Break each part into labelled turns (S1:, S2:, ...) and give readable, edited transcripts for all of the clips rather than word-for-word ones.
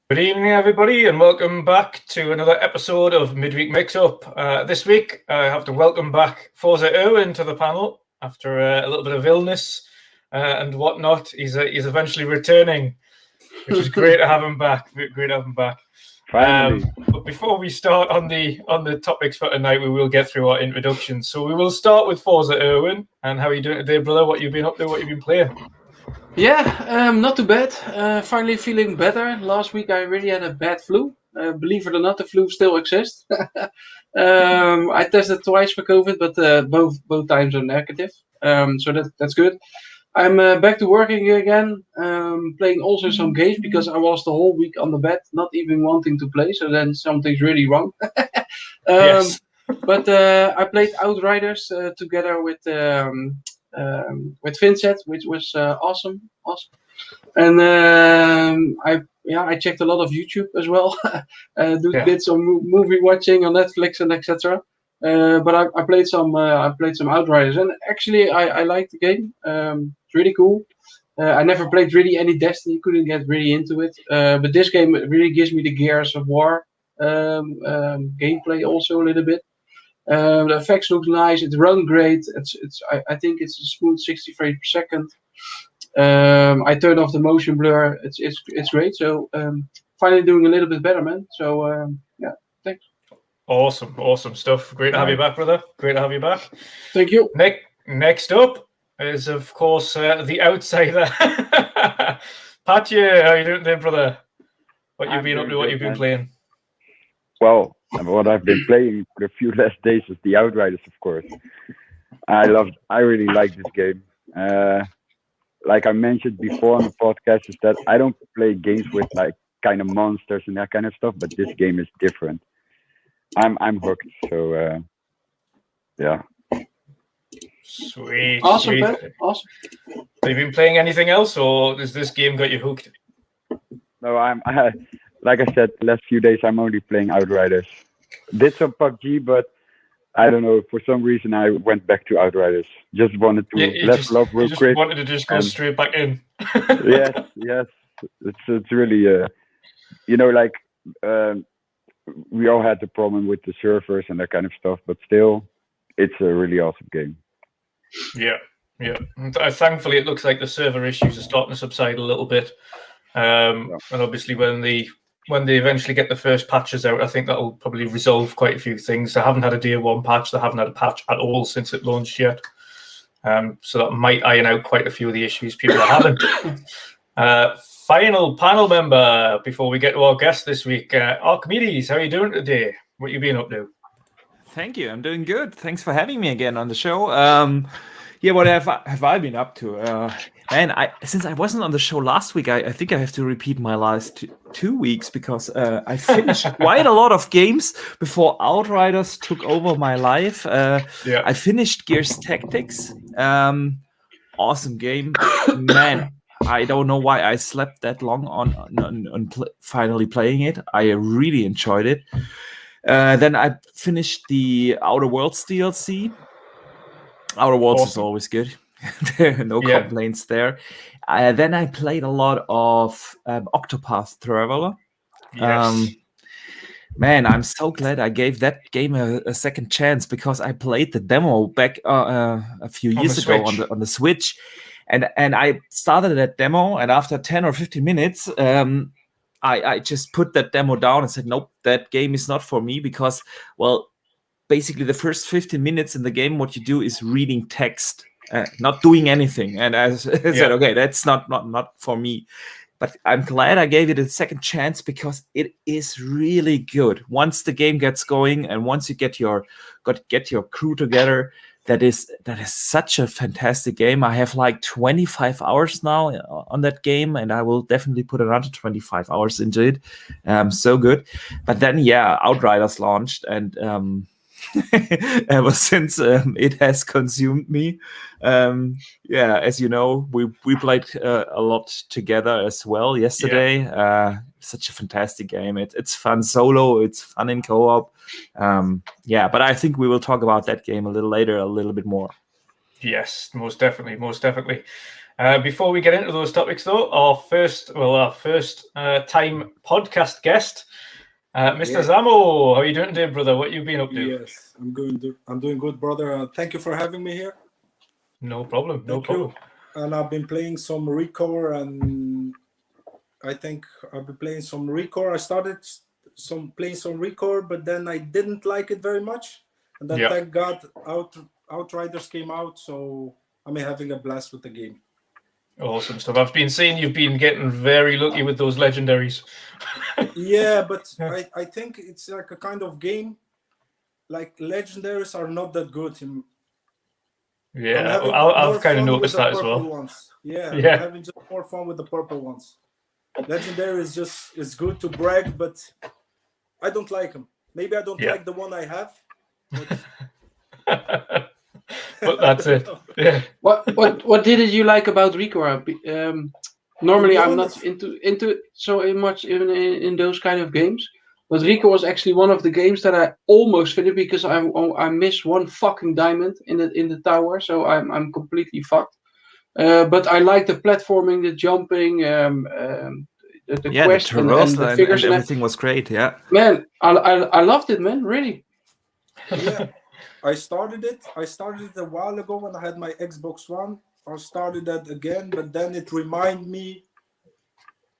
S1: Good evening, everybody, and welcome back to another episode of Midweek Mixup. This week, I have to welcome back Forza Erwin to the panel after a little bit of illness and whatnot. He's eventually returning, which is great to have him back. Great to have him back.
S2: Finally.
S1: But before we start on the topics for tonight, we will get through our introductions. So we will start with Forza Erwin. And how are you doing today, brother? What you've been up to? What you've been playing?
S3: Yeah, not too bad. Finally feeling better. Last week I really had a bad flu. Believe it or not, the flu still exists. I tested twice for COVID, but both times are negative. So that's good. I'm back to working again, playing also some games because I was the whole week on the bed, not even wanting to play. So then something's really wrong.
S1: Yes.
S3: But I played Outriders together with Vincent, which was awesome. And I checked a lot of YouTube as well. Did some movie watching on Netflix and etc. But I played some Outriders, and actually I like the game. It's really cool. I never played really any Destiny, couldn't get really into it. But this game really gives me the Gears of War gameplay also a little bit. The effects look nice. It runs great. I think it's a smooth 60 frames per second. I turned off the motion blur. It's great. So finally doing a little bit better, man. So yeah, thanks.
S1: Awesome stuff. Great to have you back, brother. Great to have you back.
S3: Thank you.
S1: Next up is, of course, the outsider. Patje, how you doing today, brother? What you've been up to? What you've been playing?
S2: Well, what I've been playing for a few last days is the Outriders, of course. I really like this game. Like I mentioned before on the podcast, is that I don't play games with like kind of monsters and that kind of stuff, but this game is different. I'm hooked. So yeah.
S1: Sweet.
S3: Awesome, man. Awesome.
S1: Have you been playing anything else, or has this game got you hooked?
S2: No, like I said, the last few days I'm only playing Outriders. Did some PUBG, but I don't know, for some reason I went back to Outriders. Just wanted to level up real quick.
S1: Wanted to just go straight back in.
S2: yes. It's really like we all had the problem with the servers and that kind of stuff, but still it's a really awesome game.
S1: Yeah. Thankfully it looks like the server issues are starting to subside a little bit. And obviously when they eventually get the first patches out, I think that will probably resolve quite a few things. They haven't had a Day 1 patch. They haven't had a patch at all since it launched yet. So that might iron out quite a few of the issues people are having. Final panel member before we get to our guest this week. Archimedes, how are you doing today? What you been up to?
S4: Thank you. I'm doing good. Thanks for having me again on the show. What have I been up to? Man, since I wasn't on the show last week, I think I have to repeat my last 2 weeks because I finished quite a lot of games before Outriders took over my life. I finished Gears Tactics. Awesome game. Man, I don't know why I slept that long on finally playing it. I really enjoyed it. Then I finished the Outer Worlds DLC. Outer Worlds is always good. No complaints there. Then I played a lot of Octopath Traveler.
S1: Yes.
S4: Man, I'm so glad I gave that game a second chance because I played the demo back a few years ago on the Switch, and I started that demo, and after 10 or 15 minutes, I just put that demo down and said, nope, that game is not for me because, well, basically the first 15 minutes in the game, what you do is reading text, not doing anything. And I said, okay, that's not for me. But I'm glad I gave it a second chance because it is really good. Once the game gets going and once you get your crew together, that is such a fantastic game. I have like 25 hours now on that game, and I will definitely put another 25 hours into it. So good. But then, Outriders launched, and ever since it has consumed me. As you know, we played a lot together as well yesterday. Such a fantastic game. It's fun solo. It's fun in co-op. But I think we will talk about that game a little later, a little bit more.
S1: Yes, most definitely. Before we get into those topics, though, our first time podcast guest, Mr. Zamo. How are you doing today, brother? What you been up to?
S5: Yes, I'm doing good, brother. Thank you for having me here.
S1: No problem.
S5: Thank you. And I've been playing some Recore, and I think I've been playing some Recore. I started playing some Recore, but then I didn't like it very much. And then thank God Outriders came out, so I'm having a blast with the game.
S1: Awesome stuff. I've been seeing you've been getting very lucky with those legendaries.
S5: Yeah, but I think it's like a kind of game, like legendaries are not that good.
S1: Yeah, I've kind of noticed that as well.
S5: Ones. Yeah, I'm having just more fun with the purple ones. Legendary is good to brag, but I don't like them. Maybe I don't like the one I have.
S1: But that's it. Yeah.
S3: What did you like about Recore? Normally, I'm not into so much in those kind of games. But Recore was actually one of the games that I almost finished because I missed one fucking diamond in the tower, so I'm completely fucked. But I like the platforming, the jumping, the quest,
S4: the
S3: and the figures
S4: and everything was great. Yeah,
S3: man, I loved it, man. Really.
S5: Yeah, I started it a while ago when I had my Xbox One. I started that again, but then it reminded me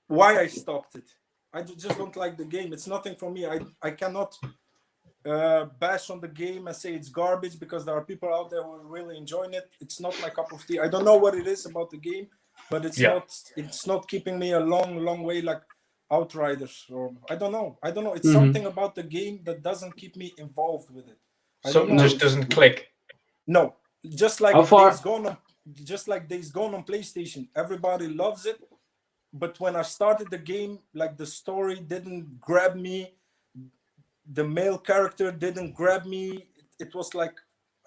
S5: why I stopped it. I just don't like the game. It's nothing for me. I cannot bash on the game and say it's garbage because there are people out there who are really enjoying it. It's not my cup of tea. I don't know what it is about the game, but it's not keeping me a long way like Outriders. Or I don't know. It's something about the game that doesn't keep me involved with it.
S1: Something just doesn't click.
S5: No, just like Days Gone on PlayStation, everybody loves it. But when I started the game, like the story didn't grab me, the male character didn't grab me. It was like,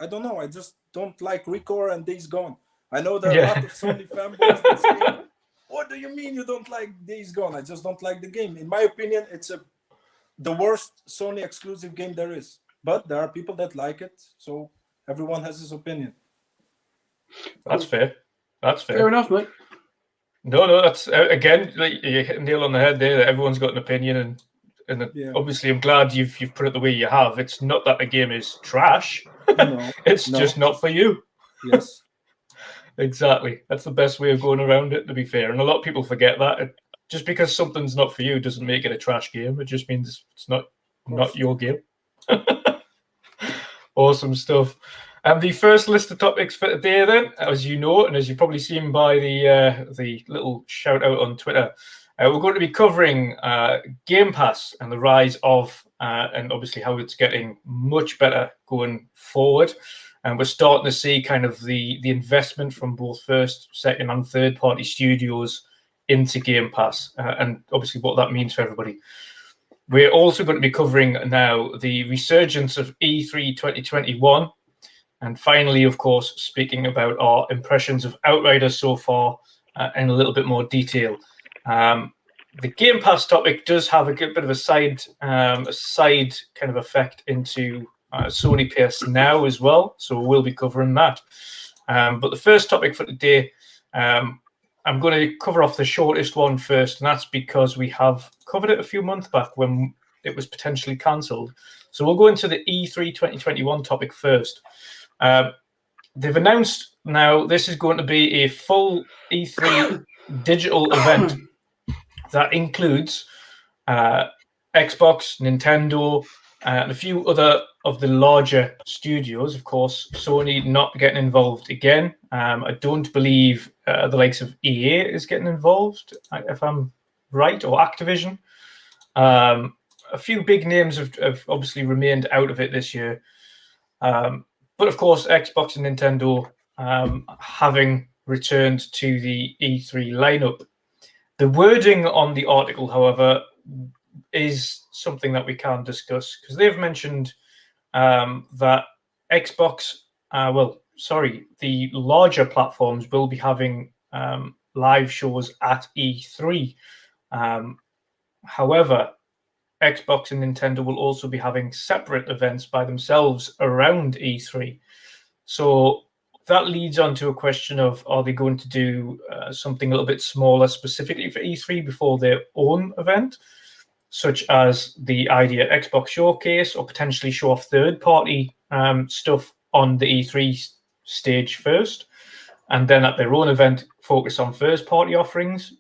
S5: I don't know. I just don't like Recore and Days Gone. I know there are a lot of Sony fanboys that say, "What do you mean you don't like Days Gone?" I just don't like the game. In my opinion, it's the worst Sony exclusive game there is. But there are people that like it, so everyone has his opinion.
S1: That's fair.
S3: Fair enough, mate.
S1: No, that's again, like you hit the nail on the head there. That everyone's got an opinion, and obviously, I'm glad you've put it the way you have. It's not that the game is trash; it's just not for you.
S5: Yes,
S1: exactly. That's the best way of going around it. To be fair, and a lot of people forget that just because something's not for you doesn't make it a trash game. It just means it's not your game. Awesome stuff. And the first list of topics for today, then, as you know, and as you've probably seen by the little shout out on Twitter, we're going to be covering Game Pass and the rise of, and obviously how it's getting much better going forward. And we're starting to see kind of the investment from both first, second, and third party studios into Game Pass, and obviously what that means for everybody. We're also going to be covering now the resurgence of E3 2021. And finally, of course, speaking about our impressions of Outriders so far in a little bit more detail. The Game Pass topic does have a good bit of a side kind of effect into Sony PS Now as well. So we'll be covering that. But the first topic for today, I'm going to cover off the shortest one first, and that's because we have covered it a few months back when it was potentially cancelled. So we'll go into the E3 2021 topic first. They've announced now this is going to be a full E3 digital event that includes Xbox, Nintendo, and a few other of the larger studios. Of course, Sony not getting involved again. I don't believe the likes of EA is getting involved, if I'm right, or Activision. A few big names have obviously remained out of it this year. But of course, Xbox and Nintendo having returned to the E3 lineup. The wording on the article, however, is something that we can discuss because they've mentioned that Xbox, the larger platforms will be having live shows at E3. However, Xbox and Nintendo will also be having separate events by themselves around E3. So that leads on to a question of, are they going to do something a little bit smaller specifically for E3 before their own event, such as the idea Xbox Showcase, or potentially show off third-party stuff on the E3 stage first, and then at their own event focus on first-party offerings?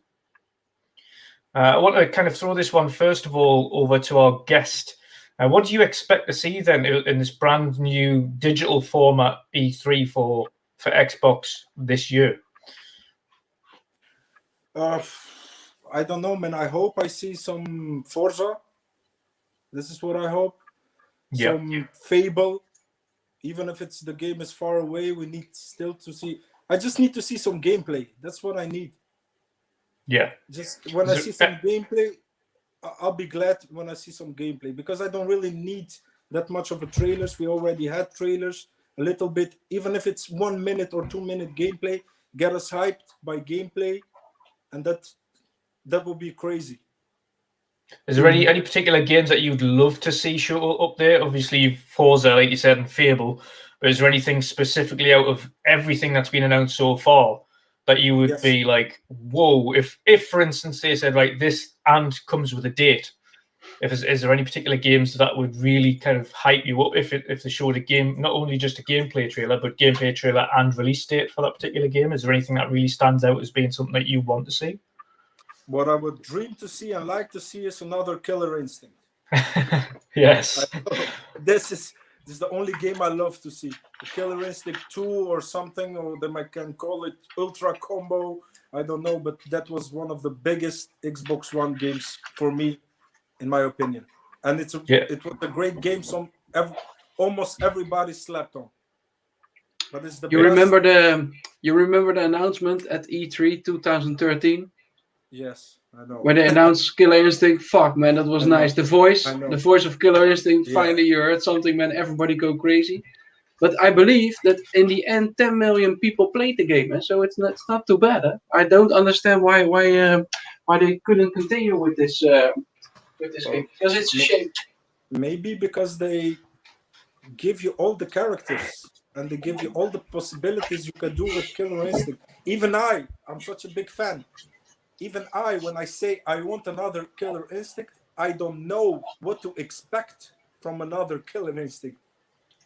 S1: I want to kind of throw this one first of all over to our guest. What do you expect to see then in this brand new digital format E3 for Xbox this year?
S5: I don't know, man. I hope I see some Forza. This is what I hope.
S1: Yeah.
S5: Some Fable. Even if the game is far away, we need still to see. I just need to see some gameplay. That's what I need.
S1: Yeah.
S5: Just when I see some gameplay, I'll be glad when I see some gameplay, because I don't really need that much of a trailers. We already had trailers a little bit. Even if it's 1 minute or 2 minute gameplay, get us hyped by gameplay, and that would be crazy.
S1: Is there any particular games that you'd love to see show up there? Obviously, Forza, like you said, and Fable. But is there anything specifically out of everything that's been announced so far that you would be like, whoa, if for instance they said, right, this and comes with a date? Is there any particular games that would really kind of hype you up if they showed a game, not only just a gameplay trailer, but gameplay trailer and release date for that particular game? Is there anything that really stands out as being something that you want to see?
S5: What I would dream to see and like to see is another Killer Instinct.
S1: Yes.
S5: This is the only game I love to see. The Killer Instinct 2 or something, or they can call it Ultra Combo. I don't know, but that was one of the biggest Xbox One games for me, in my opinion. And it was a great game. Almost everybody slept on. But it's the
S3: you remember the announcement at E3 2013?
S5: Yes, I know.
S3: When they announced Killer Instinct, fuck, man, that was nice. The voice of Killer Instinct, finally you heard something, man, everybody go crazy. But I believe that in the end, 10 million people played the game, so it's not too bad. I don't understand why they couldn't continue with this game, because it's a shame.
S5: Maybe because they give you all the characters and they give you all the possibilities you can do with Killer Instinct. Even I'm such a big fan. Even when I say I want another Killer Instinct, I don't know what to expect from another Killer Instinct.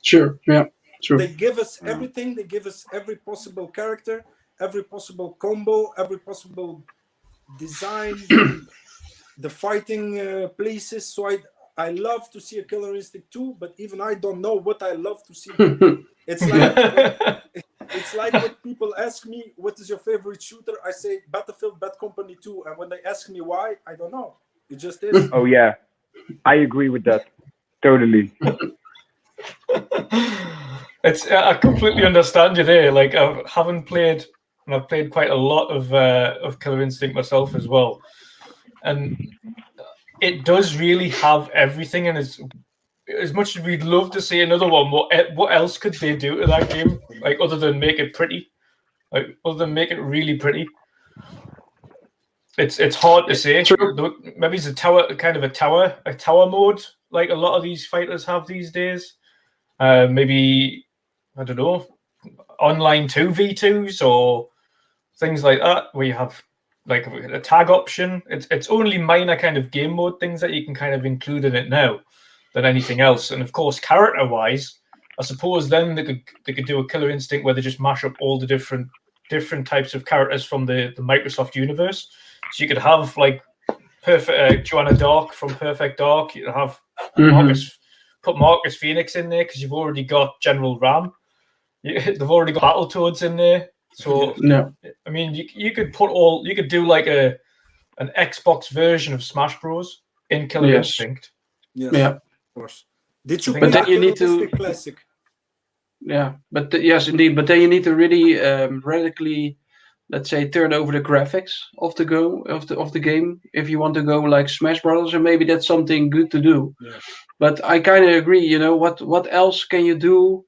S3: Sure, yeah, true.
S5: They give us everything. They give us every possible character, every possible combo, every possible design, the fighting places. So I love to see a Killer Instinct 2, but even I don't know what I love to see. It's like when people ask me, what is your favorite shooter? I say Battlefield Bad Company 2. And when they ask me why, I don't know. It just is.
S2: Oh, yeah. I agree with that. Totally.
S1: I completely understand you there. Like, I haven't played, and I've played quite a lot of Killer Instinct myself as well. And it does really have everything, and as much as we'd love to see another one, what else could they do to that game, like other than make it pretty, like other than make it really pretty? It's hard to say. Maybe it's a tower mode, like a lot of these fighters have these days. Maybe, I don't know, online 2v2s or things like that, where you have like a tag option. It's only minor kind of game mode things that you can kind of include in it now than anything else. And of course, character-wise, I suppose then they could do a Killer Instinct where they just mash up all the different types of characters from the Microsoft universe. So you could have like perfect Joanna Dark from Perfect Dark. You could have put Marcus Phoenix in there because you've already got General Ram. They've already got Battletoads in there. So I mean, you could do like an Xbox version of Smash Bros in Killer Instinct.
S5: Yes. Yeah, of course. Did you?
S3: But then you need to
S5: classic.
S3: Yeah, but yes, indeed. But then you need to really radically, let's say, turn over the graphics of the game if you want to go like Smash Brothers, and maybe that's something good to do.
S5: Yeah.
S3: But I kind of agree. You know, what else can you do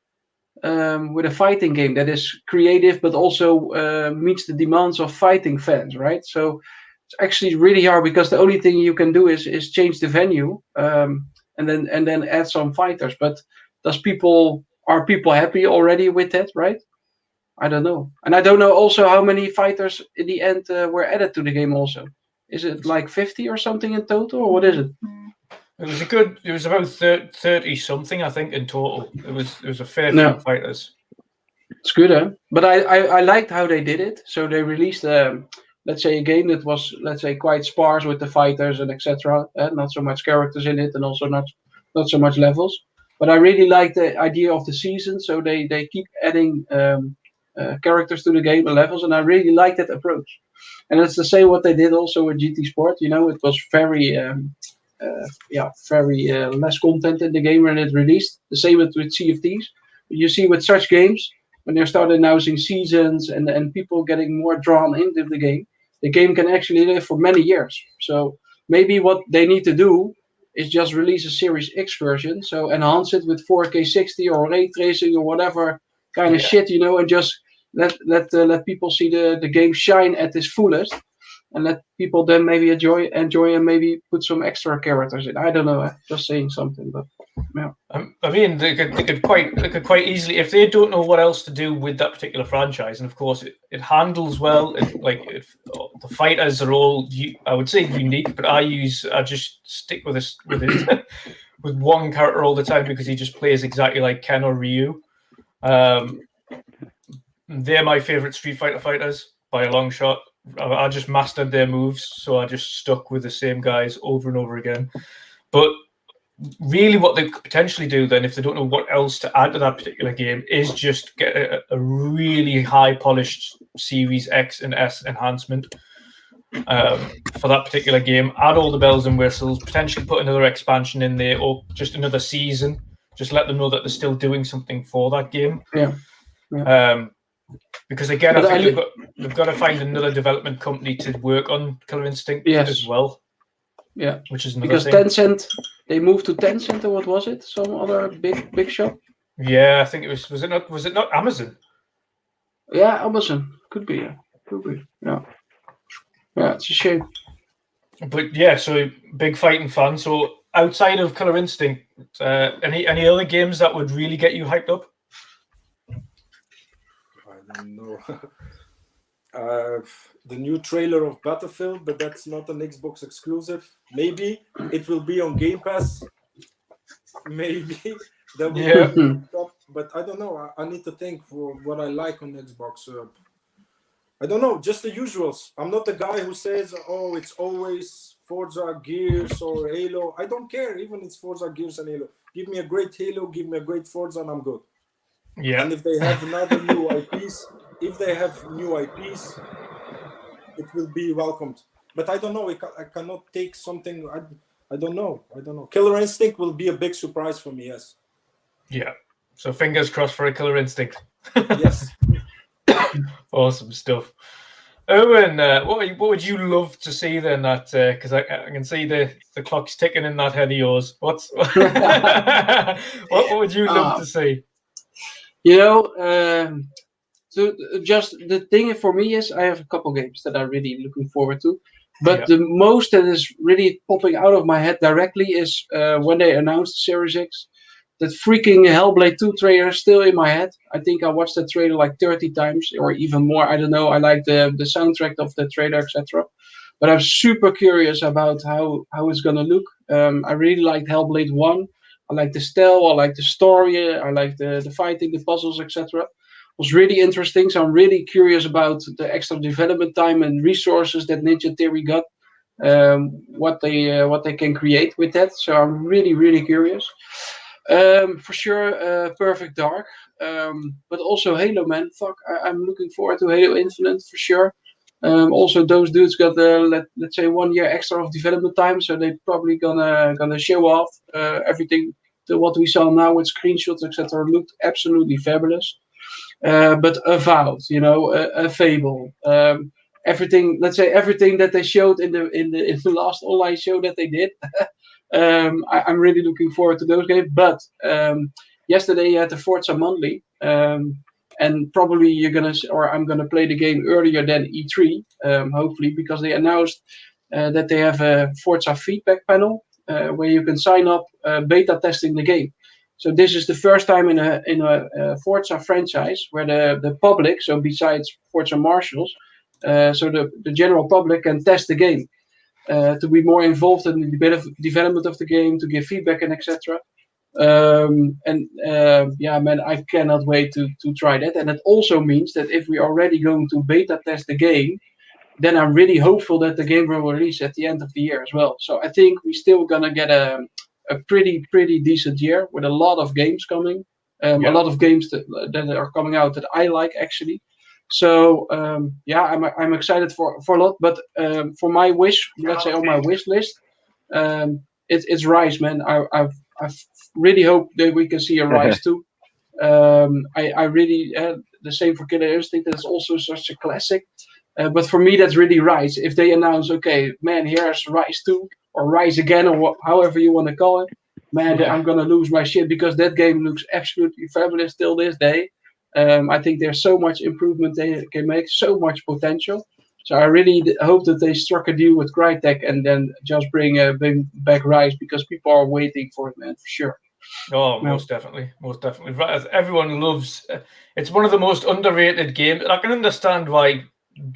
S3: with a fighting game that is creative but also meets the demands of fighting fans, right? So it's actually really hard because the only thing you can do is change the venue and then add some fighters. But are people happy already with that, right? I don't know. And I don't know also how many fighters in the end were added to the game also. Is it like 50 or something in total, or what is it?
S1: It was about 30 something, I think, in total. It was a fair few fighters.
S3: It's good, huh? But I liked how they did it. So they released, let's say, a game that was, let's say, quite sparse with the fighters and etc. Not so much characters in it, and also not so much levels. But I really like the idea of the season. So they keep adding characters to the game and levels, and I really like that approach. And it's the same what they did also with GT Sport. You know, it was very less content in the game when it released. The same with Sea of Thieves. You see with such games, when they start announcing seasons and people getting more drawn into the game can actually live for many years. So maybe what they need to do is just release a Series X version, so enhance it with 4K 60 or ray tracing or whatever kind of shit, you know, and just let people see the game shine at its fullest, and let people then maybe enjoy and maybe put some extra characters in. I don't know, just saying something, but yeah.
S1: I mean, they could quite easily, if they don't know what else to do with that particular franchise, and of course it handles well. The fighters are all, I would say, unique, but I just stick with this with one character all the time because he just plays exactly like Ken or Ryu. They're my favorite Street Fighter fighters by a long shot. I just mastered their moves, so I just stuck with the same guys over and over again. But really what they could potentially do then, if they don't know what else to add to that particular game, is just get a really high polished Series X and S enhancement for that particular game. Add all the bells and whistles, potentially put another expansion in there, or just another season. Just let them know that they're still doing something for that game. Because again, I think they've got to find another development company to work on Killer Instinct as well.
S3: Yeah,
S1: which is another
S3: because
S1: thing.
S3: Tencent, they moved to Tencent, or what was it? Some other big shop?
S1: Yeah, I think it was. Was it not Amazon?
S3: Yeah, Amazon could be. Yeah, it's a shame.
S1: But yeah, so big fighting fan. So outside of Killer Instinct, any other games that would really get you hyped up?
S5: I don't know. The new trailer of Battlefield, but that's not an Xbox exclusive. Maybe it will be on Game Pass. Maybe that will be top, but I don't know. I need to think for what I like on Xbox. I don't know, just the usuals. I'm not the guy who says, "Oh, it's always Forza, Gears, or Halo." I don't care, even it's Forza, Gears, and Halo. Give me a great Halo, give me a great Forza, and I'm good.
S1: Yeah.
S5: And if they have another new IPs, it will be welcomed. But I don't know. I cannot take something. I don't know. Killer Instinct will be a big surprise for me. Yes.
S1: Yeah. So fingers crossed for a Killer Instinct.
S5: Yes.
S1: Awesome stuff. Erwin, what would you love to see then? That because I can see the clock's ticking in that head of yours. What would you love to see?
S3: You know, so just the thing for me is I have a couple games that I'm really looking forward to. But the most that is really popping out of my head directly is when they announced Series X. That freaking Hellblade 2 trailer is still in my head. I think I watched the trailer like 30 times or even more. I don't know. I like the soundtrack of the trailer, etc. But I'm super curious about how it's going to look. I really liked Hellblade 1. I like the style. I like the story. I like the fighting, the puzzles, etc. It was really interesting. So I'm really curious about the extra development time and resources that Ninja Theory got. What they can create with that. So I'm really, really curious. For sure, Perfect Dark, but also Halo, man. Fuck, I'm looking forward to Halo Infinite for sure. Also, those dudes got let's say 1 year extra of development time, so they probably gonna show off everything. To what we saw now with screenshots, etc., looked absolutely fabulous. But Avowed, you know, a Fable, everything. Let's say everything that they showed in the last online show that they did. I'm really looking forward to those games. But yesterday you had the Forza Monthly, and probably I'm gonna play the game earlier than E3, hopefully, because they announced that they have a Forza feedback panel where you can sign up beta testing the game. So this is the first time in a Forza franchise where the public, so besides Forza marshals, so the general public can test the game, to be more involved in the development of the game, to give feedback and etc. Yeah, man, I cannot wait to try that. And it also means that if we're already going to beta test the game, then I'm really hopeful that the game will release at the end of the year as well. So I think we're still gonna get a pretty decent year with a lot of games coming, a lot of games that are coming out that I like actually. So yeah, I'm excited for a lot. But for my wish, let's say on my wish list, it's Rise, man. I really hope that we can see a Rise too. I really the same for Killer Instinct. That's also such a classic. But for me, that's really Rise. If they announce, okay, man, here's Rise 2 or Rise Again or however you want to call it, man, I'm going to lose my shit because that game looks absolutely fabulous till this day. I think there's so much improvement they can make, so much potential. So I really hope that they struck a deal with Crytek and then just bring back Rise because people are waiting for it, man, for sure.
S1: Oh, most definitely. Everyone loves. It's one of the most underrated games. I can understand why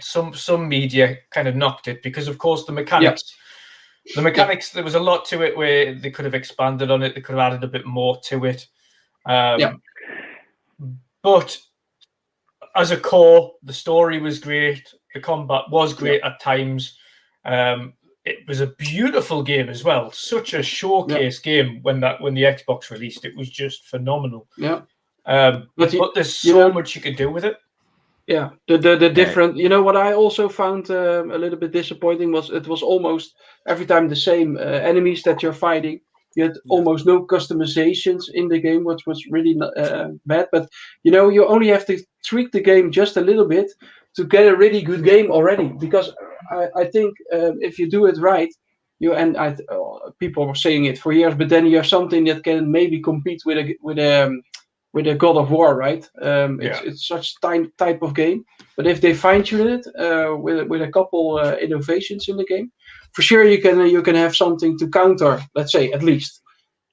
S1: some media kind of knocked it because, of course, the mechanics. The mechanics. There was a lot to it where they could have expanded on it. They could have added a bit more to it. But as a core, the story was great. The combat was great at times. It was a beautiful game as well. Such a showcase game when the Xbox released. It was just phenomenal.
S3: Yeah.
S1: But there's so much you could do with it.
S3: Yeah. The different. You know what I also found a little bit disappointing was it was almost every time the same enemies that you're fighting. You had almost no customizations in the game, which was really bad. But you know, you only have to tweak the game just a little bit to get a really good game already. Because I think if you do it right, people were saying it for years, but then you have something that can maybe compete with a God of War, right? It's such type of game. But if they fine tune it with a couple innovations in the game, for sure you can have something to counter. Let's say at least.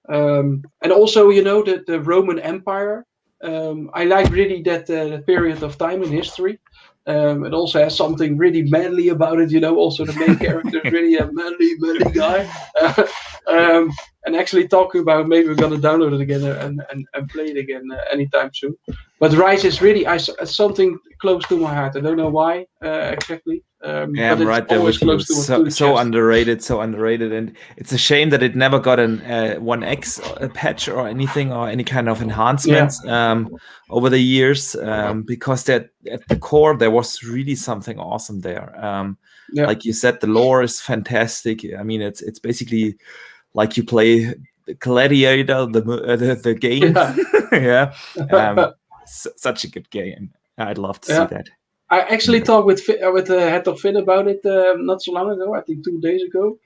S3: And also, you know, the Roman Empire. I like really that period of time in history. It also has something really manly about it, you know. Also, the main character is really a manly guy. And actually talking about maybe we're gonna download it again and play it again anytime soon. But Rise is really something close to my heart. I don't know why exactly.
S4: Yeah, I'm right there with you. So underrated, and it's a shame that it never got an 1X patch or anything or any kind of enhancements over the years, because that at the core there was really something awesome there. Like you said, the lore is fantastic. I mean, it's basically like you play Gladiator, the game. Such a good game. I'd love to see that.
S3: I actually talked with the head of Finn about it not so long ago, I think 2 days ago,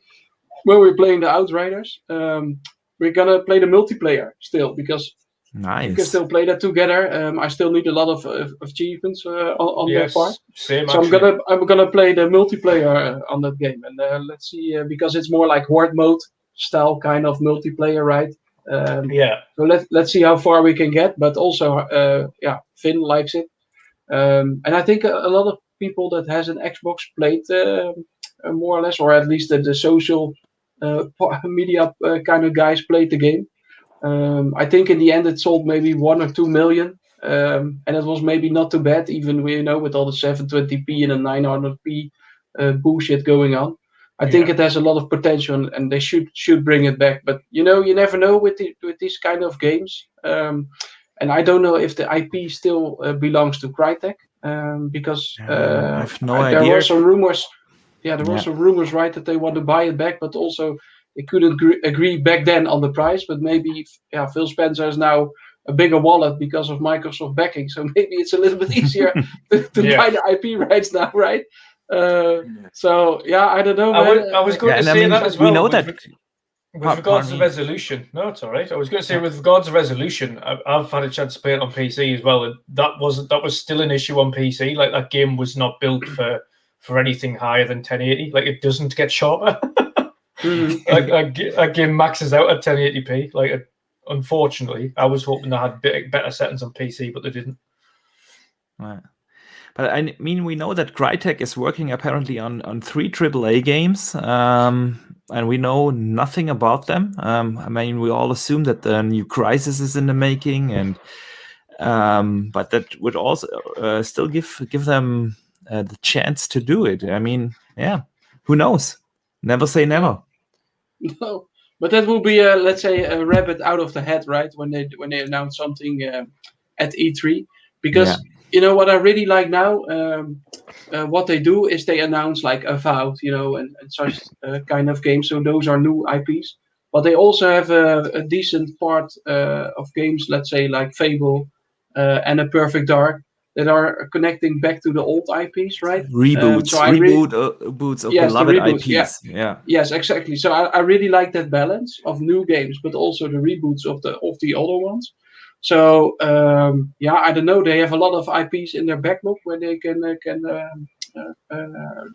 S3: when we were playing the Outriders. We're gonna play the multiplayer still because we can still play that together. I still need a lot of achievements on that part.
S1: Same,
S3: so I'm gonna play the multiplayer on that game, and let's see because it's more like horde mode style kind of multiplayer, right? So let's see how far we can get, but also Finn likes it. And I think a lot of people that has an Xbox played more or less, or at least the social media kind of guys played the game. I think in the end it sold maybe 1 or 2 million, and it was maybe not too bad, even with all the 720p and the 900p bullshit going on. I think it has a lot of potential, and they should bring it back. But you know, you never know with these kind of games. And I don't know if the IP still belongs to Crytek, because
S4: I have no idea.
S3: There were some rumors. Yeah, there were some rumors, right, that they want to buy it back, but also they couldn't agree back then on the price. But maybe, Phil Spencer has now a bigger wallet because of Microsoft backing, so maybe it's a little bit easier to buy the IP rights now, right? So I don't know.
S1: I was going to say that as well.
S4: We know that.
S1: With regards to resolution, no, it's all right. I was going to say with regards to resolution, I've had a chance to play it on PC as well. And that was still an issue on PC. Like that game was not built for anything higher than 1080. Like it doesn't get sharper. Like a game maxes out at 1080p. Like unfortunately, I was hoping they had better settings on PC, but they didn't.
S4: Right. But I mean, we know that Crytek is working apparently on 3 AAA games, and we know nothing about them. I mean, we all assume that the new Crysis is in the making, and but that would also still give them the chance to do it. I mean, yeah, who knows? Never say never.
S3: No, but that will be let's say a rabbit out of the hat, right? When they announce something at E3, because you know what I really like now. What they do is they announce like Avowed, you know, and such kind of games. So those are new IPs, but they also have a decent part of games, let's say like Fable and A Perfect Dark, that are connecting back to the old IPs, right?
S4: Reboots of beloved IPs. Yeah.
S3: Yes, exactly. So I really like that balance of new games, but also the reboots of the older ones. So I don't know. They have a lot of IPs in their backlog where they can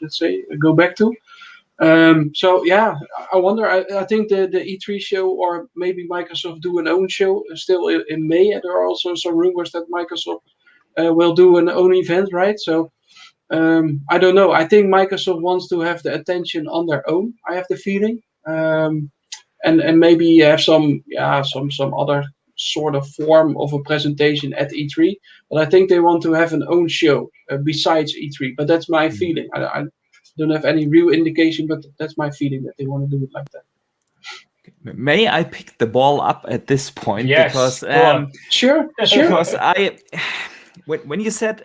S3: let's say go back to. So yeah, I wonder. I think the E3 show, or maybe Microsoft do an own show still in May. And there are also some rumors that Microsoft will do an own event, right? So I don't know. I think Microsoft wants to have the attention on their own. I have the feeling, and maybe have some other sort of form of a presentation at E3. But I think they want to have an own show besides E3. But that's my feeling. I don't have any real indication, but that's my feeling that they want to do it like that.
S4: May I pick the ball up at this point?
S1: Yes,
S4: because
S3: sure.
S4: Because when you said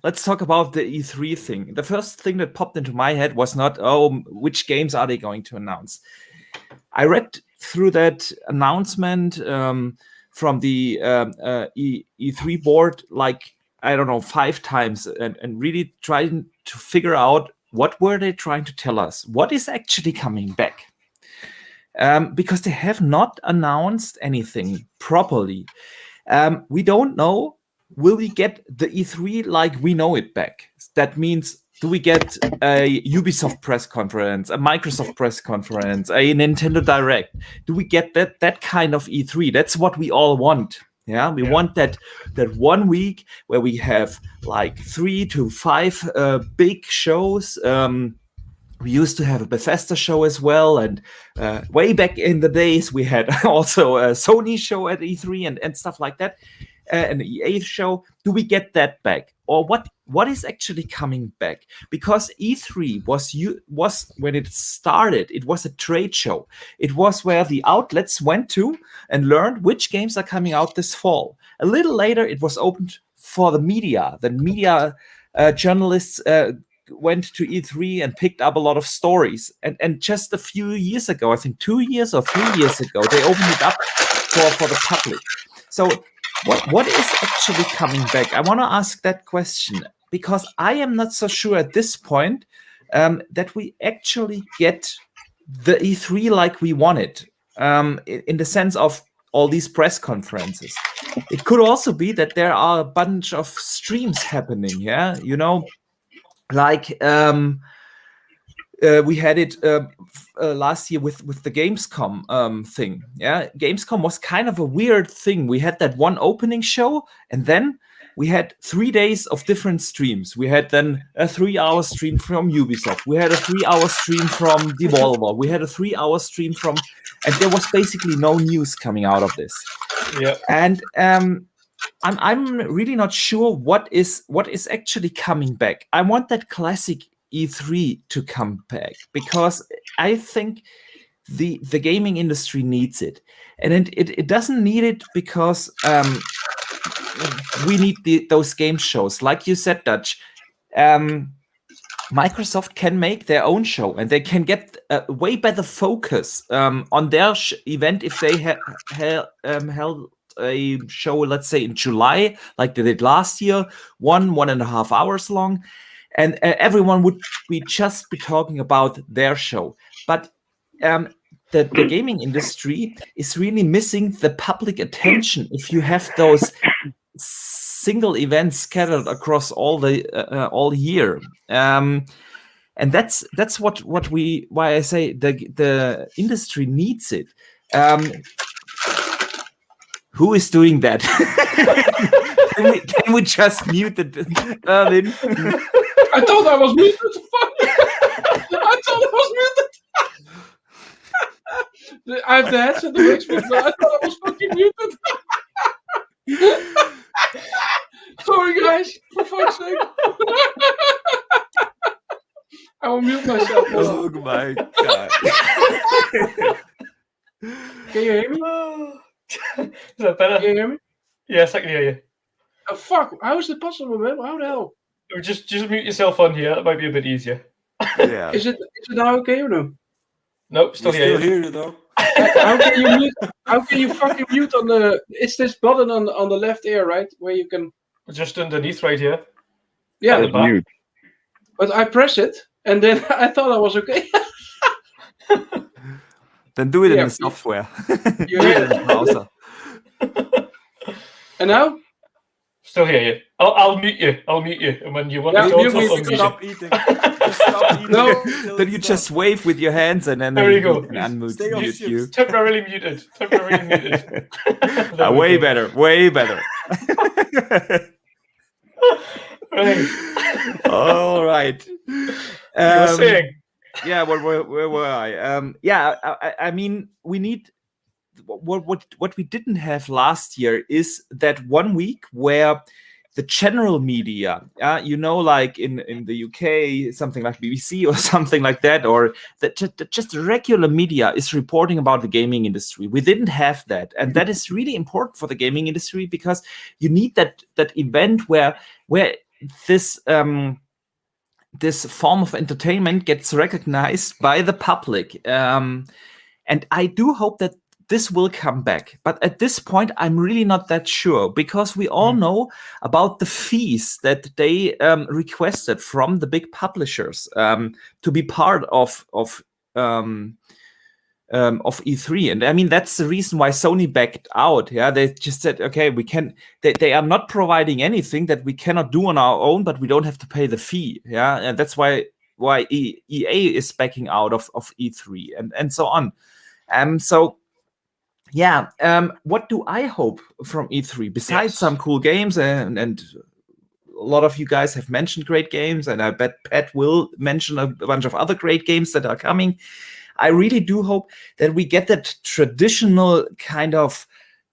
S4: let's talk about the E3 thing, the first thing that popped into my head was not, which games are they going to announce? I read through that announcement from the E3 board, like, I don't know, 5 times, and really trying to figure out what were they trying to tell us? What is actually coming back? Because they have not announced anything properly. We don't know, will we get the E3 like we know it back? That means, do we get a Ubisoft press conference, a Microsoft press conference, a Nintendo Direct? Do we get that kind of E3? That's what we all want. Yeah, we want that 1 week where we have like 3 to 5 big shows. We used to have a Bethesda show as well, and way back in the days we had also a Sony show at E3 and stuff like that, an EA show. Do we get that back, or what is actually coming back? Because E3 was when it started, it was a trade show. It was where the outlets went to and learned which games are coming out this fall. A little later, it was opened for the media. The media journalists went to E3 and picked up a lot of stories. And just a few years ago, I think 2 years or 3 years ago, they opened it up for the public. So what is actually coming back? I want to ask that question, because I am not so sure at this point that we actually get the E3 like we want it, in the sense of all these press conferences. It could also be that there are a bunch of streams happening, yeah? You know, like we had it last year with the Gamescom thing. Yeah, Gamescom was kind of a weird thing. We had that one opening show, and then we had 3 days of different streams. We had then a 3-hour stream from Ubisoft. We had a 3-hour stream from Devolver. We had a 3-hour stream from, and there was basically no news coming out of this.
S1: Yeah,
S4: and I'm really not sure what is actually coming back. I want that classic E3 to come back, because I think the gaming industry needs it, and it doesn't need it because we need those game shows, like you said, Dutch. Microsoft can make their own show, and they can get a way better focus on their event if they held a show, let's say in July, like they did last year, 1.5 hours long, and everyone would just be talking about their show. But the gaming industry is really missing the public attention if you have those single events scattered across all year. And that's why I say the industry needs it. Who is doing that? can we just mute it, Erwin?
S3: I thought I was muted. Fuck. I thought I was muted. I have the headset to mix with, but I thought I was fucking muted. Sorry, guys. For fuck's sake. I will mute myself.
S4: Oh my god.
S3: Can you hear me?
S1: Is that better?
S3: Can you hear me?
S1: Yes, I can hear you.
S3: Oh, fuck. How is it possible, man? How the hell?
S1: Just mute yourself on here. That might be a bit easier.
S4: Yeah.
S3: Is it now okay or no?
S1: Nope, still hear you.
S5: hear you though.
S3: How can you mute? How can you fucking mute on the? It's this button on the left ear, right, where you can.
S1: Just underneath right here.
S3: Yeah,
S1: At the back.
S2: Mute.
S3: but I press it, and then I thought I was okay.
S4: Then do it in
S3: Yeah.
S4: the software.
S3: You
S4: Do it
S3: hear
S4: in the browser.
S3: And now?
S1: Still hear you. I'll mute you. I'll mute you. And when you want
S3: Yeah,
S1: to talk,
S3: mute me.
S1: I'll unmute you.
S5: Stop eating. Just stop eating.
S3: No.
S5: till
S4: Then
S5: it's
S4: you
S5: done.
S4: just wave with your hands and then
S1: There you
S4: you
S1: go.
S4: can unmute
S5: Stay on
S4: mute
S5: shift.
S4: you.
S1: Temporarily muted. Temporarily muted. There we
S4: Way
S1: go.
S4: better. Way better.
S1: Right.
S4: All right.
S1: You were saying.
S4: Yeah, where were I? I mean, we need what we didn't have last year is that 1 week where the general media, like in the UK, something like BBC or something like that, or that just regular media is reporting about the gaming industry. We didn't have that, and that is really important for the gaming industry because you need that event where this this form of entertainment gets recognized by the public, and I do hope that this will come back. But at this point, I'm really not that sure because we all know about the fees that they requested from the big publishers to be part of E3. And I mean, that's the reason why Sony backed out. Yeah, they just said, okay, we can. They are not providing anything that we cannot do on our own, but we don't have to pay the fee. Yeah, and that's why EA is backing out of E3 and so on. What do I hope from E3 besides some cool games and a lot of you guys have mentioned great games, and I bet Pat will mention a bunch of other great games that are coming. I really do hope that we get that traditional kind of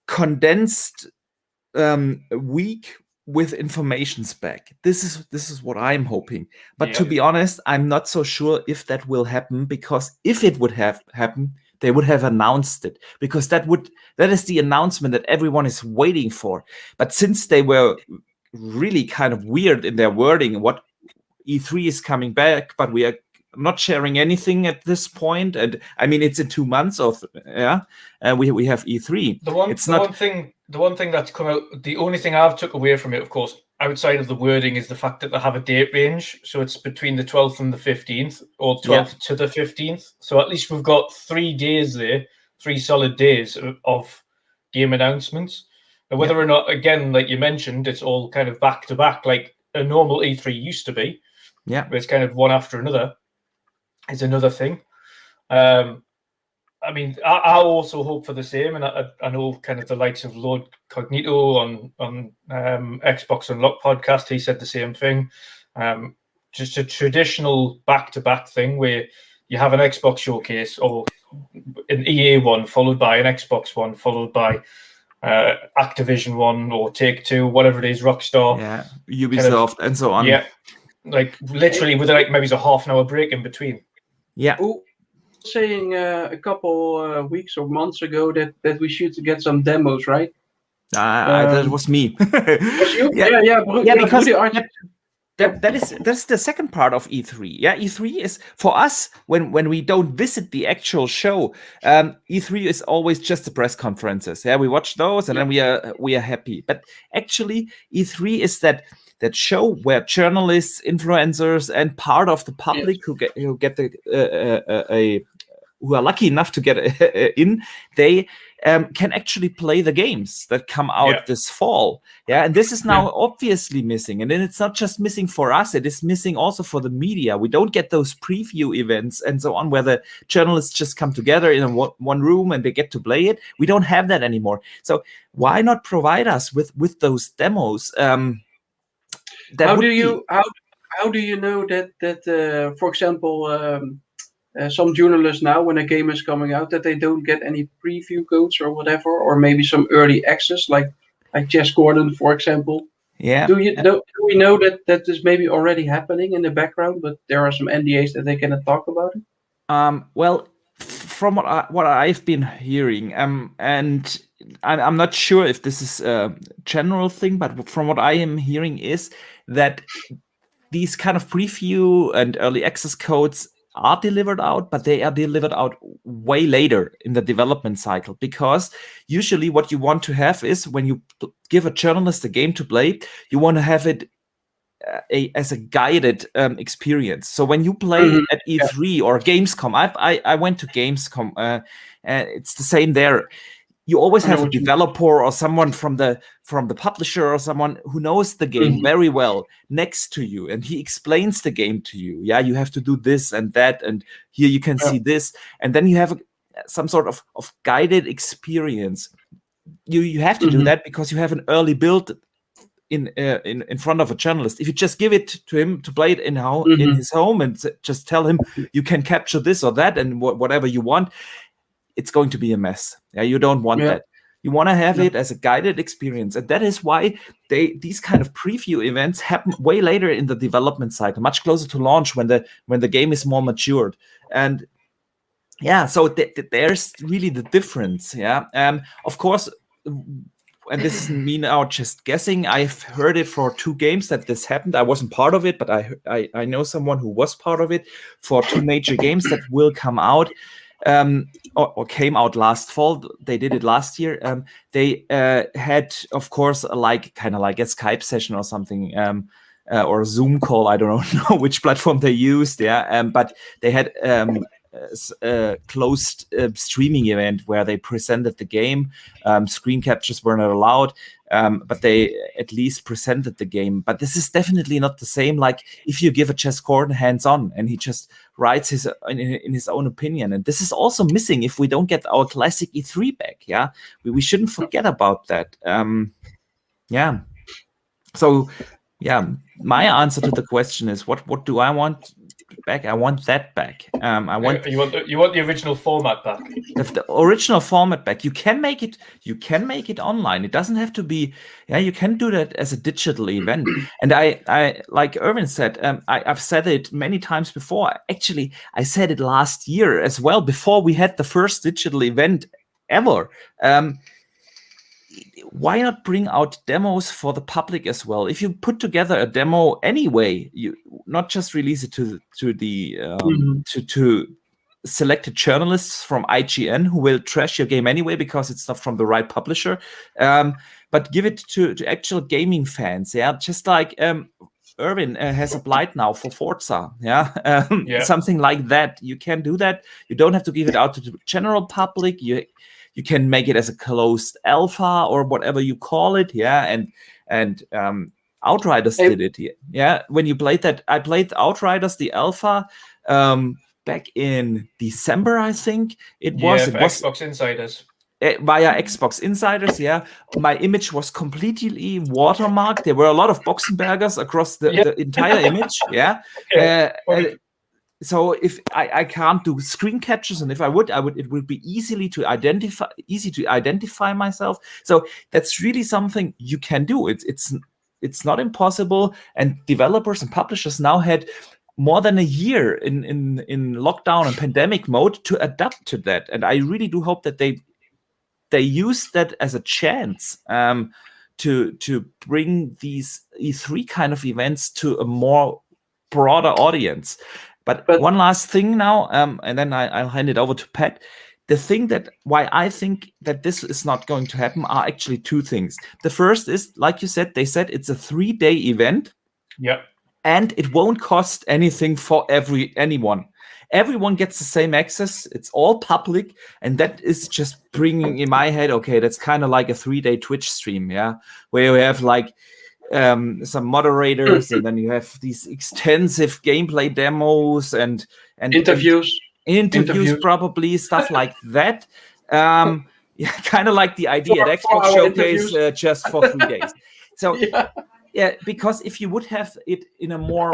S4: condensed week with informations back. This is what I'm hoping. But to be honest, I'm not so sure if that will happen, because if it would have happened, they would have announced it, because that is the announcement that everyone is waiting for. But since they were really kind of weird in their wording, what E3 is coming back, but we are not sharing anything at this point, and I mean it's in 2 months of we have E3.
S1: The one thing that's come out, the only thing I've took away from it, of course, outside of the wording, is the fact that they have a date range. So it's between the 12th and the 15th, or 12th to the 15th. So at least we've got 3 days there, 3 solid days of game announcements. And whether or not, again, like you mentioned, it's all kind of back to back, like a normal E3 used to be.
S4: Yeah,
S1: but it's kind of one after another. Is another thing. I mean, I also hope for the same, and I know kind of the likes of Lord Cognito on Xbox Unlocked podcast, he said the same thing. Just a traditional back-to-back thing where you have an Xbox showcase or an EA one followed by an Xbox one followed by Activision one or Take-Two, whatever it is, Rockstar,
S4: Ubisoft, and so on.
S1: Yeah, like literally with like maybe a half an hour break in between.
S4: Yeah.
S3: Saying a couple weeks or months ago that we should get some demos, right?
S4: That was me.
S3: Was you?
S4: Because that's the second part of E3. Yeah, E3 is for us when we don't visit the actual show. E3 is always just the press conferences. Yeah, we watch those and then we are happy. But actually, E3 is that show where journalists, influencers, and part of the public who get who are lucky enough to get in, they can actually play the games that come out this fall. Yeah, and this is now obviously missing. And then it's not just missing for us, it is missing also for the media. We don't get those preview events and so on where the journalists just come together in one room and they get to play it. We don't have that anymore. So why not provide us with those demos?
S3: How do you know that for example, some journalists now, when a game is coming out, that they don't get any preview codes or whatever, or maybe some early access, like Jess Gordon, for example?
S4: Yeah.
S3: Do we know that is maybe already happening in the background, but there are some NDAs that they cannot talk about it?
S4: Well, from what I've been hearing, and I'm not sure if this is a general thing, but from what I am hearing is that these kind of preview and early access codes are delivered out, but they are delivered out way later in the development cycle, because usually what you want to have is when you give a journalist a game to play, you want to have it as a guided experience. So when you play at E3 or Gamescom, I went to Gamescom, it's the same there. You always have a developer or someone from the publisher or someone who knows the game very well next to you, and he explains the game to you. Yeah, you have to do this and that, and here you can see this, and then you have some sort of guided experience. You have to do that because you have an early build in front of a journalist. If you just give it to him to play it in his home and just tell him you can capture this or that and whatever you want, it's going to be a mess. Yeah, you don't want that. You want to have it as a guided experience, and that is why these kind of preview events happen way later in the development cycle, much closer to launch when the game is more matured. And yeah, so there's really the difference. Yeah, of course. And this isn't me now just guessing. I've heard it for 2 games that this happened. I wasn't part of it, but I know someone who was part of it for 2 major games that will come out. Or came out last fall. They did it last year. They had, of course, kind of like a Skype session or something, or a Zoom call. I don't know which platform they used. Yeah, but they had a closed streaming event where they presented the game. Screen captures were not allowed, but they at least presented the game. But this is definitely not the same like if you give a Jess Gordon hands-on and he just writes in his own opinion. And this is also missing if we don't get our classic E3 back. Yeah, we shouldn't forget about that. Yeah. So yeah, my answer to the question is what do I want back? I want that back. I want
S1: you want the original format back.
S4: The original format back. You can make it online. It doesn't have to be. Yeah, you can do that as a digital event. And I like Erwin said. I've said it many times before. Actually, I said it last year as well, before we had the first digital event ever. Why not bring out demos for the public as well? If you put together a demo anyway, you not just release it to selected journalists from IGN who will trash your game anyway because it's not from the right publisher, but give it to actual gaming fans. Yeah, just like Erwin has applied now for Forza. Yeah, something like that. You can do that. You don't have to give it out to the general public. You can make it as a closed alpha or whatever you call it, and Outriders did it. Yeah, when you played that, I played Outriders the alpha back in December, I think it was.
S1: It was Xbox Insiders.
S4: Via Xbox Insiders, yeah. My image was completely watermarked. There were a lot of Boxenbergers across the entire image, yeah. So if I can't do screen captures, and if I would, it would be easy to identify myself. So that's really something you can do. It's not impossible. And developers and publishers now had more than a year in lockdown and pandemic mode to adapt to that. And I really do hope that they use that as a chance to bring these E3 kind of events to a more broader audience. But one last thing now, and then I'll hand it over to Pat. The thing why I think that this is not going to happen are actually 2 things. The first is, like you said, they said it's a 3-day event.
S1: Yep.
S4: And it won't cost anything for anyone. everyone gets the same access. It's all public, and that is just bringing in my head, okay, that's kind of like a 3-day Twitch stream, yeah, where you have like some moderators, and then you have these extensive gameplay demos and
S3: interviews,
S4: probably stuff like that. Yeah, kind of like the idea at Xbox Showcase just for 3 days. So yeah, because if you would have it in a more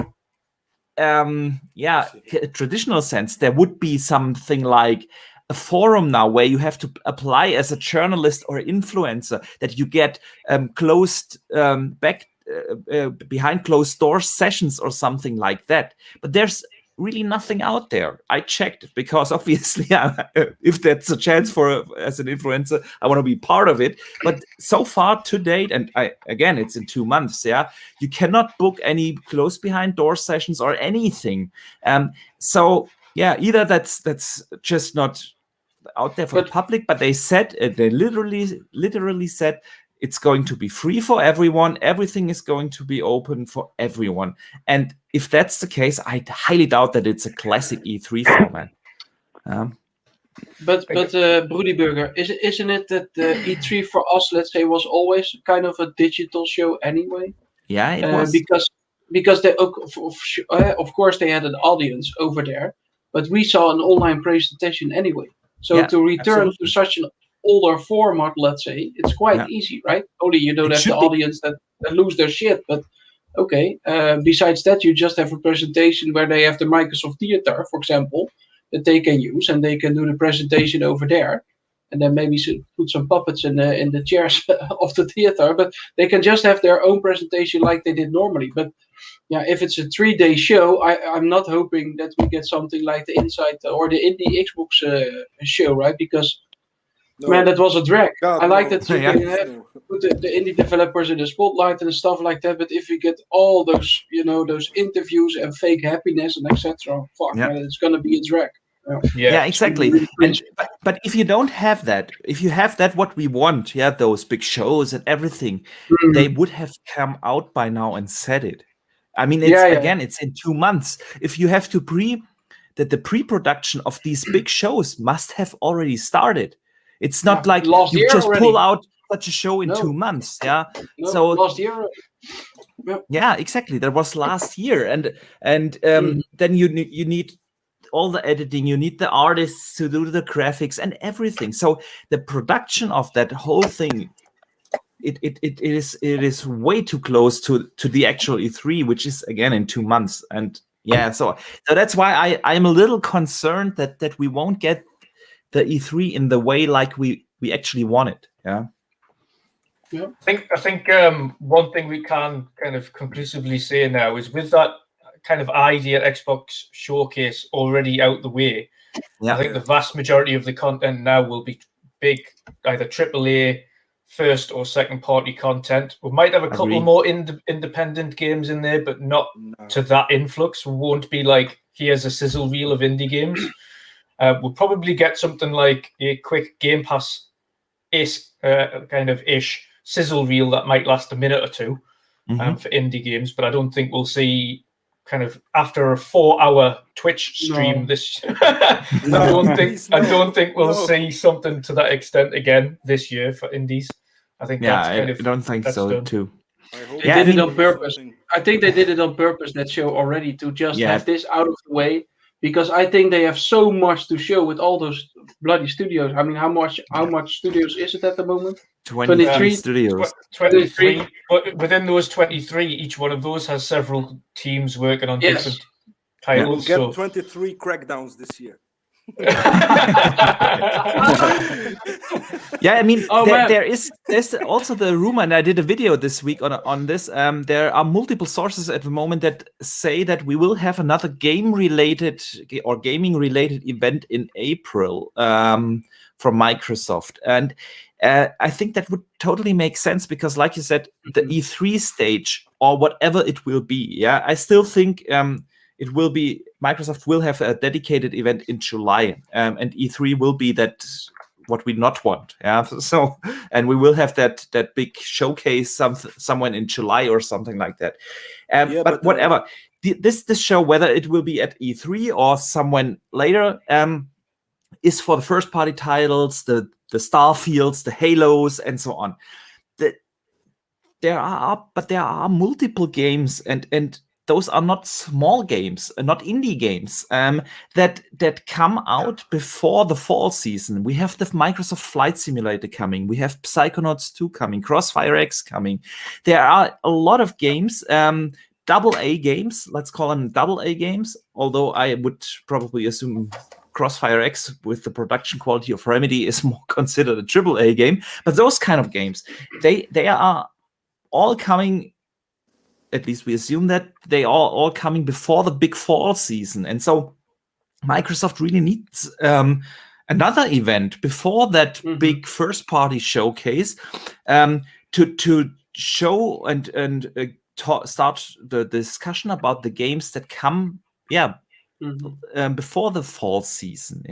S4: traditional sense, there would be something like a forum now where you have to apply as a journalist or influencer, that you get closed behind closed doors sessions or something like that. But there's really nothing out there. I checked, because obviously if that's a chance for as an influencer, I want to be part of it. But so far to date, and again, it's in 2 months, you cannot book any closed behind door sessions or anything. So yeah, either that's just not out there for the public, but they said, they literally said, it's going to be free for everyone. Everything is going to be open for everyone. And if that's the case, I highly doubt that it's a classic E3 format.
S3: But Broyr, isn't it that the E3 for us, let's say, was always kind of a digital show anyway?
S4: Yeah, it was.
S3: Because they, of course, they had an audience over there, but we saw an online presentation anyway. So to return to such an older format, let's say, it's quite easy, right? Only you don't have the audience that lose their shit. But okay, besides that, you just have a presentation where they have the Microsoft Theater, for example, that they can use, and they can do the presentation over there, and then maybe put some puppets in the chairs of the theater. But they can just have their own presentation like they did normally. But yeah, if it's a 3-day show, I'm not hoping that we get something like the Inside or the Indie Xbox show, right? Because man, that was a drag. I like that you can have, put the indie developers in the spotlight and stuff like that. But if you get all those, those interviews and fake happiness and etc., man, it's gonna be a drag.
S4: Yeah, exactly. But if you don't have that, if you have that, what we want, those big shows and everything, they would have come out by now and said it. I mean, again, it's in 2 months. If you have to the pre-production of these big shows must have already started. It's not like you just pull out such a show in 2 months. So
S3: last year.
S4: Yeah, exactly. That was last year, and then you need all the editing. You need the artists to do the graphics and everything. So the production of that whole thing, it is way too close to the actual E3, which is again in 2 months. And so that's why I'm a little concerned that we won't get the E3 in the way like we actually want it.
S1: I think one thing we can kind of conclusively say now is, with that kind of idea Xbox Showcase already out the way, I think the vast majority of the content now will be big, either AAA first or second party content. We might have a couple more independent games in there, but not to that influx. We won't be like, here's a sizzle reel of indie games. We'll probably get something like a quick Game Pass kind of ish sizzle reel that might last a minute or two for indie games, but I don't think we'll see kind of after a 4-hour Twitch stream this I don't think we'll see something to that extent again this year for indies. I think
S4: I don't think so
S1: done.
S4: Too.
S3: They did it on purpose. I think they did it on purpose, that show already, to just have this out of the way. Because I think they have so much to show with all those bloody studios. I mean, how much studios is it at the moment?
S4: 23 studios.
S1: 23. But within those 23, each one of those has several teams working on different titles.
S5: We'll get 23 crackdowns this year.
S4: I mean, there's also the rumor, and I did a video this week on this. There are multiple sources at the moment that say that we will have another game-related or gaming-related event in April from Microsoft, and I think that would totally make sense because, like you said, the E3 stage or whatever it will be. I still think it will be, Microsoft will have a dedicated event in July, and E3 will be that what we not want. So, and we will have that big showcase somewhere in July or something like that. But whatever. this show, whether it will be at E3 or somewhere later, is for the first party titles, the Starfields, the Halos, and so on. There are multiple games, and those are not small games, not indie games, that come out before the fall season. We have the Microsoft Flight Simulator coming. We have Psychonauts 2 coming, Crossfire X coming. There are a lot of games, AA games, let's call them AA games, although I would probably assume Crossfire X with the production quality of Remedy is more considered a AAA game. But those kind of games, they are all coming, at least we assume that they are all coming before the big fall season. And so Microsoft really needs another event before that big first party showcase to show and start the discussion about the games that come before the fall season.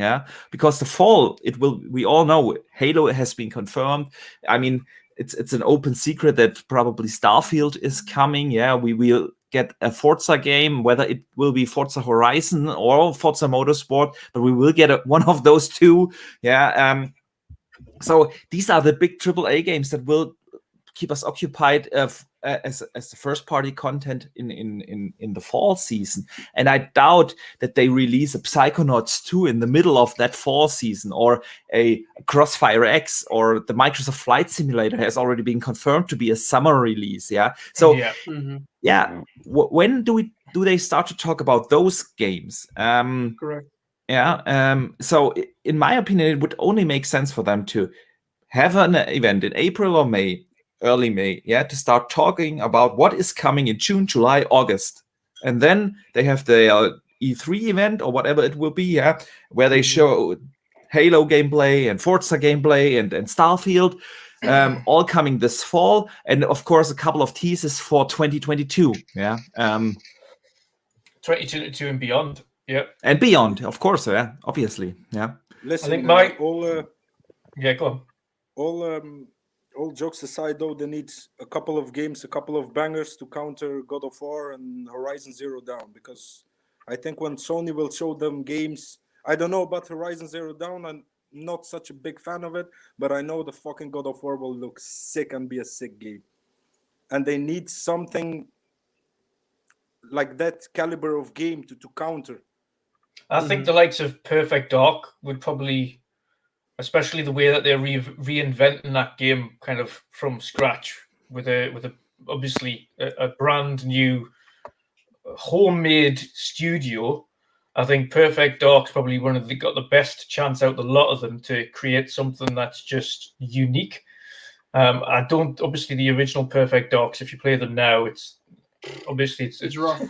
S4: Because the fall, we all know Halo has been confirmed. I mean, it's an open secret that probably Starfield is coming. We will get a Forza game, whether it will be Forza Horizon or Forza Motorsport, but we will get one of those two. So these are the big AAA games that will keep us occupied as the first party content in the fall season. And I doubt that they release a Psychonauts 2 in the middle of that fall season, or a Crossfire X, or the Microsoft Flight Simulator has already been confirmed to be a summer release. So when do they start to talk about those games?
S3: Correct.
S4: So in my opinion, it would only make sense for them to have an event in April or May, early May, to start talking about what is coming in June, July, August. And then they have the E3 event or whatever it will be, where they show Halo gameplay and Forza gameplay and Starfield, all coming this fall. And of course, a couple of teasers for 2022.
S1: 2022 and beyond.
S4: And beyond, of course, obviously.
S5: Listen,
S1: I think go on.
S5: All jokes aside, though, they need a couple of games, a couple of bangers to counter God of War and Horizon Zero Dawn. Because I think when Sony will show them games, I don't know about Horizon Zero Dawn. I'm not such a big fan of it, but I know the fucking God of War will look sick and be a sick game. And they need something like that caliber of game to counter.
S1: I think the likes of Perfect Dark would probably, especially the way that they're reinventing that game kind of from scratch with obviously a brand new homemade studio. I think Perfect Dark's probably got the best chance out of a lot of them to create something that's just unique. Obviously the original Perfect Darks, if you play them now, it's
S3: rough.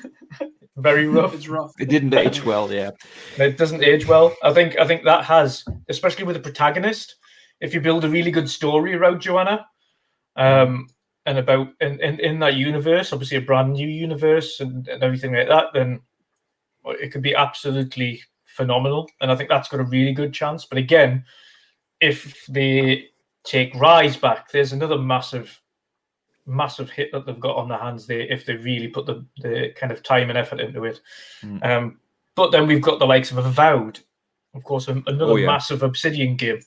S1: Very rough.
S3: It's rough.
S4: It didn't age well,
S1: It doesn't age well. I think that has, especially with the protagonist, if you build a really good story around Joanna, and about in that universe, obviously a brand new universe and everything like that, then it could be absolutely phenomenal. And I think that's got a really good chance. But again, if they take Rise back, there's another massive hit that they've got on their hands there if they really put the kind of time and effort into it. But then we've got the likes of Avowed, of course, another massive Obsidian game.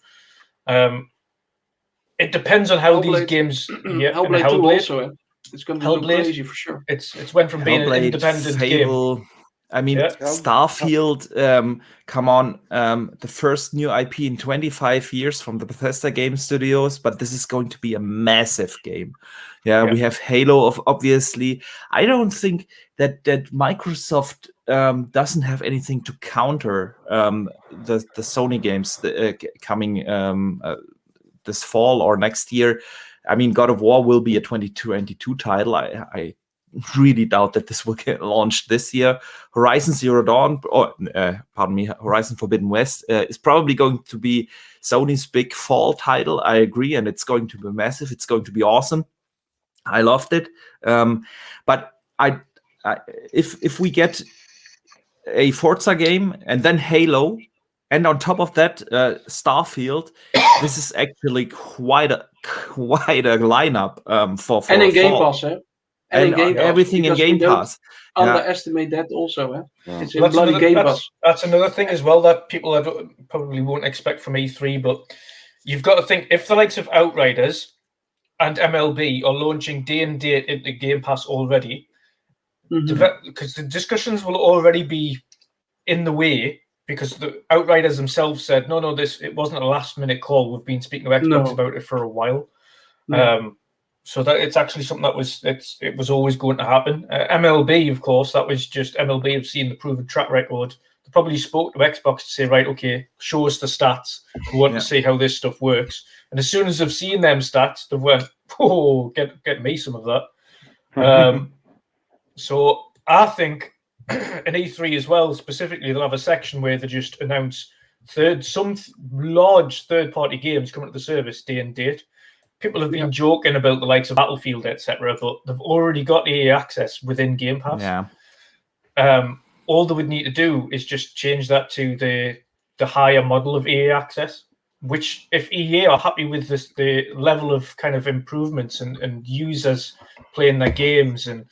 S1: It depends on how these games.
S3: Hellblade 2 also. It's going to be crazy for sure.
S1: It's went from being an independent
S4: Fable, game. I mean, Starfield, come on, the first new IP in 25 years from the Bethesda game studios, but this is going to be a massive game. We have Halo, obviously. I don't think that Microsoft doesn't have anything to counter the Sony games coming this fall or next year. I mean, God of War will be a 2022 title. I really doubt that this will get launched this year. Horizon Zero Dawn, Horizon Forbidden West is probably going to be Sony's big fall title. I agree, and it's going to be massive. It's going to be awesome. I loved it, but if we get a Forza game and then Halo, and on top of that Starfield, this is actually quite a lineup for
S3: and in Game
S4: fall.
S3: Pass, and Game Pass,
S4: everything in Game Pass.
S3: Underestimate that also. It's in bloody Game Pass.
S1: That's another thing as well that people probably won't expect from E3, but you've got to think, if the likes of Outriders and MLB are launching day and date into Game Pass already, because the discussions will already be in the way, because the Outriders themselves said, no, it wasn't a last-minute call. We've been speaking to Xbox about it for a while. So that it's actually something that it was always going to happen. MLB, of course, that was just MLB have seen the proven track record. They probably spoke to Xbox to say, right, okay, show us the stats. We want to see how this stuff works. And as soon as they've seen them stats, they've went, oh, get me some of that. So I think in E3 as well, specifically, they'll have a section where they just announce some large third-party games coming to the service day and date. People have been joking about the likes of Battlefield, etc., but they've already got EA access within Game Pass.
S4: Yeah.
S1: All they would need to do is just change that to the higher model of EA access, which if EA are happy with the level of kind of improvements and users playing their games and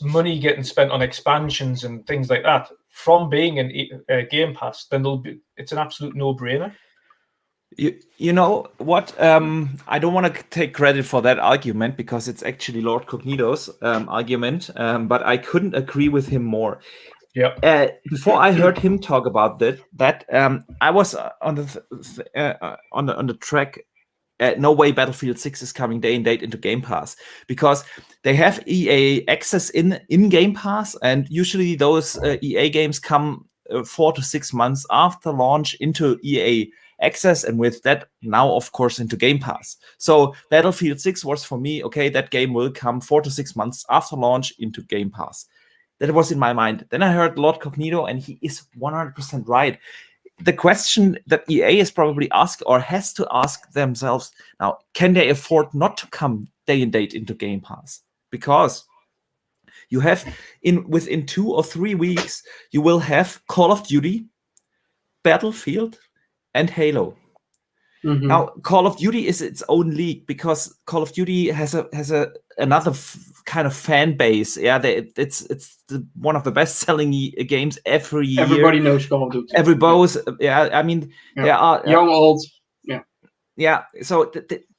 S1: money getting spent on expansions and things like that from being in Game Pass, then it's an absolute no-brainer.
S4: You know what? I don't want to take credit for that argument because it's actually Lord Cognito's argument, but I couldn't agree with him more.
S1: Yeah.
S4: Before I heard him talk about that I was on the track. No way Battlefield 6 is coming day and date into Game Pass because they have EA access in Game Pass, and usually those EA games come 4 to 6 months after launch into EA access, and with that now of course into Game Pass. So Battlefield 6 was for me, okay, that game will come 4 to 6 months after launch into Game Pass. That was in my mind. Then I heard Lord Cognito, and he is 100% right. The question that EA is probably asked or has to ask themselves now, can they afford not to come day and date into Game Pass? Because you have within 2 or 3 weeks, you will have Call of Duty, Battlefield, and Halo. Now, Call of Duty is its own league because Call of Duty has another kind of fan base. Yeah, it's one of the best-selling games every year.
S3: Everybody knows Call of Duty.
S4: Everybody's, I mean, there are
S3: young, old.
S4: Yeah. So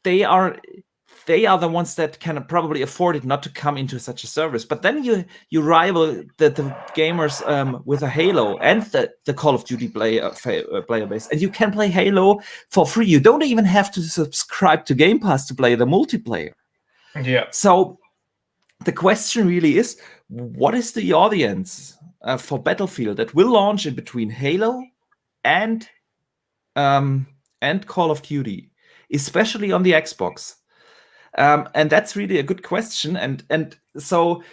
S4: they are the ones that can probably afford it not to come into such a service. But then you rival the gamers with a Halo and the Call of Duty player base, and you can play Halo for free. You don't even have to subscribe to Game Pass to play the multiplayer.
S1: Yeah.
S4: So the question really is, what is the audience for Battlefield that will launch in between Halo and Call of Duty, especially on the Xbox? And that's really a good question. And so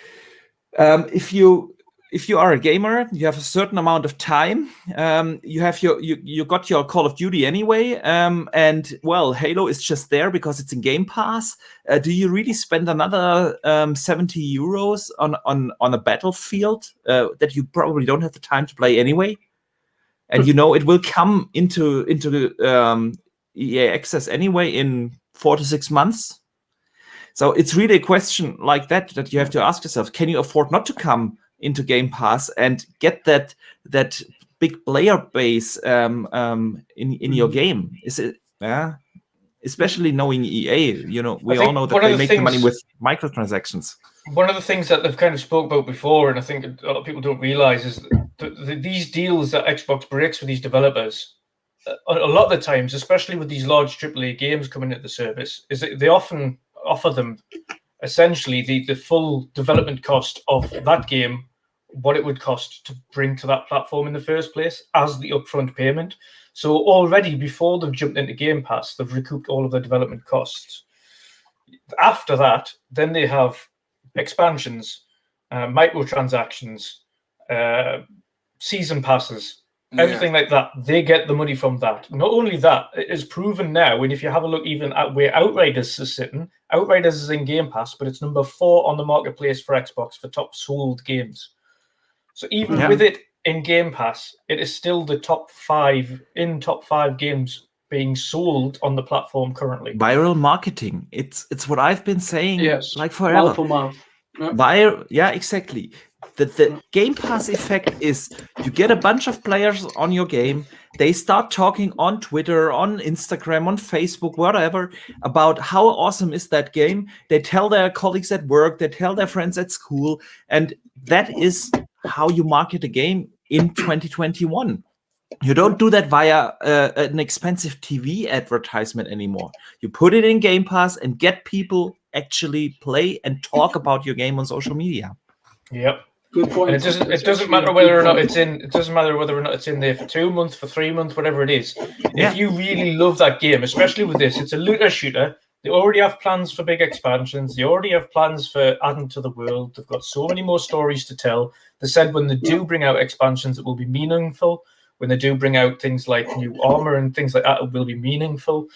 S4: if you are a gamer, you have a certain amount of time. You have you got your Call of Duty anyway, and well, Halo is just there because it's in Game Pass. Do you really spend another 70 euros on a Battlefield that you probably don't have the time to play anyway? And you know it will come into EA access anyway in 4 to 6 months. So it's really a question like that you have to ask yourself: can you afford not to come into Game Pass and get that big player base in your game? Is it especially knowing EA? You know, we all know that they make the money with microtransactions.
S1: One of the things that they've kind of spoke about before, and I think a lot of people don't realize, is these deals that Xbox breaks with these developers, a lot of the times, especially with these large AAA games coming into the service, is that they often offer them essentially the full development cost of that game, what it would cost to bring to that platform in the first place, as the upfront payment. So already before they've jumped into Game Pass, they've recouped all of their development costs. After that, then they have expansions, microtransactions, season passes, everything like that. They get the money from that. Not only that, it is proven now, and if you have a look even at where Outriders is sitting, Outriders is in Game Pass, but it's number 4 on the marketplace for Xbox for top sold games. So even with it in Game Pass, it is still the top 5 games being sold on the platform currently.
S4: Viral marketing. It's what I've been saying like forever.
S3: Mouth for mouth.
S4: Yeah, exactly. The Game Pass effect is you get a bunch of players on your game. They start talking on Twitter, on Instagram, on Facebook, whatever, about how awesome is that game. They tell their colleagues at work, they tell their friends at school, and that is how you market a game in 2021. You don't do that via an expensive TV advertisement anymore. You put it in Game Pass and get people actually play and talk about your game on social media.
S1: Yep.
S3: Good point.
S1: And it doesn't matter whether or not it's in. It doesn't matter whether or not it's in there for 2 months, for 3 months, whatever it is.
S4: Yeah.
S1: If you really love that game, especially with this, it's a looter shooter. They already have plans for big expansions. They already have plans for adding to the world. They've got so many more stories to tell. They said when they do bring out expansions, it will be meaningful. When they do bring out things like new armor and things like that, it will be meaningful.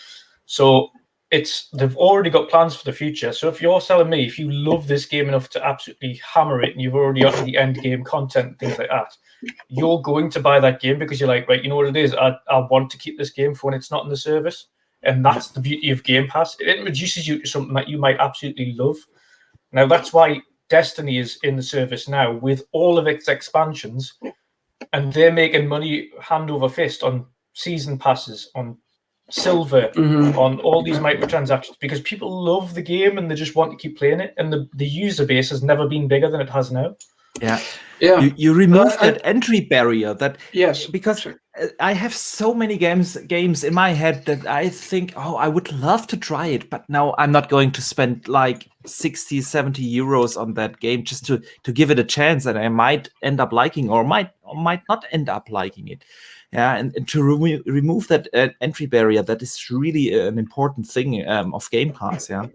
S1: So they've already got plans for the future. So if you're telling me, if you love this game enough to absolutely hammer it and you've already got the end game content and things like that, you're going to buy that game because you're like, right, you know what it is? I want to keep this game for when it's not in the service. And that's the beauty of Game Pass. It introduces you to something that you might absolutely love. Now, that's why Destiny is in the service now with all of its expansions. And they're making money hand over fist on season passes, on silver, on all these microtransactions, because people love the game and they just want to keep playing it. And the user base has never been bigger than it has now.
S4: Yeah.
S3: Yeah.
S4: You remove that entry barrier.
S3: Yes.
S4: Because I have so many games in my head that I think, I would love to try it, but now I'm not going to spend like 60, 70 euros on that game just to give it a chance, and I might end up liking or might not end up liking it. Yeah, and to remove that entry barrier, that is really an important thing of Game Pass. Yeah.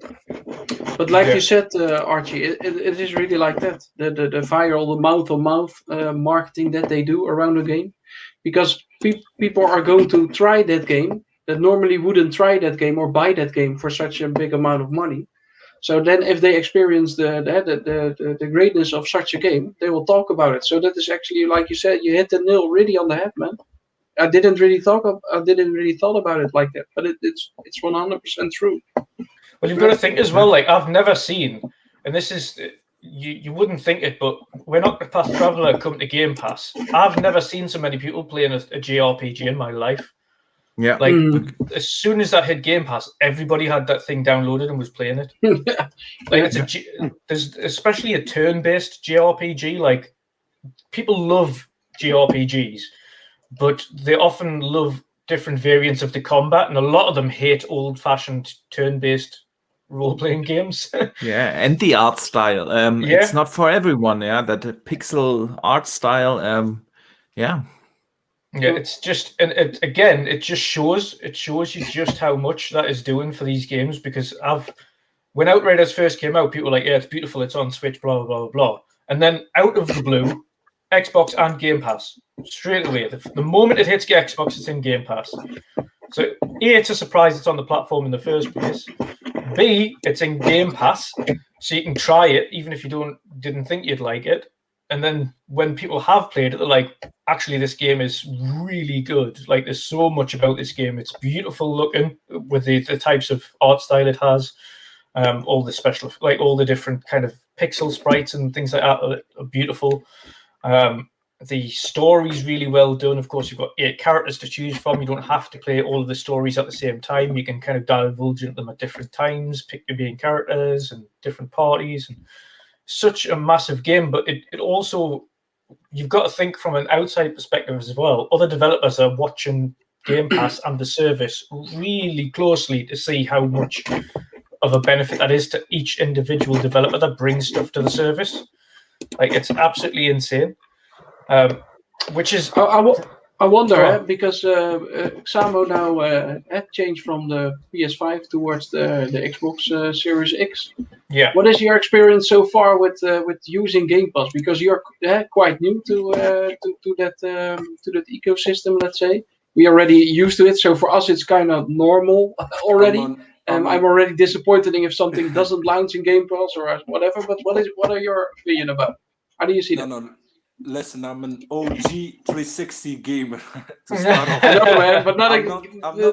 S3: But like you said, Archie, it is really like that. The viral, the mouth-on-mouth marketing that they do around the game, because people are going to try that game that normally wouldn't try that game or buy that game for such a big amount of money. So then, if they experience the greatness of such a game, they will talk about it. So that is actually, like you said, you hit the nail really on the head, man. I didn't really thought about it like that, but it's 100% true.
S1: Well, you've got to think as well. Like, I've never seen, and this is you wouldn't think it, but when Octopath Traveler come to Game Pass, I've never seen so many people playing a JRPG in my life.
S4: Yeah.
S1: Like as soon as that hit Game Pass, everybody had that thing downloaded and was playing it. Like there's especially a turn-based JRPG. Like people love JRPGs, but they often love different variants of the combat, and a lot of them hate old-fashioned turn-based role-playing games.
S4: Yeah, and the art style. It's not for everyone. Yeah, that pixel art style. Yeah.
S1: Yeah, it's just, and it just shows you just how much that is doing for these games, because when Outriders first came out, people were like, yeah, it's beautiful, it's on Switch, blah, blah, blah, blah. And then out of the blue, Xbox and Game Pass, straight away. The moment it hits Xbox, it's in Game Pass. So A, it's a surprise it's on the platform in the first place. B, it's in Game Pass, so you can try it, even if you didn't think you'd like it. And then when people have played it, they're like, actually, this game is really good. Like, there's so much about this game. It's beautiful looking with the types of art style it has. All the special, like all the different kind of pixel sprites and things like that are beautiful. The story's really well done. Of course, you've got 8 characters to choose from. You don't have to play all of the stories at the same time. You can kind of divulge into them at different times, pick your main characters and different parties. And such a massive game, but it also, you've got to think from an outside perspective as well. Other developers are watching Game Pass and the service really closely to see how much of a benefit that is to each individual developer that brings stuff to the service. Like, it's absolutely insane. Which is...
S3: I wonder, because Samo now had changed from the PS5 towards the Xbox Series X.
S1: Yeah.
S3: What is your experience so far with using Game Pass? Because you're quite new to that ecosystem. Let's say we are already used to it, so for us it's kind of normal already. I'm already disappointed if something doesn't launch in Game Pass or whatever. But what are your opinion about? How do you see that?
S5: No. Listen, I'm an OG 360 gamer to start off.
S3: I know, man, but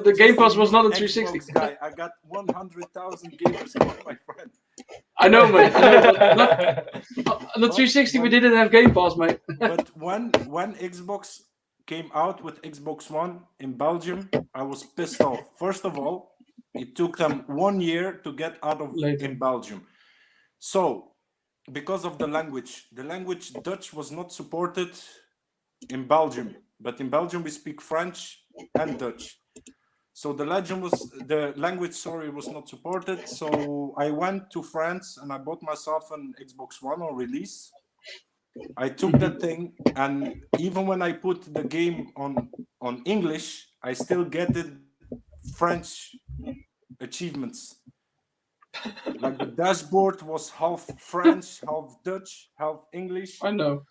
S3: the Game Pass was not a 360
S5: guy. I got 100,000 gamers, my friend.
S3: I know, mate. On the 360, we didn't have Game Pass, mate.
S5: But when Xbox came out with Xbox One in Belgium, I was pissed off. First of all, it took them 1 year to get out of in Belgium. So, because of the language Dutch was not supported in Belgium. But in Belgium, we speak French and Dutch. So the language was not supported. So I went to France and I bought myself an Xbox One on release. I took that thing, and even when I put the game on English, I still get the French achievements. Like the dashboard was half French, half Dutch, half English.
S3: I know.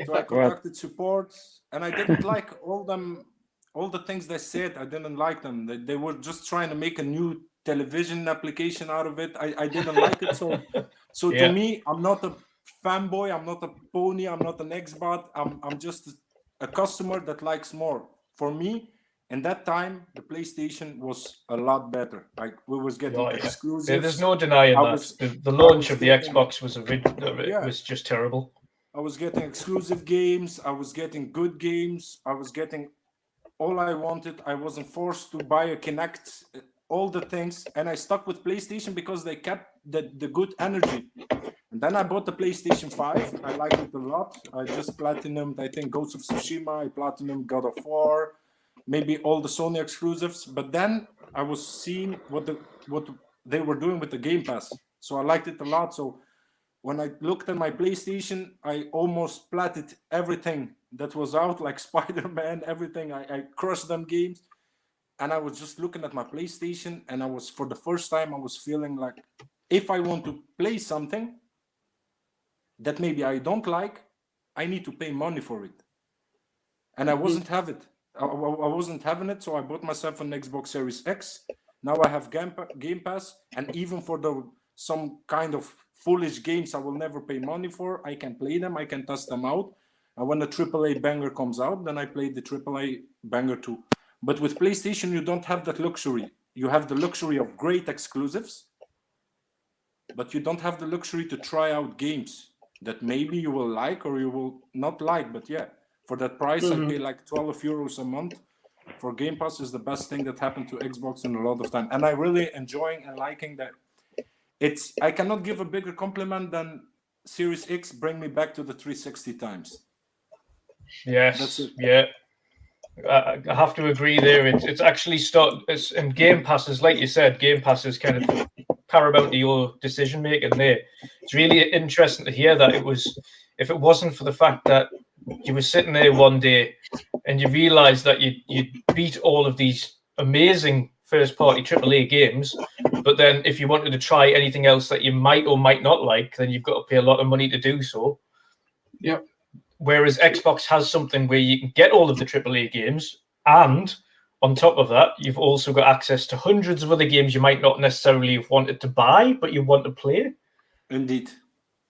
S5: So I contacted support, and I didn't like all the things they said. I didn't like them. They were just trying to make a new television application out of it. I didn't like it. So to me, I'm not a fanboy. I'm not a pony. I'm not an Xbot. I'm just a customer that likes more. For me, in that time, the PlayStation was a lot better. Like we was getting exclusives.
S1: Yeah, there's no denying that. The launch of the Xbox was just terrible.
S5: I was getting exclusive games. I was getting good games. I was getting all I wanted. I wasn't forced to buy a Kinect, all the things. And I stuck with PlayStation because they kept the good energy. And then I bought the PlayStation 5. I liked it a lot. I just platinumed, I think, Ghost of Tsushima. I platinumed God of War. Maybe all the Sony exclusives. But then I was seeing what they were doing with the Game Pass. So I liked it a lot. So when I looked at my PlayStation, I almost platted everything that was out, like Spider-Man, everything. I crushed them games. And I was just looking at my PlayStation, and for the first time, I was feeling like, if I want to play something that maybe I don't like, I need to pay money for it. And I wasn't having it. I wasn't having it, so I bought myself an Xbox Series X. Now I have Game Pass, and even for some kind of foolish games I will never pay money for, I can play them, I can test them out. And when a AAA banger comes out, then I play the AAA banger too. But with PlayStation, you don't have that luxury. You have the luxury of great exclusives, but you don't have the luxury to try out games that maybe you will like or you will not like. But yeah, for that price, I pay like 12 euros a month. For Game Pass is the best thing that happened to Xbox in a lot of time. And I really enjoying and liking that. I cannot give a bigger compliment than Series X bring me back to the 360 times.
S1: Yes, yeah. I have to agree there. It's actually and Game Passes, like you said, Game Passes kind of paramount to your decision making there. It's really interesting to hear that if it wasn't for the fact that you were sitting there one day and you realized that you beat all of these amazing first-party AAA games, but then if you wanted to try anything else that you might or might not like, then you've got to pay a lot of money to do so.
S3: Yep.
S1: Whereas Xbox has something where you can get all of the AAA games, and on top of that, you've also got access to hundreds of other games you might not necessarily have wanted to buy, but you want to play.
S5: Indeed.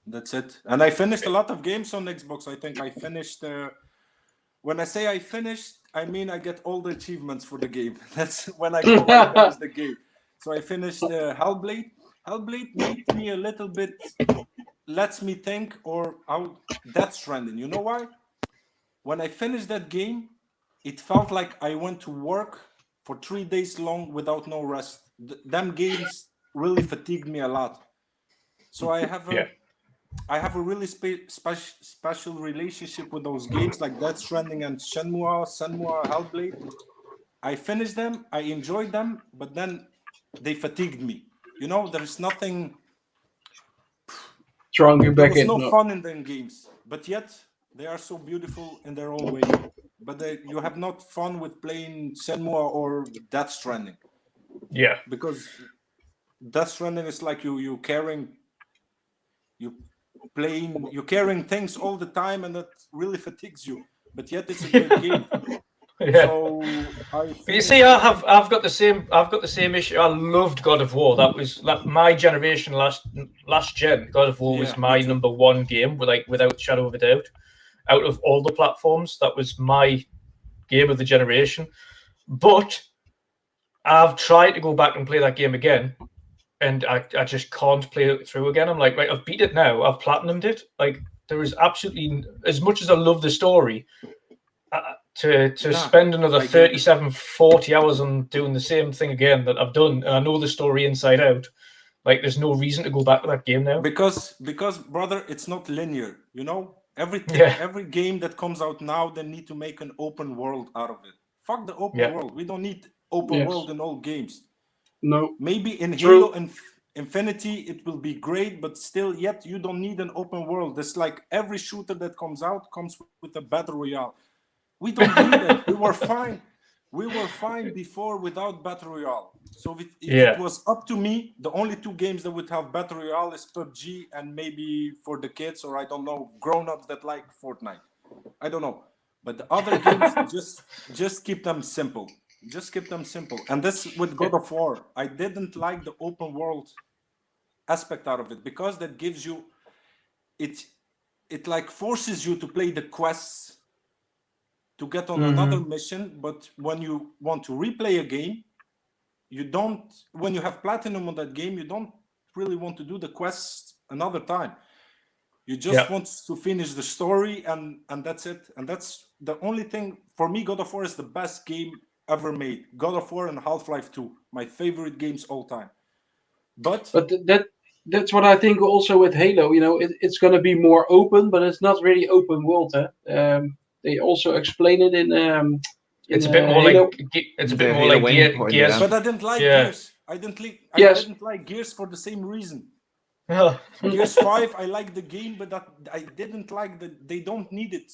S5: That's it. And I finished a lot of games on Xbox. I think I finished... when I say I finished, I mean I get all the achievements for the game. That's when I finish the game. So I finished Hellblade. Hellblade made me a little bit... lets me think, or how Death Stranding. You know why? When I finished that game, it felt like I went to work for 3 days long without no rest. Them games really fatigued me a lot. So I have a really special relationship with those games like Death Stranding and Shenmue, Hellblade. I finished them, I enjoyed them, but then they fatigued me. You know, there's nothing...
S3: Drawing you back in.
S5: There's no fun in them games, but yet they are so beautiful in their own way. But you have not fun with playing Shenmue or Death Stranding.
S1: Yeah.
S5: Because Death Stranding is like you're carrying things all the time, and that really fatigues you. But yet it's a great game.
S1: Yeah.
S5: So
S1: you see, I've got the same issue. I loved God of War. That was my generation last gen. God of War was my number one game, without shadow of a doubt. Out of all the platforms, that was my game of the generation. But I've tried to go back and play that game again, and I just can't play it through again. I'm like, right, I've beat it now. I've platinumed it. Like, there is absolutely, as much as I love the story, to spend another 37, 40 hours on doing the same thing again that I've done, and I know the story inside out. Like, there's no reason to go back to that game now.
S5: Because brother, it's not linear. You know, every game that comes out now, they need to make an open world out of it. Fuck the open world. We don't need open world in all games.
S3: No.
S5: Maybe in Halo and Infinity it will be great, but still, yet you don't need an open world. It's like every shooter that comes out comes with a battle royale. We don't need that. We were fine. We were fine before without battle royale. So if it was up to me, the only two games that would have battle royale is PUBG and maybe for the kids, or I don't know, grown-ups that like Fortnite. I don't know. But the other games, just keep them simple. Just keep them simple. And this with God of War, I didn't like the open world aspect out of it, because that gives you, it like forces you to play the quests to get on another mission. But when you want to replay a game, you don't, when you have platinum on that game, you don't really want to do the quests another time. You just want to finish the story, and that's it. And that's the only thing. For me, God of War is the best game ever made. God of War and Half-Life 2, my favorite games all time. But
S3: that's what I think also with Halo. You know, it's going to be more open, but it's not really open world. They also explain it in.
S1: It's a bit more
S3: Halo.
S1: like Gears.
S5: But I didn't like Gears. I didn't like Gears for the same reason. Gears 5, I like the game, but I didn't like that. They don't need it.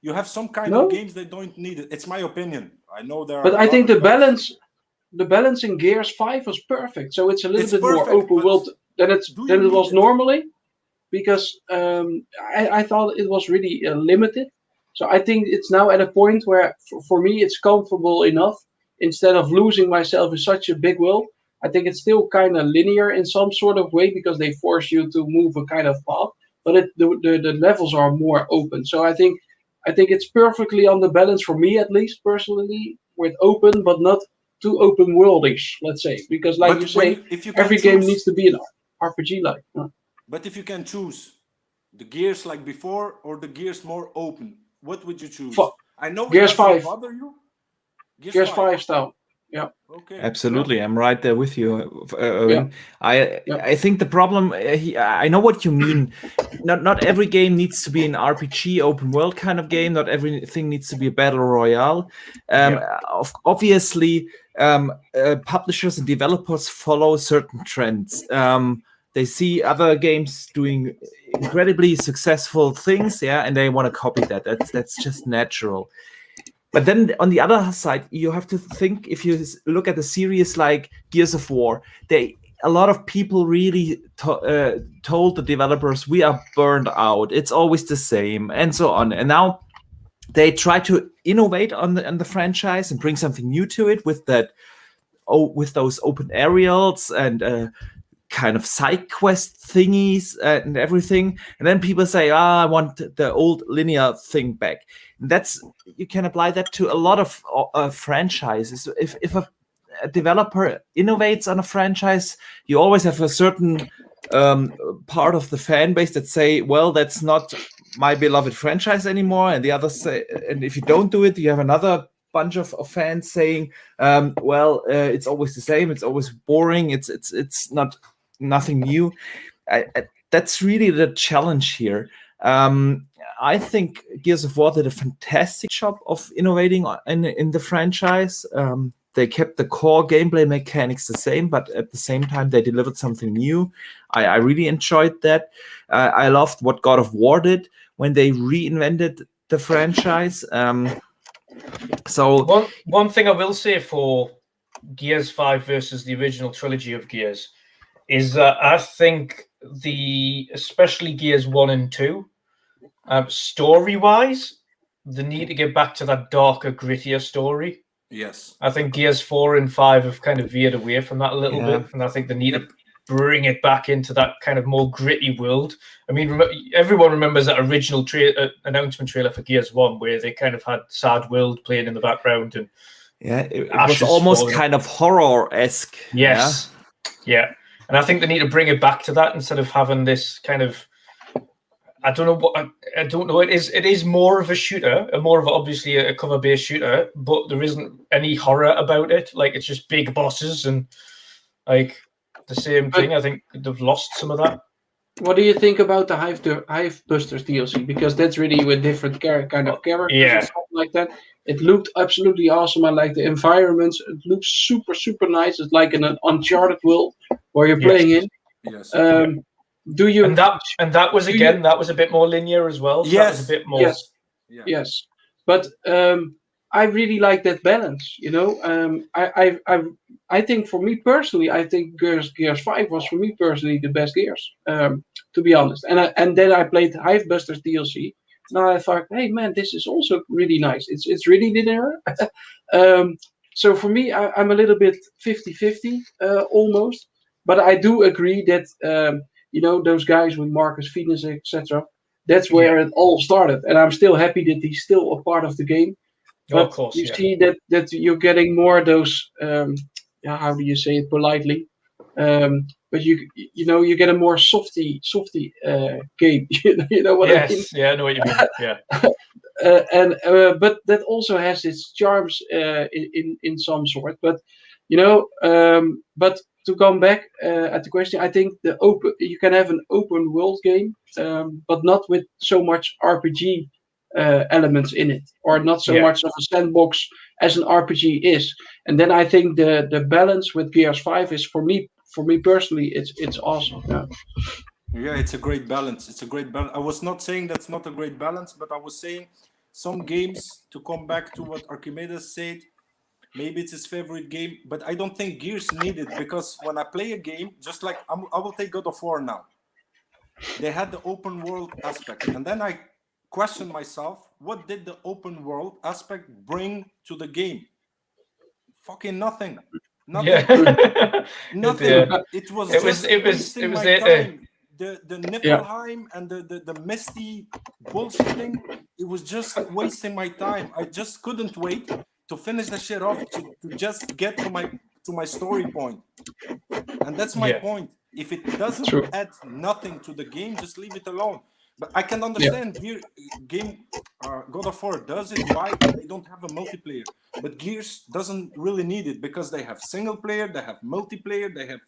S5: You have some kind of games that don't need it. It's my opinion. I know there.
S3: But I think the balance in Gears 5 was perfect. So it's a little bit more open world than it was normally, because I thought it was really limited. So I think it's now at a point where, for me, it's comfortable enough. Instead of losing myself in such a big world, I think it's still kind of linear in some sort of way, because they force you to move a kind of path. But the levels are more open. So I think it's perfectly on the balance, for me at least, personally, with open but not too open worldish, let's say. Because like you say, every game needs to be an RPG-like.
S5: But if you can choose the Gears like before or the Gears more open, what would you choose? I know
S3: Gears 5.
S5: Bother you?
S3: Gears 5 style. Yeah.
S5: Okay.
S4: Absolutely, I'm right there with you. I think the problem. I know what you mean. Not every game needs to be an RPG open world kind of game. Not everything needs to be a battle royale. Obviously, publishers and developers follow certain trends. They see other games doing incredibly successful things, and they want to copy that. That's just natural. But then on the other side, you have to think, if you look at a series like Gears of War, a lot of people really told the developers, we are burned out. It's always the same, and so on. And now they try to innovate on the franchise and bring something new to it with those open areas and kind of side quest thingies and everything. And then people say, I want the old linear thing back. And you can apply that to a lot of franchises. If a developer innovates on a franchise, you always have a certain part of the fan base that say, well, that's not my beloved franchise anymore. And the others say, and if you don't do it, you have another bunch of fans saying, it's always the same. It's always boring. It's not nothing new. That's really the challenge here. I think Gears of War did a fantastic job of innovating in the franchise. They kept the core gameplay mechanics the same, but at the same time, they delivered something new. I really enjoyed that. I loved what God of War did when they reinvented the franchise. So
S1: one thing I will say for Gears 5 versus the original trilogy of Gears is that I think especially Gears 1 and 2, story-wise, they need to get back to that darker, grittier story.
S5: Yes.
S1: I think Gears 4 and 5 have kind of veered away from that a little bit, and I think they need to bring it back into that kind of more gritty world. I mean, everyone remembers that original announcement trailer for Gears 1 where they kind of had Sad World playing in the background. And
S4: it was almost kind of horror-esque.
S1: Yes. Yeah. And I think they need to bring it back to that instead of having this kind of, I don't know what, I don't know. It is more of a shooter, more of obviously a cover-based shooter, but there isn't any horror about it. Like, it's just big bosses and like the same thing. I think they've lost some of that.
S3: What do you think about the Hive Busters DLC? Because that's really with different kind of characters and stuff like that. It looked absolutely awesome. I like the environments. It looks super, super nice. It's like in an Uncharted world where you're playing in.
S5: Yes.
S3: Do you?
S1: And that was that was a bit more linear as well. So
S5: yes.
S1: That was a bit more.
S3: Yes. But I really like that balance. You know, I think for me personally, I think Gears 5 was for me personally the best Gears. To be honest, and then I played Hive Busters DLC. Now I thought, hey man, this is also really nice. It's really linear. So for me, I'm a little bit 50-50 almost. But I do agree that you know, those guys with Marcus Venus, etc. That's where it all started, and I'm still happy that he's still a part of the game. But
S1: of course,
S3: you see that you're getting more those. How do you say it politely? But you know, you get a more softy game. You know what I mean?
S1: Yeah, I know what you mean. Yeah.
S3: But that also has its charms in some sort. But you know, but to come back at the question, I think you can have an open world game, but not with so much RPG elements in it, or not so much of a sandbox as an RPG is. And then I think the balance with Gears 5 is for me personally, it's awesome.
S5: Yeah, it's a great balance. It's a great balance. I was not saying that's not a great balance, but I was saying some games, to come back to what Archimedes said, maybe it's his favorite game, but I don't think Gears need it, because when I play a game, just like I will take God of War now. They had the open world aspect, and then I question myself, what did the open world aspect bring to the game? Fucking nothing. Nothing.
S1: Yeah.
S5: Nothing. It was wasting my time. The Niflheim and the misty bullshitting, it was just wasting my time. I just couldn't wait to finish the shit off, to just get to my story point. And that's my point. If it doesn't add nothing to the game, just leave it alone. But I can understand God of War does it. Why? They don't have a multiplayer. But Gears doesn't really need it, because they have single player, they have multiplayer, they have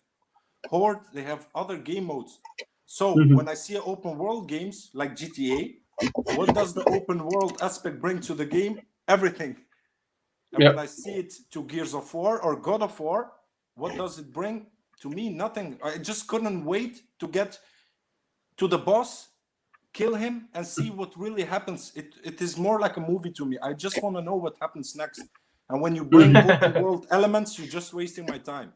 S5: Horde, they have other game modes. So when I see open world games like GTA, what does the open world aspect bring to the game? Everything. And when I see it to Gears of War or God of War, what does it bring? To me, nothing. I just couldn't wait to get to the boss, kill him, and see what really happens. It is more like a movie to me. I just want to know what happens next. And when you bring open world elements, you're just wasting my time.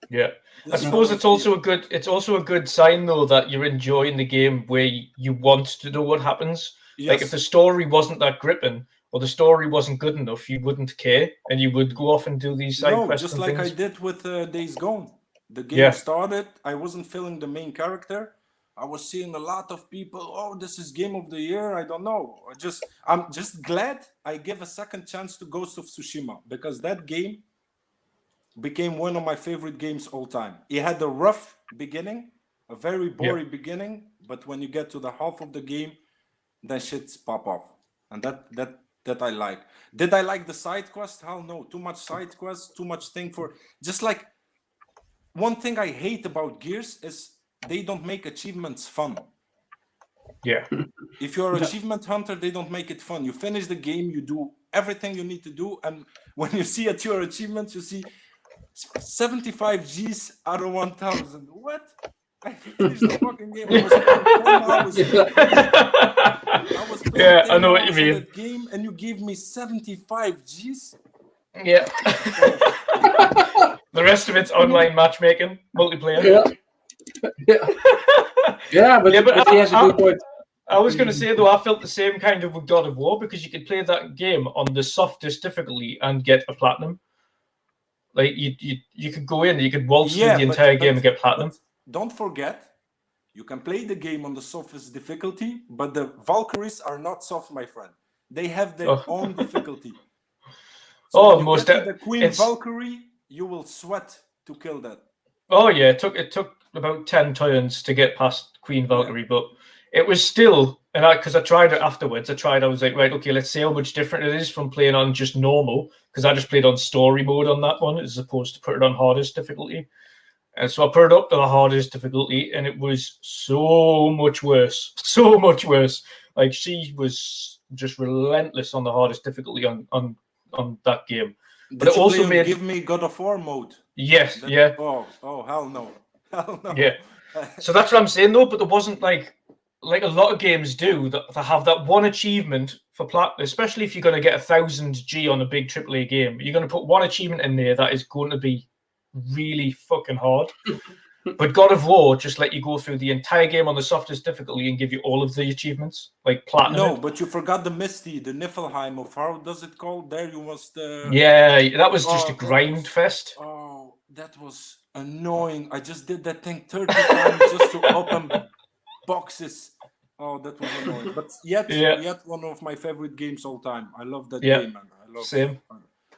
S1: Yeah, I suppose it's also a good sign though that you're enjoying the game where you want to know what happens. Yes. Like if the story wasn't that gripping or the story wasn't good enough, you wouldn't care and you would go off and do these side quests.
S5: Just like things. I did with Days Gone. The game started, I wasn't feeling the main character. I was seeing a lot of people, oh, this is game of the year. I don't know. I'm just glad I gave a second chance to Ghost of Tsushima, because that game became one of my favorite games all time. It had a rough beginning, a very boring beginning, but when you get to the half of the game, then shits pop off. And that I like. Did I like the side quest? Hell no. Too much side quests, too much thing for... Just like... One thing I hate about Gears is they don't make achievements fun.
S1: Yeah.
S5: If you're an achievement hunter, they don't make it fun. You finish the game, you do everything you need to do, and when you see at your achievements, you see 75 Gs out of 1,000. What? I finished the fucking game. I was playing
S1: I know what you mean.
S5: That game, and you gave me 75 Gs?
S1: Yeah. The rest of it's online matchmaking, multiplayer.
S3: But he has a good point.
S1: I was going to say, though, I felt the same kind of with God of War, because you could play that game on the softest difficulty and get a platinum. Like, you could go in, you could waltz through the entire game and get platinum.
S5: Don't forget, you can play the game on the softest difficulty, but the Valkyries are not soft, my friend. They have their own difficulty. So the Queen Valkyrie, you will sweat to kill that.
S1: Oh yeah, it took about 10 turns to get past Queen Valkyrie, but it was still, and because I tried it afterwards, I was like, right, okay, let's see how much different it is from playing on just normal, because I just played on story mode on that one as opposed to put it on hardest difficulty. And so I put it up to the hardest difficulty, and it was so much worse. So much worse. Like, she was just relentless on the hardest difficulty on that game. But it also made...
S5: Give me God of War mode.
S1: Yes, yeah.
S5: Oh, hell no. Hell no.
S1: Yeah. So that's what I'm saying, though, but there wasn't, like a lot of games do, that have that one achievement for platinum, especially if you're going to get 1000 G on a big AAA game. You're going to put one achievement in there that is going to be really fucking hard. But God of War just let you go through the entire game on the softest difficulty and give you all of the achievements, like platinum.
S5: No, but you forgot the Misty, the Niflheim, of how does it called? There you must...
S1: Yeah, that was just a grind fest.
S5: Oh, that was annoying. I just did that thing 30 times just to open boxes. Oh, that was annoying. But yet one of my favorite games all time. I love that game, man. I love
S1: Same.
S5: it.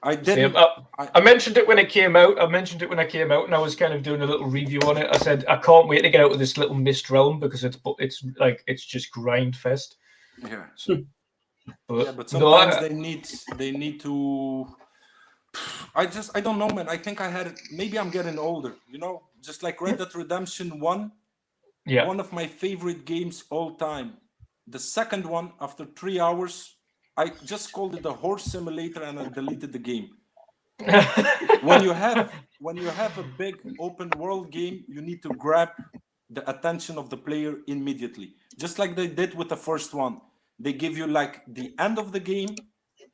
S5: I didn't.
S1: I mentioned it when it came out. And I was kind of doing a little review on it. I said I can't wait to get out of this little mist realm because it's just grind fest.
S5: Yeah.
S1: But
S5: sometimes they need to. I don't know, man. I think I had it. Maybe I'm getting older. You know, just like Red Dead Redemption 1.
S1: Yeah.
S5: One of my favorite games all time. The second one, after 3 hours. I just called it a horse simulator and I deleted the game. When you have a big open world game, you need to grab the attention of the player immediately. Just like they did with the first one. They give you like the end of the game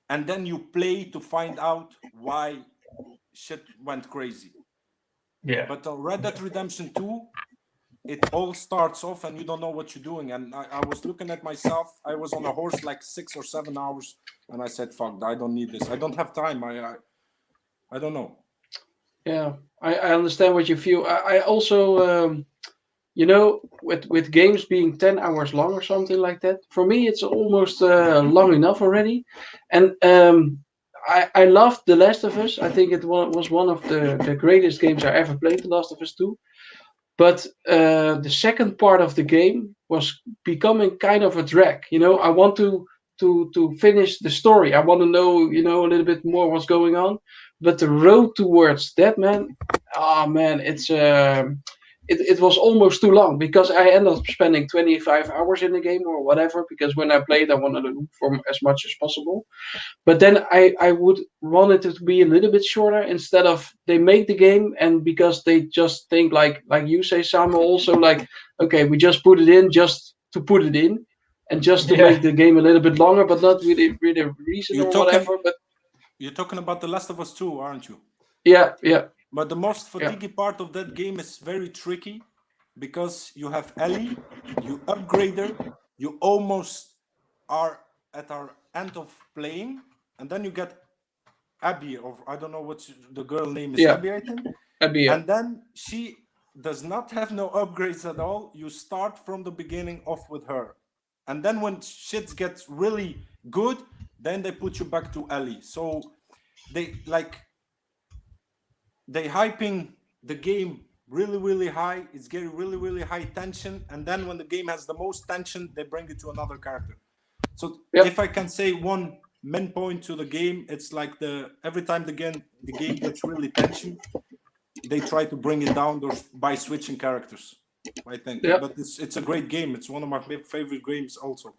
S5: and then you play to find out why shit went crazy.
S1: Yeah.
S5: But Red Dead Redemption 2, it all starts off and you don't know what you're doing. And I was looking at myself. I was on a horse like 6 or 7 hours. And I said, fuck, I don't need this. I don't have time. I don't know.
S3: Yeah, I understand what you feel. I also, you know, with games being 10 hours long or something like that, for me, it's almost long enough already. And I loved The Last of Us. I think it was one of the greatest games I ever played, The Last of Us 2. But the second part of the game was becoming kind of a drag. You know, I want to finish the story. I want to know, you know, a little bit more what's going on. But the road towards that, man, it was almost too long because I ended up spending 25 hours in the game or whatever. Because when I played, I wanted to loop for as much as possible. But then I would want it to be a little bit shorter instead of they make the game and because they just think like you say, Samuel, also like, okay, we just put it in just to put it in and just to make the game a little bit longer, but not really a reason whatever. But
S5: you're talking about The Last of Us 2, aren't you?
S3: Yeah.
S5: But the most fatiguing part of that game is very tricky because you have Ellie, you upgrade her, you almost are at our end of playing, and then you get Abby, or I don't know what the girl name is, Abby, I think.
S3: Abby,
S5: and then she does not have no upgrades at all. You start from the beginning off with her. And then when shit gets really good, then they put you back to Ellie. So they hyping the game really, really high. It's getting really, really high tension. And then when the game has the most tension, they bring it to another character. So if I can say one main point to the game, it's like every time the game gets really tension, they try to bring it down by switching characters, I think. But it's a great game. It's one of my favorite games also.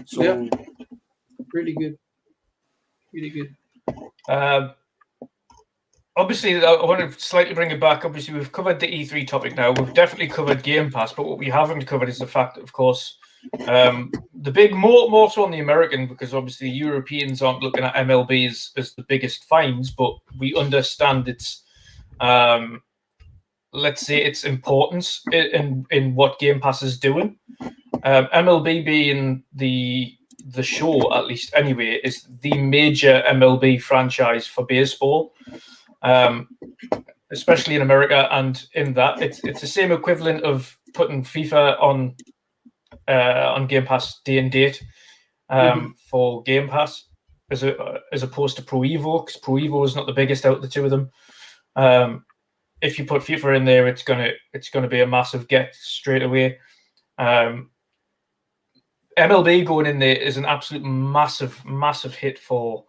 S5: So
S3: really good. Really good.
S1: Obviously, I want to slightly bring it back. Obviously, we've covered the E3 topic now. We've definitely covered Game Pass, but what we haven't covered is the fact, of course, the big, more so on the American, because obviously Europeans aren't looking at MLB as the biggest fines, but we understand its, let's say, its importance in what Game Pass is doing. MLB being the show, at least anyway, is the major MLB franchise for baseball. Especially in America, and in that it's the same equivalent of putting FIFA on Game Pass day and date for Game Pass as opposed to Pro Evo, because Pro Evo is not the biggest out of the two of them. if you put FIFA in there, it's gonna be a massive get straight away. MLB going in there is an absolute massive hit for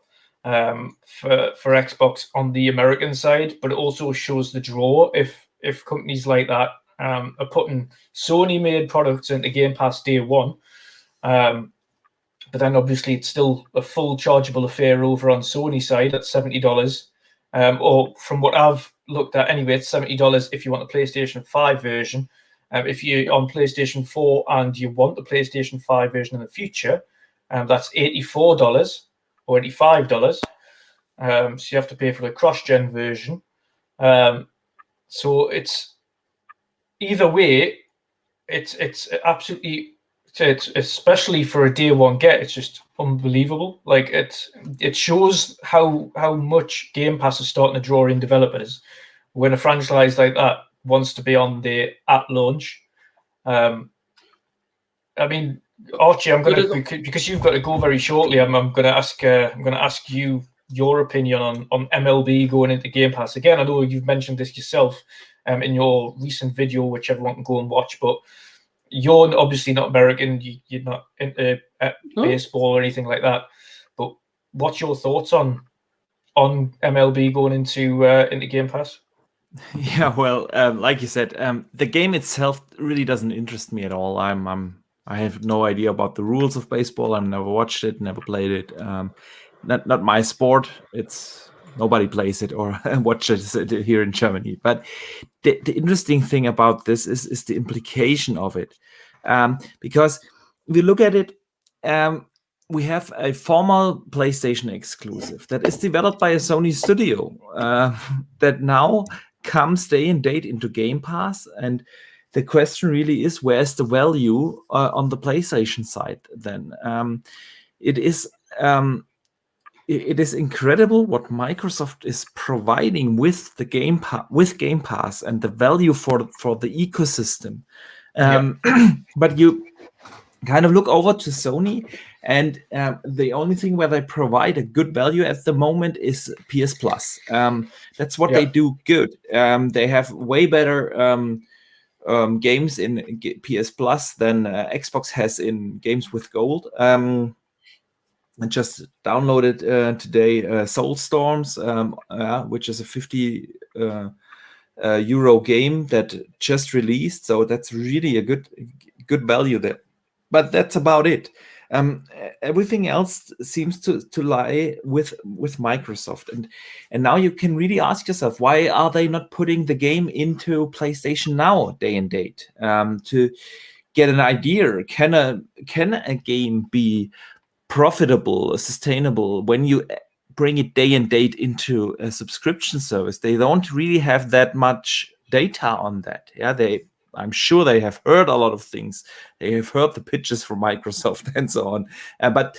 S1: Xbox on the American side, but it also shows the draw if companies like that are putting Sony made products into Game Pass day one. But then obviously it's still a full chargeable affair over on Sony side at $70. Or from what I've looked at anyway, it's $70 if you want the PlayStation 5 version. If you're on PlayStation 4 and you want the PlayStation 5 version in the future, that's $84 or $85. So you have to pay for the cross-gen version. So it's either way, it's absolutely, it's especially for a day one get, it's just unbelievable. Like it shows how much Game Pass is starting to draw in developers when a franchise like that wants to be on there at launch. I mean, Archie, I'm going to, because you've got to go very shortly, I'm going to ask you your opinion on MLB going into Game Pass. Again, I know you've mentioned this yourself in your recent video, which everyone can go and watch, but you're obviously not American, you're not into baseball or anything like that. But what's your thoughts on MLB going into Game Pass?
S4: Yeah, well, like you said, the game itself really doesn't interest me at all. I have no idea about the rules of baseball. I've never watched it, never played it. Not my sport. It's nobody plays it or watches it here in Germany. But the interesting thing about this is the implication of it, because if you look at it, we have a formal PlayStation exclusive that is developed by a Sony studio that now comes day and date into Game Pass, and the question really is, where's the value on the PlayStation side? Then it is incredible what Microsoft is providing with the Game Pass and the value for the ecosystem. But you kind of look over to Sony, and the only thing where they provide a good value at the moment is PS Plus. That's what they do good. They have way better games in PS Plus than Xbox has in games with gold. I just downloaded today Soulstorms, which is a 50 euro game that just released. So that's really a good value there. But that's about it. Everything else seems to lie with Microsoft, and now you can really ask yourself, why are they not putting the game into PlayStation Now day and date to get an idea? Can a game be profitable, sustainable when you bring it day and date into a subscription service? They don't really have that much data on that. I'm sure they have heard a lot of things. They have heard the pitches from Microsoft and so on. But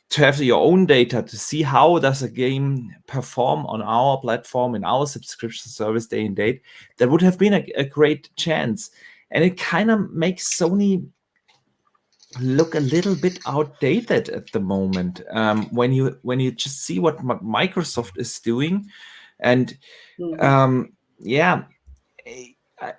S4: to have your own data to see how does a game perform on our platform, in our subscription service day and date, that would have been a great chance. And it kind of makes Sony look a little bit outdated at the moment when you just see what Microsoft is doing. And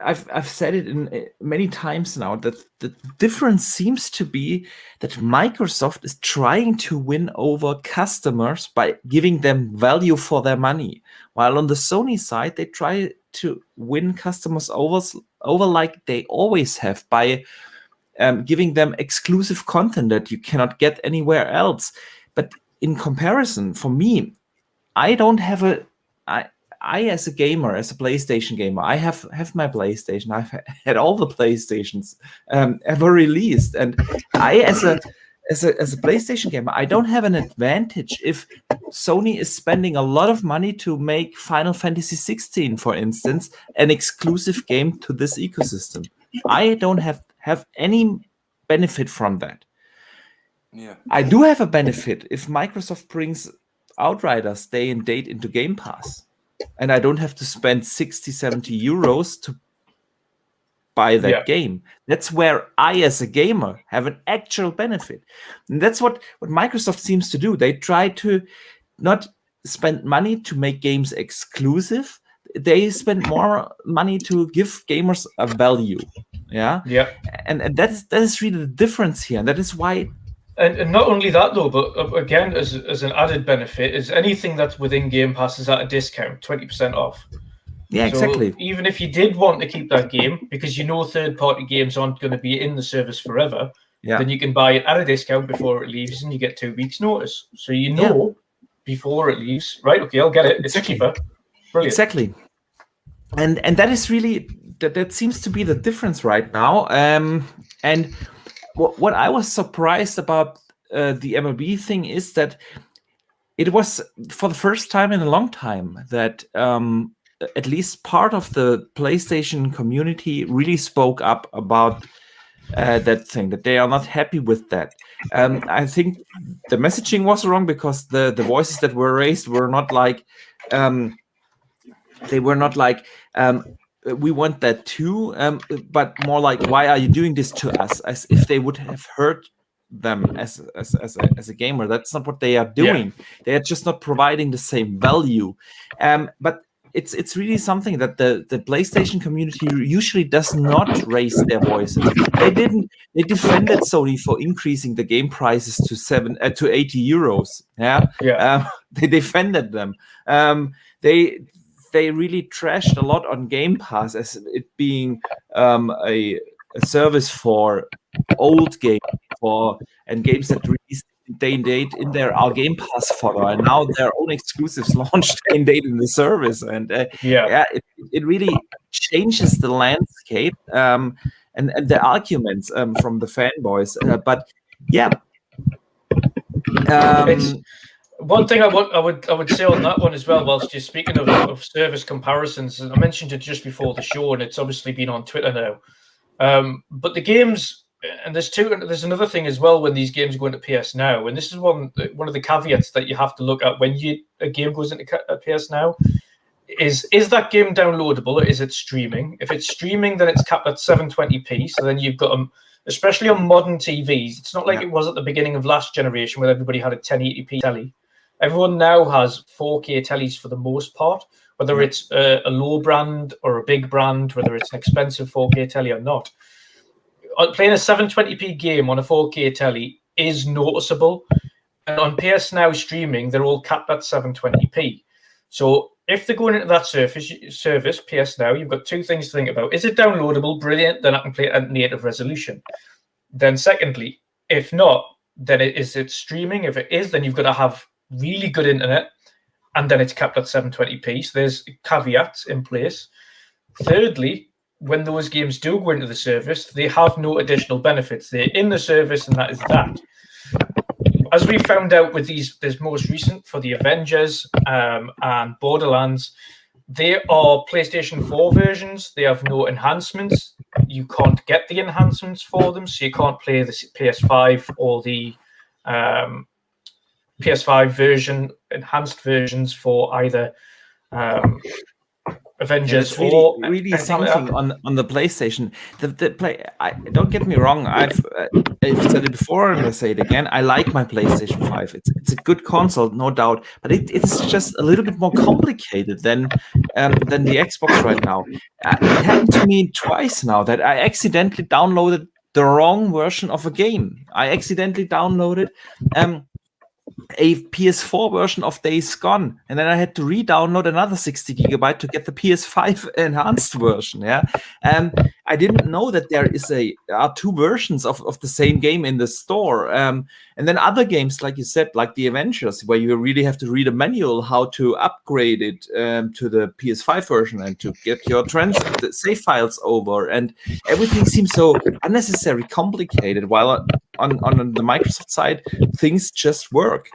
S4: I've said it in many times now that the difference seems to be that Microsoft is trying to win over customers by giving them value for their money, while on the Sony side they try to win customers over like they always have by giving them exclusive content that you cannot get anywhere else. But in comparison, for me, I don't have I as a gamer, as a PlayStation gamer, I have my PlayStation. I've had all the PlayStations ever released, and I as a PlayStation gamer, I don't have an advantage if Sony is spending a lot of money to make Final Fantasy 16, for instance, an exclusive game to this ecosystem. I don't have any benefit from that. I do have a benefit if Microsoft brings Outriders day and date into Game Pass, and I don't have to spend 60-70 euros to buy that game. That's where I, as a gamer, have an actual benefit. And that's what Microsoft seems to do. They try to not spend money to make games exclusive. they spend more money to give gamers a value. Yeah. And that is really the difference here, and that is why.
S1: And not only that though, but again, as an added benefit, is anything that's within Game Pass is at a discount, 20% off.
S4: Yeah, exactly.
S1: So even if you did want to keep that game, because you know third-party games aren't going to be in the service forever, then you can buy it at a discount before it leaves, and you get 2 weeks' notice. So you know before it leaves, right? Okay, I'll get it. It's cheaper. Brilliant.
S4: Exactly. And that is really that seems to be the difference right now. And what I was surprised about the MLB thing is that it was for the first time in a long time that at least part of the PlayStation community really spoke up about that thing, that they are not happy with that. I think the messaging was wrong because the voices that were raised were not like they were not like we want that too, but more like, why are you doing this to us? As if they would have hurt them as a gamer. That's not what they are doing. They are just not providing the same value. But it's really something that the PlayStation community usually does not raise their voices. They defended Sony for increasing the game prices to 80 euros. They defended them. They really trashed a lot on Game Pass as it being a service for old games and games that released day and date in there are Game Pass fodder, and now their own exclusives launched day and date in the service, and it really changes the landscape and the arguments from the fanboys. But
S1: one thing I would say on that one as well, whilst you're speaking of service comparisons, and I mentioned it just before the show, and it's obviously been on Twitter now. But the games, and there's another thing as well when these games go into PS Now, and this is one of the caveats that you have to look at when a game goes into PS Now, is that game downloadable or is it streaming? If it's streaming, then it's capped at 720p. So then you've got especially on modern TVs, it's not like it was at the beginning of last generation where everybody had a 1080p telly. Everyone now has 4K tellies for the most part, whether it's a low brand or a big brand, whether it's an expensive 4K telly or not. Playing a 720p game on a 4K telly is noticeable. And on PS Now streaming, they're all capped at 720p. So if they're going into that service, PS Now, you've got two things to think about. Is it downloadable? Brilliant. Then I can play it at native resolution. Then secondly, if not, then is it streaming? If it is, then you've got to have really good internet, and then it's capped at 720p. So there's caveats in place. Thirdly, when those games do go into the service, they have no additional benefits. They're in the service, and that is that. As we found out with this most recent for the Avengers and Borderlands, they are PlayStation 4 versions. They have no enhancements. You can't get the enhancements for them, so you can't play the PS5 or the PS5 version, enhanced versions for either Avengers or
S4: really something on the PlayStation. Don't get me wrong. I've said it before and I say it again. I like my PlayStation 5. It's a good console, no doubt, but it's just a little bit more complicated than the Xbox right now. It happened to me twice now that I accidentally downloaded the wrong version of a game. I accidentally downloaded a PS4 version of Days Gone, and then I had to re-download another 60 gigabyte to get the PS5 enhanced version. I didn't know that there are two versions of the same game in the store. And then other games, like you said, like the Avengers, where you really have to read a manual how to upgrade it to the PS5 version and to get your save files over, and everything seems so unnecessarily complicated. While on the Microsoft side, things just work.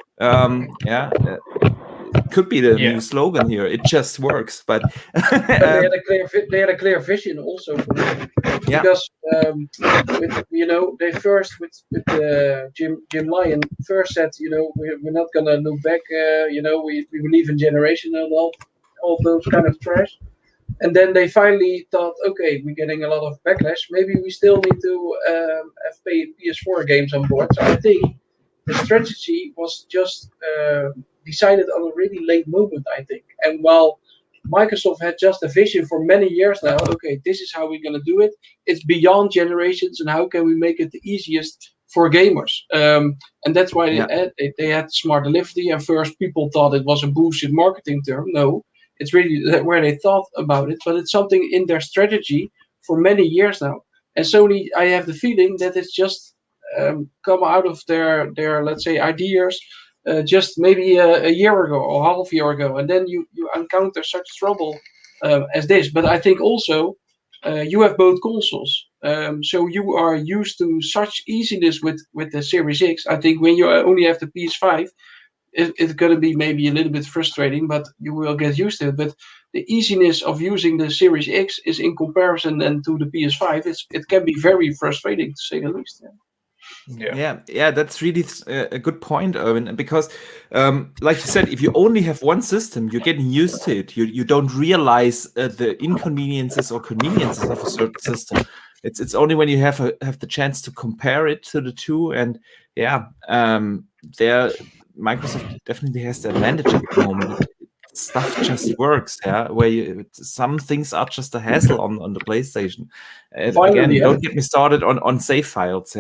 S4: It could be the new slogan here. It just works, but
S3: they had a clear vision also for me. Because they first with Jim Lyon first said, we're not gonna look back. We believe in generation and all those kind of trash. And then they finally thought, okay, we're getting a lot of backlash. Maybe we still need to have paid PS4 games on board. So I think the strategy was just decided on a really late moment, I think. And while Microsoft had just a vision for many years now. Okay, this is how we're going to do it. It's beyond generations, and how can we make it the easiest for gamers? And that's why they had smart delivery. And first, people thought it was a bullshit marketing term. No, it's really where they thought about it, but it's something in their strategy for many years now. And Sony, I have the feeling that it's just come out of their let's say ideas just maybe a year ago or half a year ago, and then you encounter such trouble as this. But I think also you have both consoles, so you are used to such easiness with the Series X. I think when you only have the PS5, it's going to be maybe a little bit frustrating, but you will get used to it. But the easiness of using the Series X is in comparison then to the PS5. It can be very frustrating, to say the least.
S4: Yeah, that's really a good point, Erwin, because like you said, if you only have one system, you're getting used to it. You don't realize the inconveniences or conveniences of a certain system. It's only when you have the chance to compare it to the two, and Microsoft definitely has the advantage at the moment. Stuff just works, where some things are just a hassle on the PlayStation. Again, don't get me started on save files.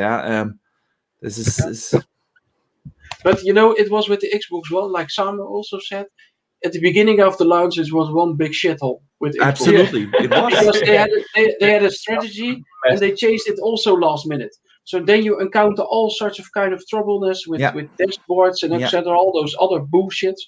S4: This is.
S3: But it was with the Xbox One, like Samuel also said, at the beginning of the launch, it was one big shithole with Xbox.
S4: Absolutely, it was.
S3: Because they had a strategy and they changed it also last minute. So then you encounter all sorts of kind of troubleness with dashboards and etc. All those other bullshits.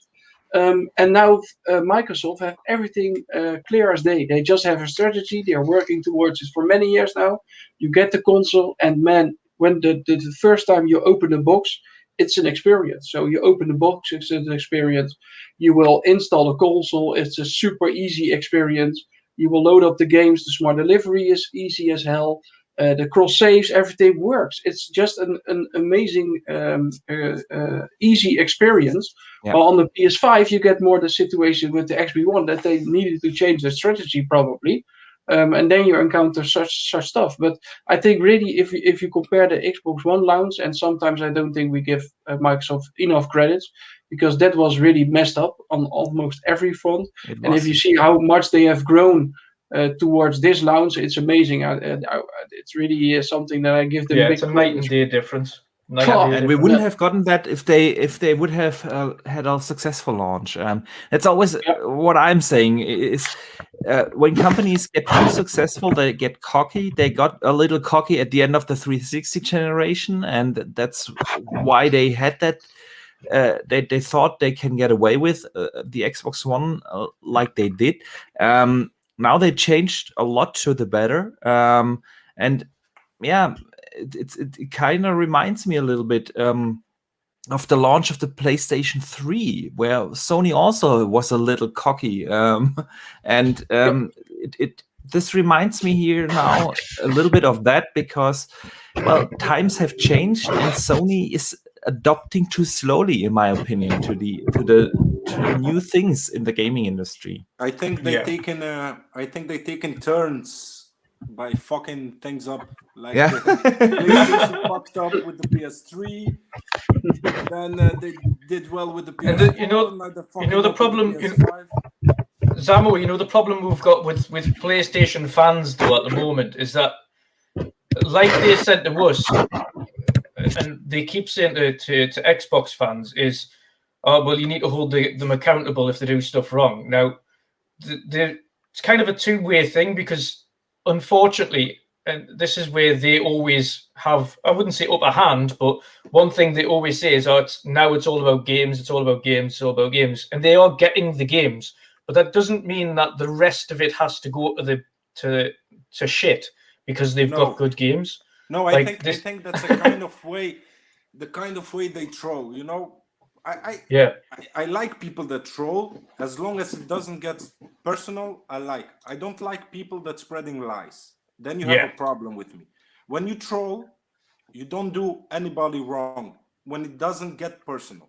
S3: And now Microsoft have everything clear as day. They just have a strategy. They are working towards it for many years now. You get the console, and man, when the first time you open the box, it's an experience. So you open the box, it's an experience. You will install the console. It's a super easy experience. You will load up the games. The smart delivery is easy as hell. The cross saves, everything works. It's just an amazing, easy experience. While on the PS5, you get more the situation with the XB1 that they needed to change the strategy probably. And then you encounter such stuff. But I think really, if you compare the Xbox One launch, and sometimes I don't think we give Microsoft enough credits, because that was really messed up on almost every front. And if you see how much they have grown towards this launch, it's amazing. It's really something that I give them.
S1: Yeah, it's a night and day difference.
S4: And we wouldn't have gotten that if they would have had a successful launch. That's always what I'm saying is when companies get too successful, they get cocky. They got a little cocky at the end of the 360 generation, and that's why they had that. They thought they can get away with the Xbox One like they did. Now they changed a lot to the better, and it kind of reminds me a little bit of the launch of the PlayStation 3, where Sony also was a little cocky, this reminds me here now a little bit of that, because times have changed and Sony is adopting too slowly, in my opinion, to the new things in the gaming industry.
S5: I think they've taken turns by fucking things up. Like PlayStation fucked up with the PS3, then they did well with the PS4.
S1: And the problem, Zamo, the problem we've got with PlayStation fans though at the moment is that, like they said to us, and they keep saying to Xbox fans is, you need to hold them accountable if they do stuff wrong. Now, it's kind of a two-way thing, because unfortunately, and this is where they always have, I wouldn't say upper hand, but one thing they always say is, it's all about games, it's all about games, it's all about games. And they are getting the games, but that doesn't mean that the rest of it has to go to shit because they've got good games.
S5: No, I think that's the kind of way they troll, I like people that troll, as long as it doesn't get personal. I don't like people that spreading lies. Then you have a problem with me. When you troll, you don't do anybody wrong when it doesn't get personal.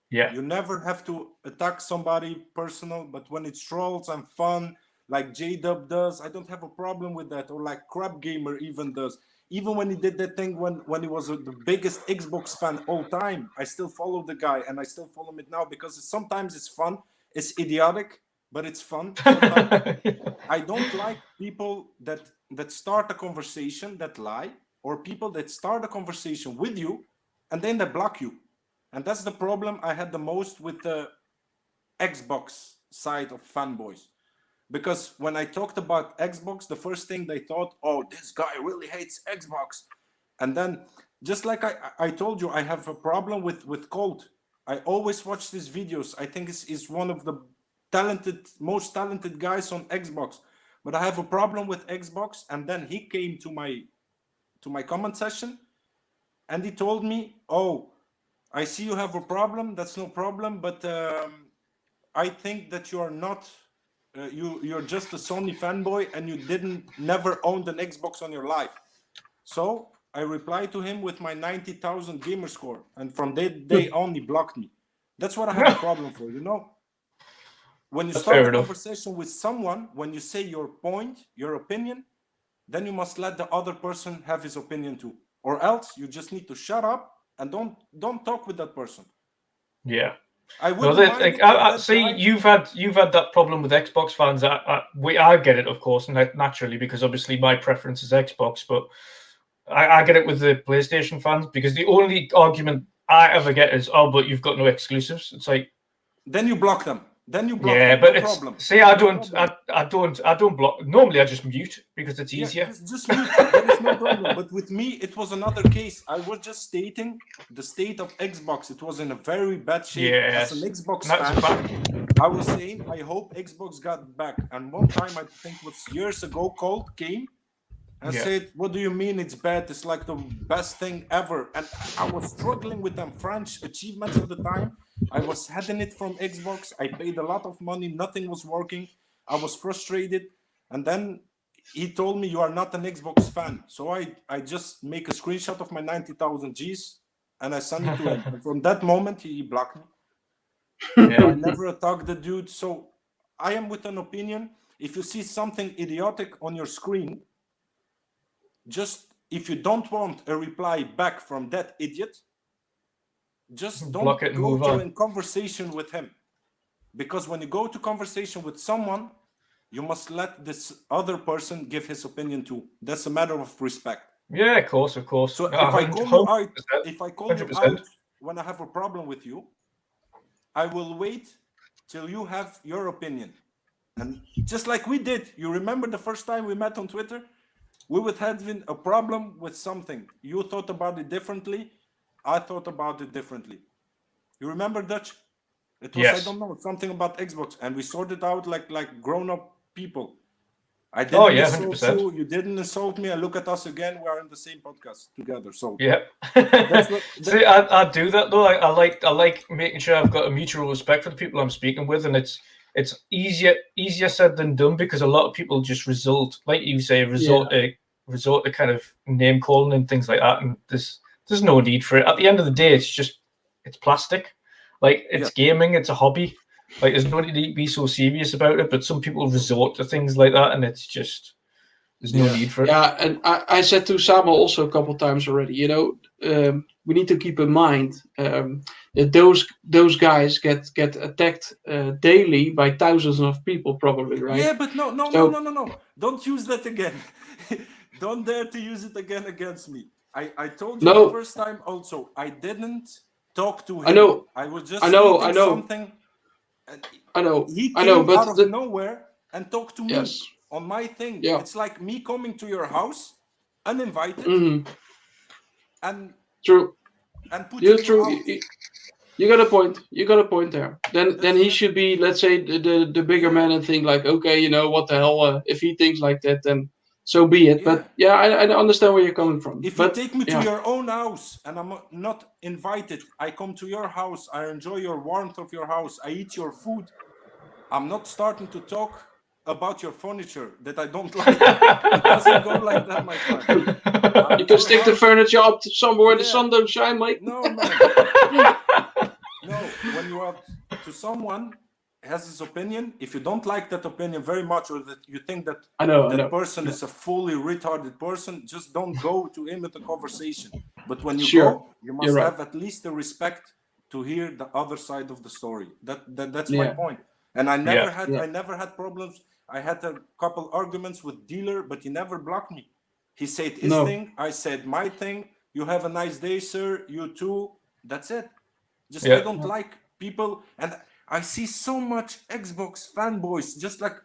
S1: Yeah.
S5: You never have to attack somebody personal, but when it's trolls and fun, like J-Dub does, I don't have a problem with that. Or like Crab Gamer even does. Even when he did that thing when he was the biggest Xbox fan all time, I still follow the guy and I still follow him now because sometimes it's fun, it's idiotic, but it's fun sometimes. I don't like people that start a conversation that lie, or people that start a conversation with you and then they block you. And that's the problem I had the most with the Xbox side of fanboys. Because when I talked about Xbox, the first thing they thought, oh, this guy really hates Xbox. And then, just like I told you, I have a problem with Colt. I always watch his videos. I think he's one of the most talented guys on Xbox. But I have a problem with Xbox. And then he came to my comment session and he told me, oh, I see you have a problem. That's no problem. But I think that you are not... you're just a Sony fanboy and you never owned an Xbox on your life. So I replied to him with my 90,000 gamer score, and from that day on he blocked me. That's what I have a problem for, you know. When you start a conversation with someone, when you say your point, your opinion, then you must let the other person have his opinion too, or else you just need to shut up and don't talk with that person.
S1: Yeah.
S5: I would
S1: see. You've had that problem with Xbox fans. I get it, of course, naturally, because obviously my preference is Xbox. But I get it with the PlayStation fans, because the only argument I ever get is, "Oh, but you've got no exclusives." It's like,
S5: then you block them. Then you block.
S1: Yeah,
S5: them.
S1: but
S5: no
S1: it's
S5: problem.
S1: see, I don't block. Normally, I just mute because it's easier.
S5: Just mute. There is no problem. But with me, it was another case. I was just stating the state of Xbox. It was in a very bad shape.
S1: Yes.
S5: As an Xbox fan, I was saying, I hope Xbox got back. And one time, I think it was years ago, Colt came and said, "What do you mean it's bad? It's like the best thing ever." And I was struggling with them French achievements at the time. I was heading it from Xbox. I paid a lot of money. Nothing was working. I was frustrated. And then he told me, "You are not an Xbox fan." So I just make a screenshot of my 90,000 Gs and I send it to him. And from that moment, he blocked me. I never attacked the dude. So I am with an opinion. If you see something idiotic on your screen, just if you don't want a reply back from that idiot, just don't go to a conversation with him. Because when you go to conversation with someone, you must let this other person give his opinion too. That's a matter of respect.
S1: Yeah, of course.
S5: So if I call you out when I have a problem with you, I will wait till you have your opinion. And just like we did, you remember the first time we met on Twitter? We would have a problem with something. You thought about it differently. I thought about it differently. You remember, Dutch? It was, I don't know, something about Xbox. And we sorted out like grown-up people. I didn't insult you. You didn't insult me. And look at us again. We are in the same podcast together. So
S1: yeah. See, I do that though. I like making sure I've got a mutual respect for the people I'm speaking with, and it's easier said than done, because a lot of people just resort to kind of name calling and things like that, and there's no need for it. At the end of the day, it's plastic. Like, it's gaming, it's a hobby. Like, there's no need to be so serious about it, but some people resort to things like that, and it's just, there's no need for it.
S3: Yeah, and I said to Sama also a couple of times already, you know, we need to keep in mind that those guys get attacked daily by thousands of people, probably, right?
S5: Yeah, but no. Don't use that again. Don't dare to use it again against me. I told you the first time also, I didn't talk to him.
S3: I know.
S5: I was just something.
S3: I know.
S5: He came
S3: but
S5: out of nowhere and talked to me on my thing.
S3: Yeah.
S5: It's like me coming to your house uninvited and
S3: true.
S5: And put
S3: you true. You got a point. You got a point there. Then he should be, let's say, the bigger man and think like, okay, you know, what the hell? If he thinks like that, then so be it. But yeah, I understand where you're coming from.
S5: If you take me to your own house and I'm not invited, I come to your house, I enjoy your warmth of your house, I eat your food, I'm not starting to talk about your furniture that I don't like. It doesn't go like that, my friend.
S3: You can stick the furniture up to somewhere where the sun don't shine, mate.
S5: No, man. No, when you are to someone has his opinion, if you don't like that opinion very much, or that you think that that person is a fully retarded person, just don't go to him with a conversation. But when you go, you must have at least the respect to hear the other side of the story. That's my point. And I never had problems. I had a couple arguments with dealer, but he never blocked me. He said his thing, I said my thing. You have a nice day, sir. You too. That's it. Just I don't like people, and I see so much Xbox fanboys. Just like,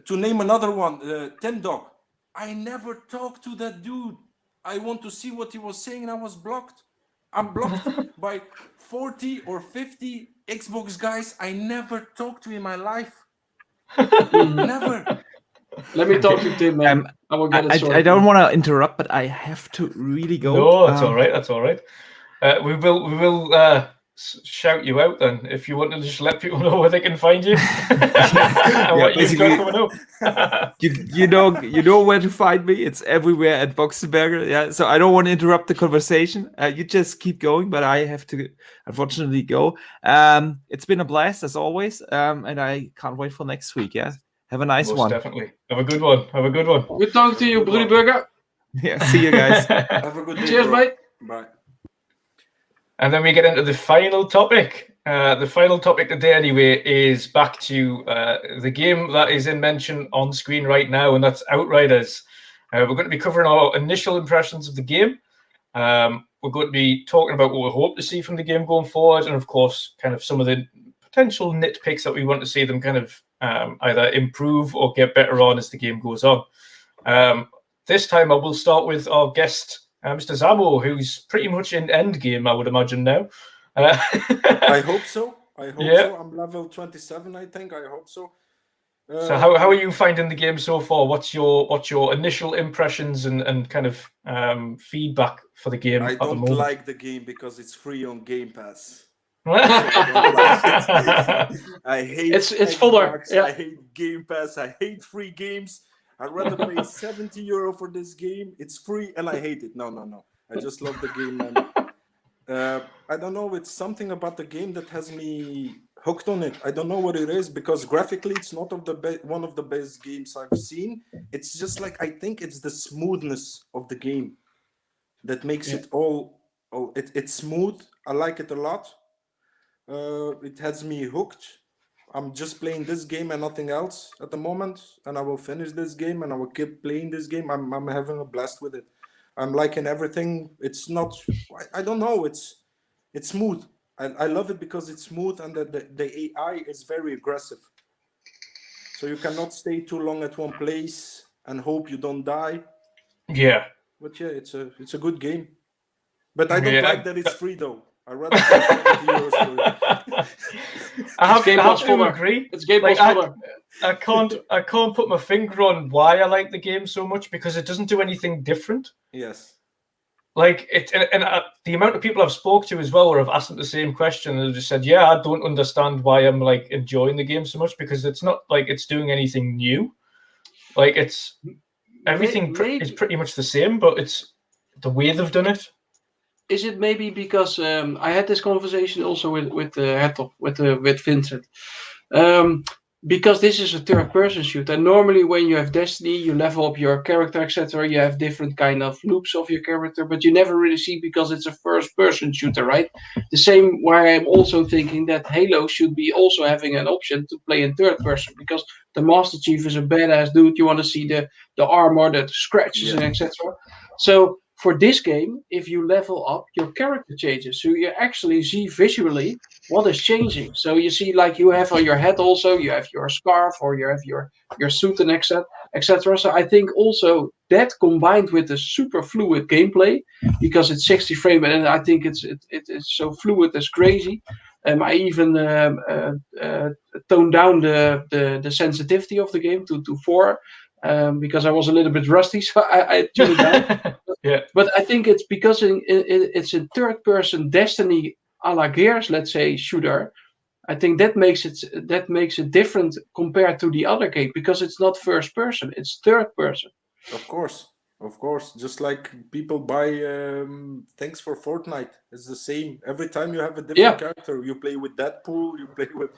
S5: to name another one, Ten Dog. I never talked to that dude. I want to see what he was saying, and I was blocked. I'm blocked by 40 or 50 Xbox guys I never talked to in my life. Never.
S3: Let me talk to Tim, man. I will get it sorted.
S4: I don't want to interrupt, but I have to really go.
S1: No, that's all right. That's all right. We will shout you out then if you want to just let people know where they can find you.
S4: You know where to find me. It's everywhere at Boxenberger. Yeah, so I don't want to interrupt the conversation. You just keep going, but I have to unfortunately go. It's been a blast as always, and I can't wait for next week. Yeah, have a nice one.
S1: Definitely. Have a good one.
S3: Good talking to you, Broyr.
S4: Yeah, see you guys.
S5: Have a good day.
S3: Cheers, mate.
S5: Bye.
S1: And then we get into the final topic. The final topic today, anyway, is back to the game that is in mention on screen right now, and that's Outriders. We're going to be covering our initial impressions of the game. We're going to be talking about what we hope to see from the game going forward, and of course, kind of some of the potential nitpicks that we want to see them kind of either improve or get better on as the game goes on. This time, I will start with our guest, Mr. Zamo, who's pretty much in end game, I would imagine now.
S5: I hope so. So. I'm level 27, I think. I hope so.
S1: So how are you finding the game so far? What's your initial impressions and kind of feedback for the game?
S5: I
S1: at the
S5: don't
S1: moment?
S5: like the game because it's free on Game Pass. I hate
S3: it's fuller. Yeah.
S5: I hate Game Pass. I hate free games. I'd rather pay €70 for this game. It's free and I hate it. No. I just love the game, man. I don't know. It's something about the game that has me hooked on it. I don't know what it is because graphically it's not one of the best games I've seen. It's just like, I think it's the smoothness of the game that makes it all. It's smooth. I like it a lot. It has me hooked. I'm just playing this game and nothing else at the moment, and I will finish this game and I will keep playing this game. I'm having a blast with it. I'm liking everything. It's not, I don't know, it's smooth. I love it because it's smooth and the AI is very aggressive. So you cannot stay too long at one place and hope you don't die.
S1: Yeah.
S5: But yeah, it's a good game. But I don't like that it's free though. I rather pay €70 for it.
S1: I have to agree.
S3: It's Game Pass fuller.
S1: I can't put my finger on why I like the game so much because it doesn't do anything different.
S5: Yes.
S1: Like it, and the amount of people I've spoke to as well, where I've asked them the same question, and they've just said, "Yeah, I don't understand why I'm like enjoying the game so much because it's not like it's doing anything new. Like it's everything is pretty much the same, but it's the way they've done it."
S3: Is it maybe because I had this conversation also with Vincent? Because this is a third-person shooter. And normally, when you have Destiny, you level up your character, etc. You have different kind of loops of your character, but you never really see because it's a first-person shooter, right? The same why I'm also thinking that Halo should be also having an option to play in third person because the Master Chief is a badass dude. You want to see the armor, the scratches, and etc. So for this game, if you level up, your character changes. So you actually see visually what is changing. So you see, like you have on your head also, you have your scarf or you have your suit and etc. So I think also that combined with the super fluid gameplay, because it's 60 frame and I think it is so fluid as crazy. I even toned down the sensitivity of the game to 4. Because I was a little bit rusty, so I tuned it down.
S1: Yeah.
S3: But I think it's because it's a third-person Destiny a la Gears, let's say, shooter. I think that makes it different compared to the other game because it's not first-person; it's third-person.
S5: Of course. Just like people buy things for Fortnite, it's the same. Every time you have a different character, you play with Deadpool, you play with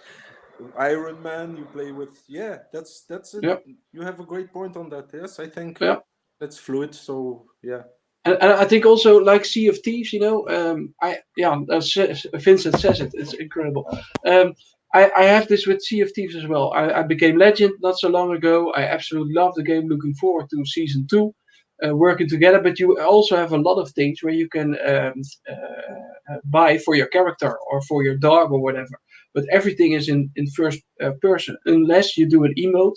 S5: Iron Man, you play with that's it. Yep. You have a great point on that. Yes, I think that's fluid. So
S3: and I think also like Sea of Thieves, Vincent says it. It's incredible. I have this with Sea of Thieves as well. I became legend not so long ago. I absolutely love the game. Looking forward to season 2, working together. But you also have a lot of things where you can buy for your character or for your dog or whatever. But everything is in first person, unless you do an emote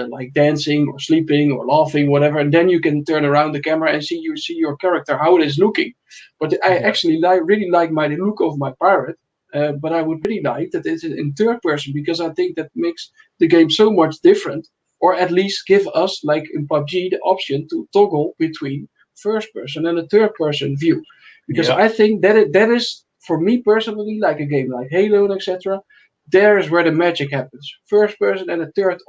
S3: like dancing or sleeping or laughing, whatever. And then you can turn around the camera and see your character how it is looking. But I actually really like the look of my pirate. But I would really like that it's in third person because I think that makes the game so much different, or at least give us, like in PUBG, the option to toggle between first person and a third person view. Because I think that is, for me personally, like a game like Halo and etc. There is where the magic happens. First person and a third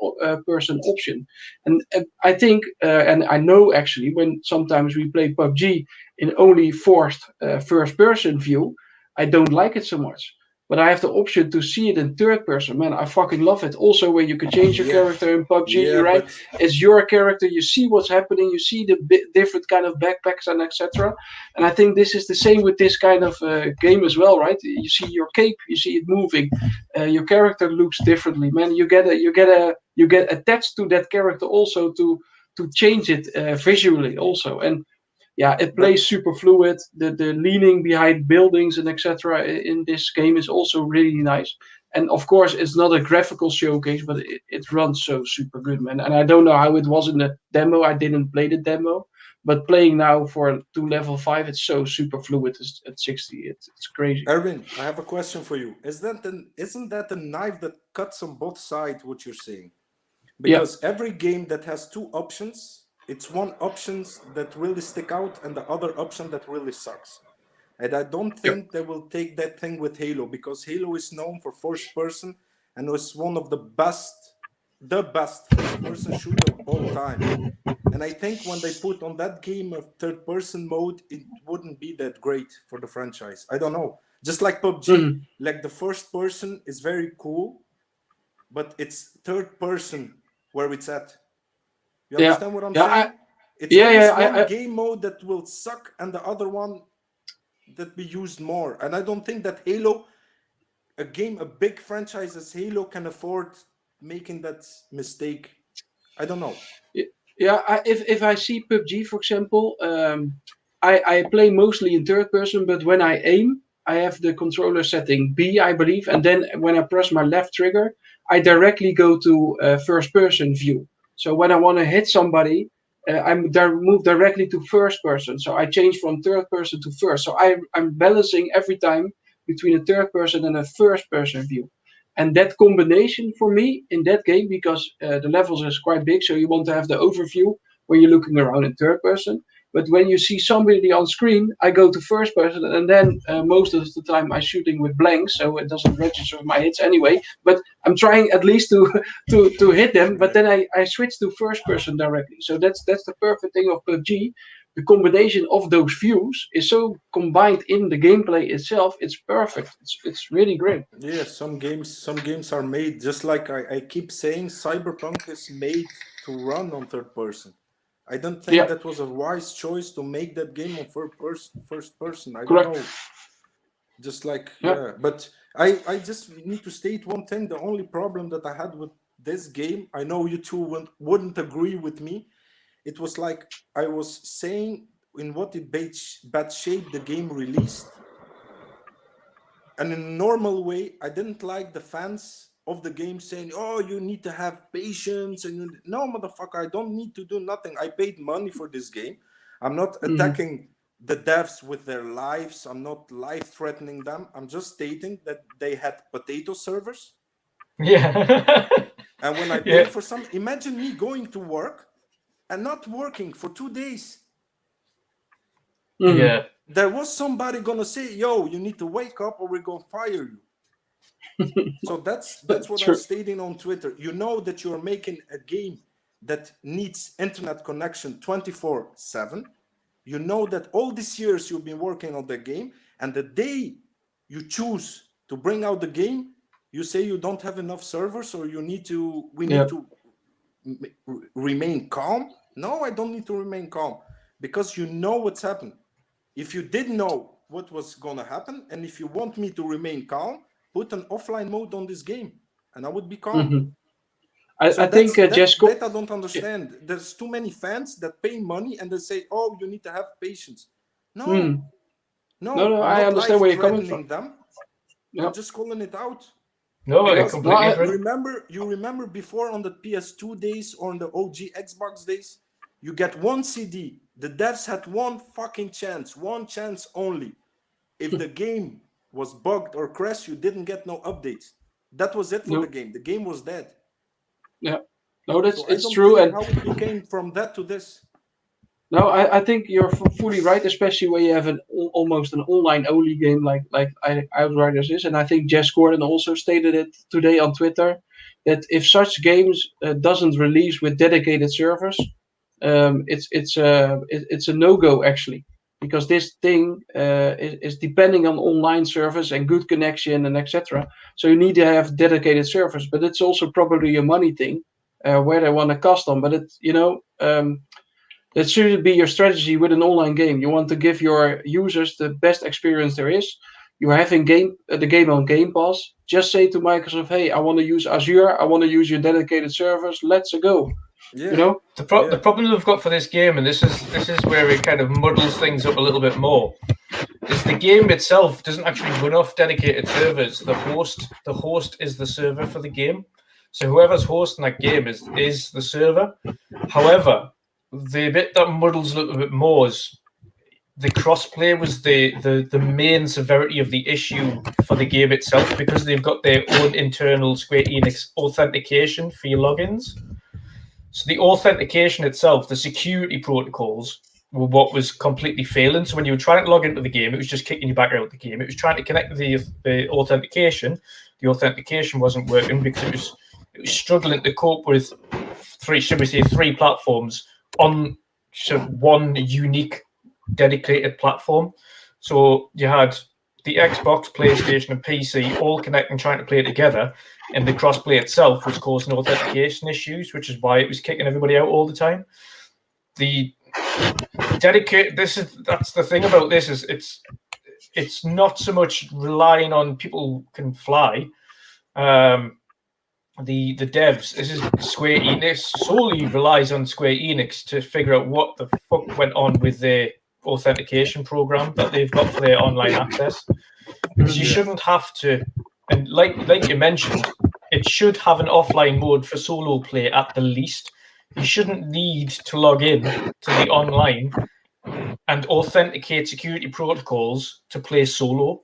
S3: person option. And I think, and I know actually, when sometimes we play PUBG in only forced first person view, I don't like it so much. But I have the option to see it in third person. Man, I fucking love it. Also, where you can change your character in PUBG, right? It's your character. You see what's happening. You see the different kind of backpacks and etc. And I think this is the same with this kind of game as well, right? You see your cape. You see it moving. Your character looks differently, man. You get attached to that character also to change it visually also. And yeah, it plays super fluid. The leaning behind buildings and etc. in this game is also really nice. And of course, it's not a graphical showcase, but it runs so super good, man. And I don't know how it was in the demo. I didn't play the demo, but playing now to level 5, it's so super fluid at 60. It's crazy.
S5: Erwin, I have a question for you. Isn't that a knife that cuts on both sides? What you're saying? Because every game that has two options, it's one option that really stick out and the other option that really sucks. And I don't think they will take that thing with Halo, because Halo is known for first person and was one of the best first person shooter of all time. And I think when they put on that game a third person mode, it wouldn't be that great for the franchise. I don't know. Just like PUBG, like the first person is very cool, but it's third person where it's at. You understand what I'm saying? It's always one game mode that will suck and the other one that be used more. And I don't think that Halo, a big franchise as Halo, can afford making that mistake. I don't know.
S3: Yeah, if I see PUBG, for example, I play mostly in third person, but when I aim, I have the controller setting B, I believe, and then when I press my left trigger, I directly go to first person view. So when I want to hit somebody, I move directly to first person. So I change from third person to first. So I'm balancing every time between a third person and a first person view. And that combination for me in that game, because the levels is quite big, so you want to have the overview when you're looking around in third person. But when you see somebody on screen, I go to first person, and then most of the time I'm shooting with blanks, so it doesn't register my hits anyway. But I'm trying at least to hit them. But then I switch to first person directly. So that's the perfect thing of PUBG. The combination of those views is so combined in the gameplay itself. It's perfect. It's really great.
S5: Yeah, some games are made, just like I keep saying, Cyberpunk is made to run on third person. I don't think that was a wise choice to make that game on first person. I don't know. Just like, but I just need to state one thing. The only problem that I had with this game, I know you two wouldn't agree with me. It was like I was saying in what bad shape the game released. And in a normal way, I didn't like the fans of the game saying, oh, you need to have patience. And no, motherfucker, I don't need to do nothing. I paid money for this game. I'm not attacking the devs with their lives. I'm not life threatening them. I'm just stating that they had potato servers.
S1: Yeah.
S5: And when I paid for some, imagine me going to work and not working for 2 days.
S1: Yeah.
S5: There was somebody gonna say, yo, you need to wake up or we're gonna fire you. So that's what I'm stating on Twitter. You know that you're making a game that needs internet connection 24/7. You know that all these years you've been working on the game, and the day you choose to bring out the game, you say you don't have enough servers, or we need to remain calm. No, I don't need to remain calm, because you know what's happened. If you didn't know what was going to happen, and if you want me to remain calm, put an offline mode on this game, and I would be calm.
S3: I think
S5: that I don't understand. There's too many fans that pay money and they say, "Oh, you need to have patience." No,
S3: I understand where you're coming from.
S5: Them. I'm just calling it out.
S1: No, I completely agree.
S5: You remember before on the PS2 days or on the OG Xbox days, you get one CD. The devs had one fucking chance, one chance only. If the game was bugged or crashed, you didn't get no updates. That was it for the game. The game was dead.
S3: Yeah, no, it's true. And
S5: how it became from that to this.
S3: No, I think you're fully right, especially when you have almost an online-only game like Outriders is. And I think Jess Gordon also stated it today on Twitter, that if such games doesn't release with dedicated servers, it's a no-go actually, because this thing is depending on online servers and good connection and etc. So you need to have dedicated servers, but it's also probably a money thing where they want to custom. But it's that should be your strategy with an online game. You want to give your users the best experience there is. You're having the game on Game Pass. Just say to Microsoft, "Hey, I want to use Azure. I want to use your dedicated servers. Let's go."
S5: Yeah.
S1: The problem we've got for this game, and this is where it kind of muddles things up a little bit more, is the game itself doesn't actually run off dedicated servers. The host is the server for the game. So whoever's hosting that game is the server. However, the bit that muddles a little bit more is the crossplay was the main severity of the issue for the game itself, because they've got their own internal Square Enix authentication for your logins. So the authentication itself, the security protocols, were what was completely failing. So when you were trying to log into the game, it was just kicking you back out of the game. It was trying to connect to the authentication. The authentication wasn't working because it was struggling to cope with three platforms on one unique dedicated platform. So you had the Xbox, PlayStation, and PC all connecting, trying to play together, and the crossplay itself was causing authentication issues, which is why it was kicking everybody out all the time. That's the thing about this, is it's not so much relying on people can fly. The devs, this is Square Enix, solely relies on Square Enix to figure out what the fuck went on with their authentication program that they've got for their online access. Because you shouldn't have to, and like you mentioned, it should have an offline mode for solo play at the least. You shouldn't need to log in to the online and authenticate security protocols to play solo.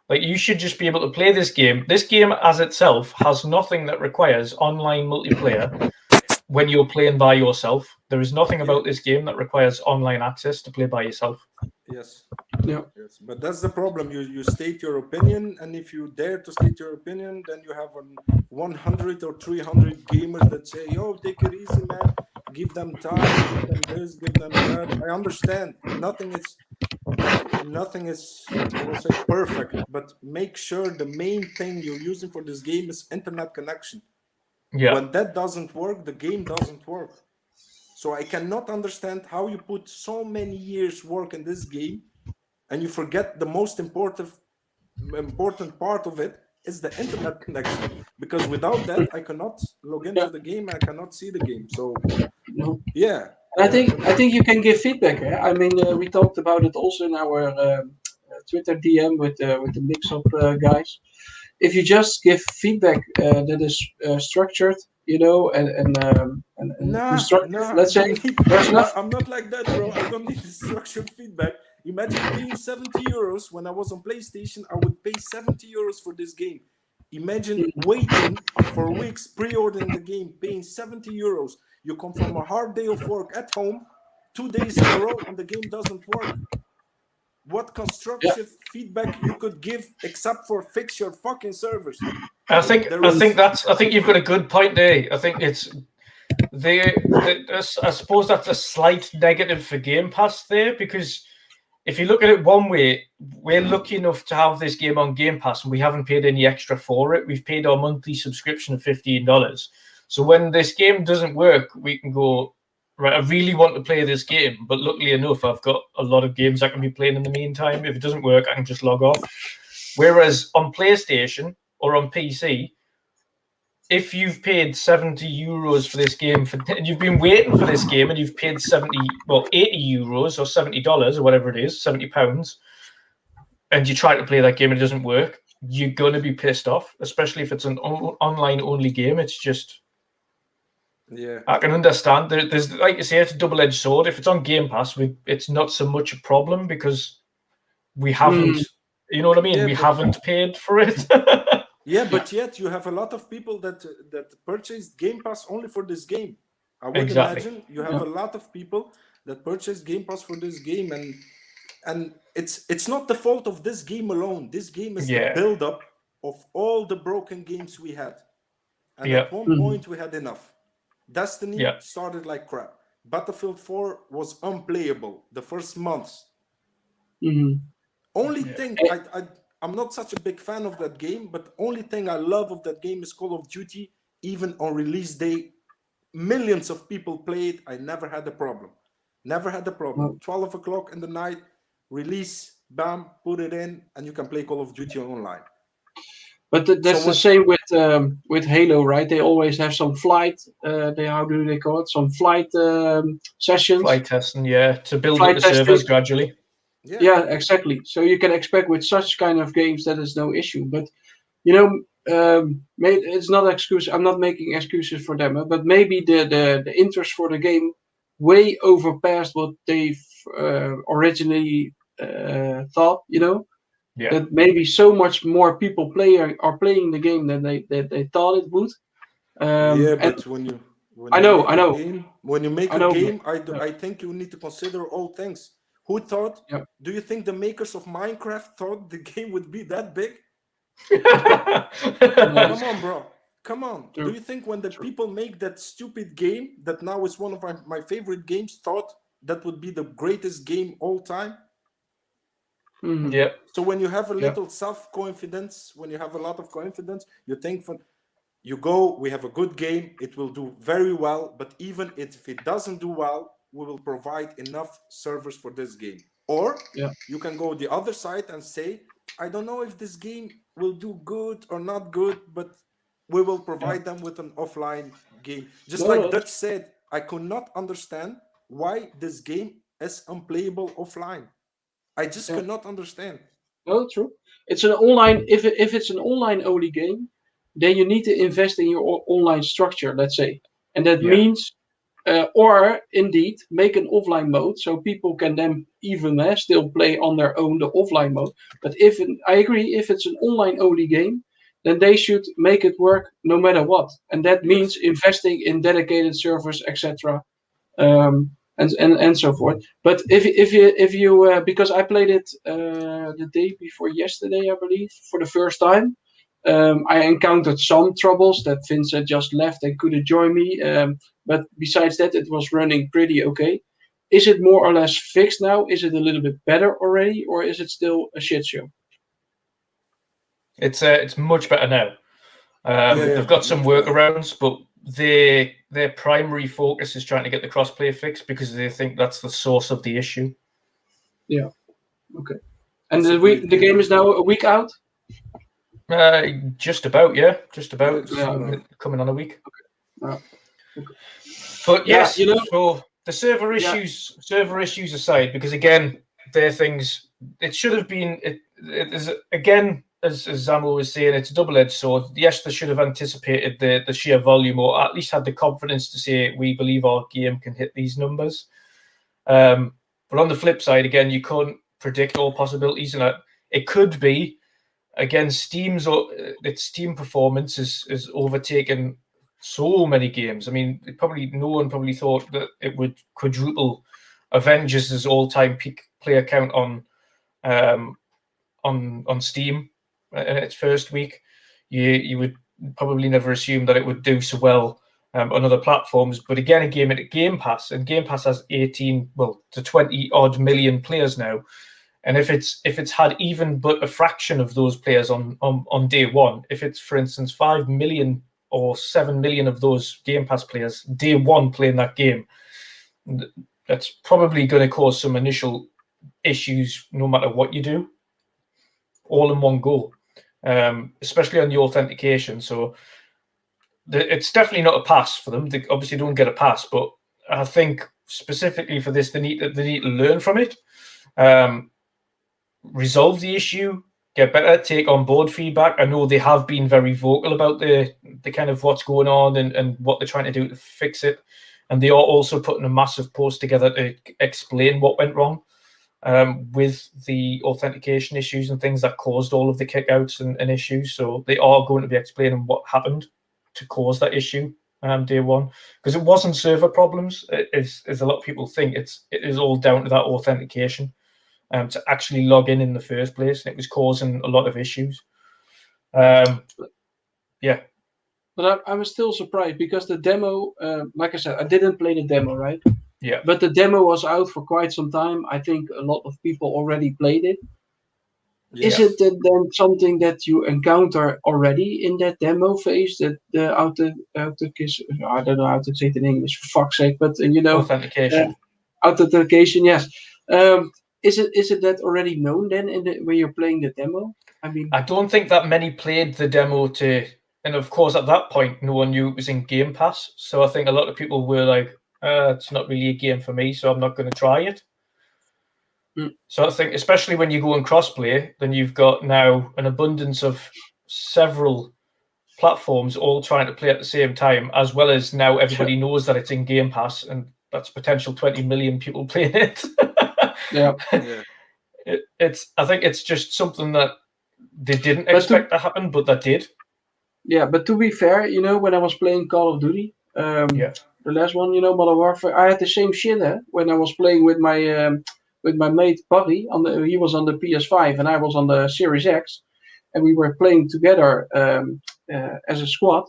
S1: Like, you should just be able to play this game. This game as itself has nothing that requires online multiplayer when you're playing by yourself. There is nothing about this game that requires online access to play by yourself.
S5: Yes.
S3: Yeah.
S5: Yes. But that's the problem. You state your opinion, and if you dare to state your opinion, then you have 100 or 300 gamers that say, "Yo, take it easy, man. Give them time, give them this, give them that." I understand. Nothing is I will say perfect, but make sure the main thing you're using for this game is internet connection.
S1: Yeah.
S5: When that doesn't work, the game doesn't work. So I cannot understand how you put so many years work in this game and you forget the most important part of it is the internet connection. Because without that, I cannot log into the game. I cannot see the game. So yeah.
S3: I think you can give feedback. I mean, we talked about it also in our Twitter DM with the Mixup guys. If you just give feedback that is structured, let's say
S5: I'm not like that, bro. I don't need structured feedback. Imagine paying 70 euros. When I was on PlayStation, I would pay 70 euros for this game. Imagine waiting for weeks, pre-ordering the game, paying 70 euros. You come from a hard day of work at home, 2 days in a row, and the game doesn't work. What constructive feedback you could give except for fix your fucking servers?
S1: I think you've got a good point there. I think I suppose that's a slight negative for Game Pass there, because if you look at it one way, we're lucky enough to have this game on Game Pass and we haven't paid any extra for it. We've paid our monthly subscription of $15. So when this game doesn't work, we can go, right, I really want to play this game, but luckily enough, I've got a lot of games I can be playing in the meantime. If it doesn't work, I can just log off. Whereas on PlayStation or on PC, if you've paid €70 for this game, and you've been waiting for this game, and you've paid €80 or $70 or whatever it is, £70, and you try to play that game and it doesn't work, you're gonna be pissed off, especially if it's an online-only game. It's just, I can understand. There's, like you say, it's a double-edged sword. If it's on Game Pass, it's not so much a problem because we haven't. You know what I mean? We haven't paid for it.
S5: Yeah, but yet you have a lot of people that purchased Game Pass only for this game. I would imagine you have a lot of people that purchased Game Pass for this game, and it's not the fault of this game alone. This game is the build-up of all the broken games we had. And at one point we had enough. Destiny started like crap. Battlefield 4 was unplayable the first months. Only thing I'm not such a big fan of that game, but only thing I love of that game is Call of Duty. Even on release day, millions of people played. I never had a problem. 12 o'clock in the night, release, bam, put it in, and you can play Call of Duty online.
S3: But that's the same with Halo, right? They always have some flight. How do they call it? Some flight sessions.
S1: Flight testing, to build up the servers gradually.
S3: Yeah, exactly. So you can expect with such kind of games that is no issue. But it's not excuse. I'm not making excuses for them, but maybe the interest for the game way overpassed what they've originally thought. That maybe so much more people are playing the game than they thought it would.
S5: But when you make a game, I think you need to consider all things. Who thought? Do you think the makers of Minecraft thought the game would be that big? Come on, bro. Come on. True. Do you think when the people make that stupid game that now is one of my favorite games, thought that would be the greatest game all time? So when you have a little self-confidence, when you have a lot of confidence, you think we have a good game, it will do very well, but even if it doesn't do well, we will provide enough servers for this game. Or you can go the other side and say, I don't know if this game will do good or not good, but we will provide them with an offline game. Just like Dutch said, I could not understand why this game is unplayable offline. I just cannot understand.
S3: No, true. It's an online. If it's an online only game, then you need to invest in your online structure. Let's say, and that means, or indeed make an offline mode so people can then even still play on their own the offline mode. But I agree, if it's an online only game, then they should make it work no matter what, and that means investing in dedicated servers, etc. And so forth. But if you because I played it the day before yesterday, I believe, for the first time, I encountered some troubles that Vincent just left and couldn't join me. But besides that, it was running pretty okay. Is it more or less fixed now? Is it a little bit better already, or is it still a shit show?
S1: It's much better now. They've got some workarounds, but their primary focus is trying to get the crossplay fixed because they think that's the source of the issue. Yeah.
S3: Okay. And the game is now a week out?
S1: Just about, just about. Coming on a week. Okay. But yes, so the server issues aside, because again, they're things. It should have been. It is again. As Zamo was saying, it's a double-edged sword. Yes, they should have anticipated the sheer volume, or at least had the confidence to say, we believe our game can hit these numbers. But on the flip side, again, you can't predict all possibilities. And it could be, again, Steam performance is overtaken so many games. I mean, no one probably thought that it would quadruple Avengers' all-time peak player count on Steam. In its first week, you would probably never assume that it would do so well on other platforms. But again, a game at Game Pass, and Game Pass has 18 to 20 odd million players now. And if it's had even but a fraction of those players on day one, if it's, for instance, 5 million or 7 million of those Game Pass players day one playing that game, that's probably going to cause some initial issues no matter what you do. all in one go, especially on the authentication. So it's definitely not a pass for them. They obviously don't get a pass, but I think specifically for this, they need to learn from it, resolve the issue, get better, take on board feedback. I know they have been very vocal about the kind of what's going on and what they're trying to do to fix it. And they are also putting a massive post together to explain what went wrong with the authentication issues and things that caused all of the kickouts and issues. So they are going to be explaining what happened to cause that issue day one, because it wasn't server problems, as a lot of people think. It is all down to that authentication to actually log in the first place, and it was causing a lot of issues. Yeah.
S3: But I was still surprised because the demo, like I said, I didn't play the demo, right?
S1: Yeah.
S3: But the demo was out for quite some time. I think a lot of people already played it. Yeah. Is it then something that you encounter already in that demo phase? That the I don't know how to say it in English, for fuck's sake, but
S1: authentication.
S3: Authentication, yes. Is it that already known then when you're playing the demo? I mean,
S1: I don't think that many played the demo and of course at that point no one knew it was in Game Pass. So I think a lot of people were like, it's not really a game for me, so I'm not going to try it. So I think, especially when you go in crossplay, then you've got now an abundance of several platforms all trying to play at the same time, as well as now everybody knows that it's in Game Pass, and that's potential 20 million people playing it.
S3: Yeah.
S1: I think it's just something that they didn't expect to happen, but that did.
S3: Yeah, but to be fair, when I was playing Call of Duty, the last one, Modern Warfare, I had the same shit when I was playing with my mate Barry. He was on the PS5 and I was on the Series X, and we were playing together as a squad.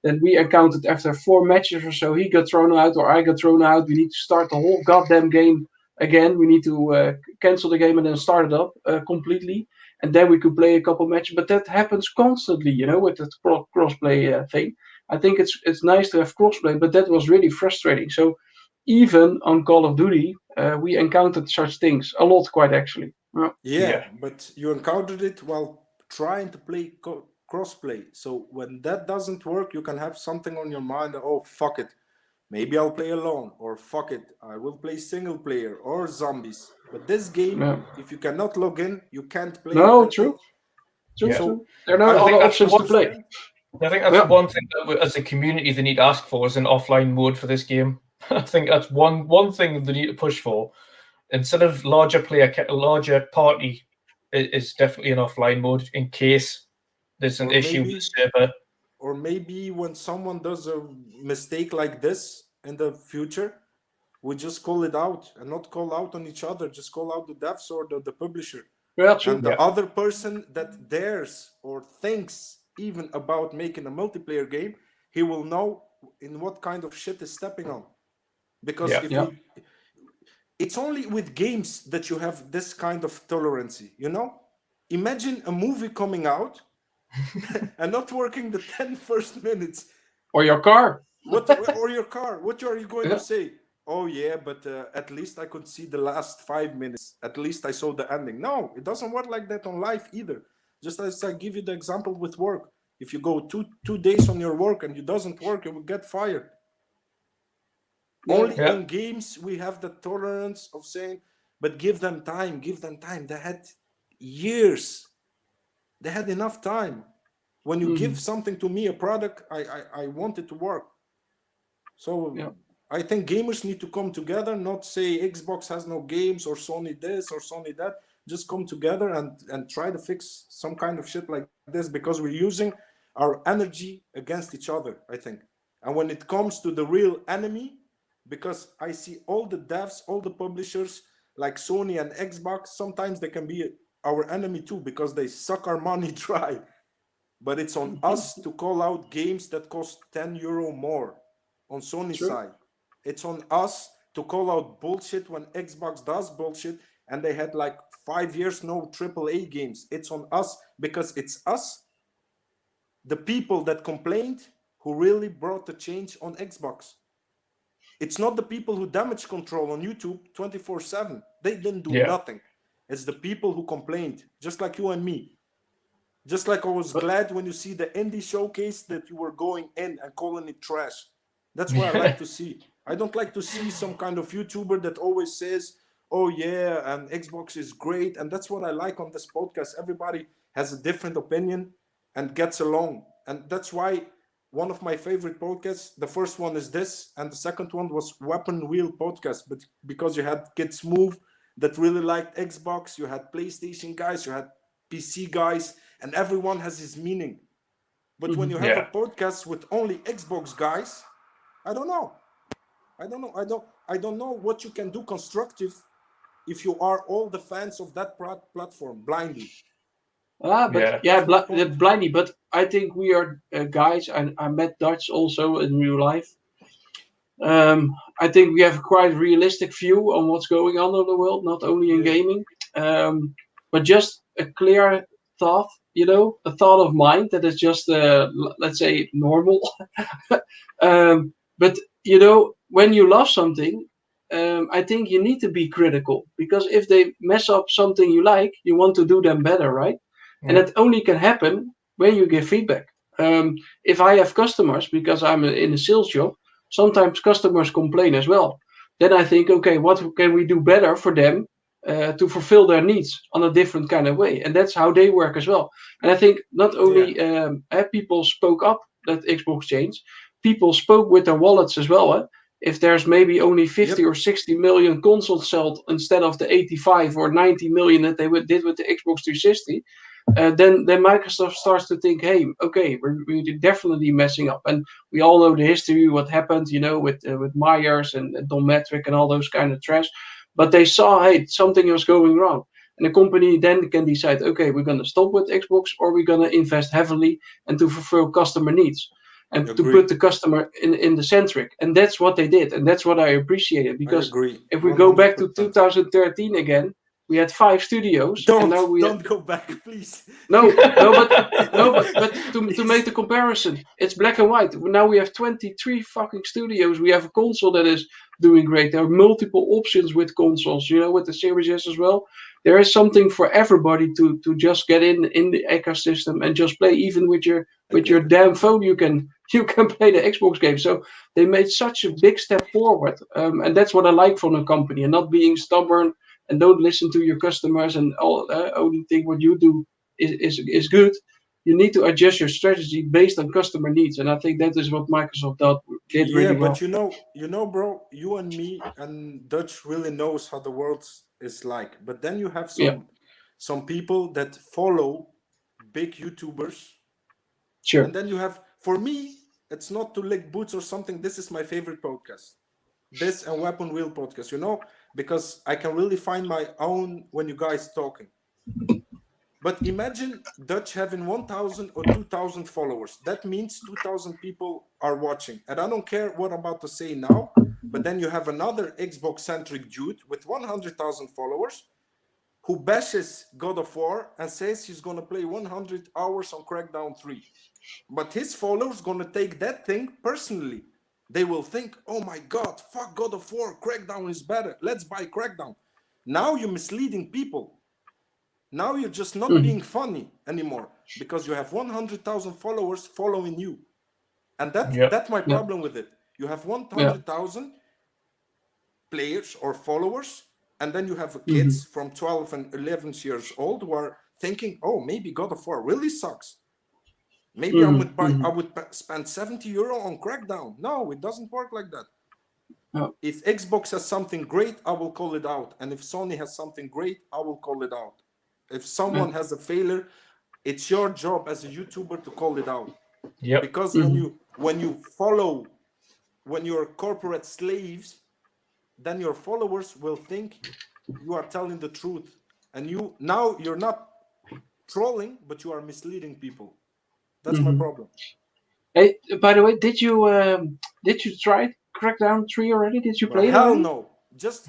S3: Then we encountered after 4 matches or so, he got thrown out or I got thrown out. We need to start the whole goddamn game again. We need to cancel the game and then start it up completely. And then we could play a couple matches. But that happens constantly, with the crossplay thing. I think it's nice to have crossplay, but that was really frustrating. So even on Call of Duty, we encountered such things a lot, quite actually.
S5: Yeah, but you encountered it while trying to play crossplay. So when that doesn't work, you can have something on your mind. Oh, fuck it. Maybe I'll play alone, or fuck it, I will play single player or zombies. But this game, if you cannot log in, you can't play.
S3: No, true. So there are no other options to play.
S1: I think that's one thing that as a community they need to ask for is an offline mode for this game. I think that's one thing they need to push for. Instead of larger party is definitely an offline mode in case there's an issue with the server.
S5: Or maybe when someone does a mistake like this in the future, we just call it out and not call out on each other. Just call out the devs or the publisher.
S3: Yeah, true.
S5: And the other person that dares or thinks even about making a multiplayer game, he will know in what kind of shit is stepping on. Because it's only with games that you have this kind of tolerance, Imagine a movie coming out and not working the 10 first minutes.
S3: Or your car.
S5: Or your car. What are you going to say? Oh, yeah, but at least I could see the last 5 minutes. At least I saw the ending. No, it doesn't work like that on life either. Just as I give you the example with work. If you go two days on your work and it doesn't work, you will get fired. Only in games we have the tolerance of saying, but give them time. They had years. They had enough time. When you give something to me, a product, I want it to work. So I think gamers need to come together, not say Xbox has no games or Sony this or Sony that. Just come together and try to fix some kind of shit like this, because we're using our energy against each other, I think. And when it comes to the real enemy, because I see all the devs, all the publishers like Sony and Xbox, sometimes they can be our enemy too, because they suck our money dry. But it's on us to call out games that cost €10 more on Sony's side. It's on us to call out bullshit when Xbox does bullshit and they had like 5 years no AAA games. It's on us, because it's us, the people that complained, who really brought the change on Xbox. It's not the people who damage control on YouTube 24/7. They didn't do nothing. It's the people who complained, just like you and me. Just like I was glad when you see the indie showcase that you were going in and calling it trash. That's what I like to see. I don't like to see some kind of YouTuber that always says, oh yeah, and Xbox is great. And that's what I like on this podcast. Everybody has a different opinion and gets along. And that's why one of my favorite podcasts, the first one is this, and the second one was Weapon Wheel Podcast, but because you had Kids Move that really liked Xbox, you had PlayStation guys, you had PC guys, and everyone has his meaning. But when you have a podcast with only Xbox guys, I don't know what you can do constructive if you are all the fans of that platform blindly.
S3: Blindly. But I think we are guys, and I met Dutch also in real life. I think we have a quite realistic view on what's going on in the world, not only in gaming, but just a clear thought, a thought of mind that is just, let's say, normal. But, when you love something, I think you need to be critical, because if they mess up something you like, you want to do them better, right? And that only can happen when you give feedback. If I have customers, because I'm in a sales job, sometimes customers complain as well. Then I think, okay, what can we do better for them to fulfill their needs on a different kind of way? And that's how they work as well. And I think not only people spoke up that Xbox changed, people spoke with their wallets as well. If there's maybe only 50 or 60 million consoles sold instead of the 85 or 90 million that they did with the Xbox 360, then Microsoft starts to think, hey, okay, we're definitely messing up. And we all know the history, what happened, with Myers and Don Metric and all those kind of trash. But they saw, hey, something was going wrong. And the company then can decide, okay, we're going to stop with Xbox, or we're going to invest heavily and to fulfill customer needs. And to put the customer in the centric. And that's what they did. And that's what I appreciated. Because if we go back to 2013 again, we had 5 studios.
S5: Don't go back, please.
S3: But to make the comparison, it's black and white. Now we have 23 fucking studios. We have a console that is doing great. There are multiple options with consoles, with the Series S as well. There is something for everybody to just get in the ecosystem and just play. Even with your damn phone, you can play the Xbox game. So they made such a big step forward, and that's what I like from the company, and not being stubborn and don't listen to your customers and only think what you do is good. You need to adjust your strategy based on customer needs, and I think that is what Microsoft did really well.
S5: Yeah, but bro, you and me and Dutch really knows how the world is like. But then you have some people that follow big YouTubers.
S3: Sure.
S5: And then you have, for me, it's not to lick boots or something. This is my favorite podcast. This and Weapon Wheel podcast, because I can really find my own when you guys talking. But imagine Dutch having 1,000 or 2,000 followers. That means 2,000 people are watching. And I don't care what I'm about to say now, but then you have another Xbox-centric dude with 100,000 followers who bashes God of War and says he's going to play 100 hours on Crackdown 3. But his followers going to take that thing personally. They will think, oh my God, fuck God of War, Crackdown is better. Let's buy Crackdown. Now you're misleading people. Now you're just not being funny anymore because you have 100,000 followers following you. And that's my problem with it. You have 100,000 players or followers, and then you have kids from 12 and 11 years old who are thinking, oh, maybe God of War really sucks. Maybe I would spend 70 euro on Crackdown. No, it doesn't work like that. No. If Xbox has something great, I will call it out. And if Sony has something great, I will call it out. If someone has a failure, it's your job as a YouTuber to call it out.
S1: Yep.
S5: Because when you're corporate slaves, then your followers will think you are telling the truth. And you're not trolling, but you are misleading people. That's my problem.
S3: Hey, by the way, did you try Crackdown 3 already? Did you play it?
S5: Hell no. Just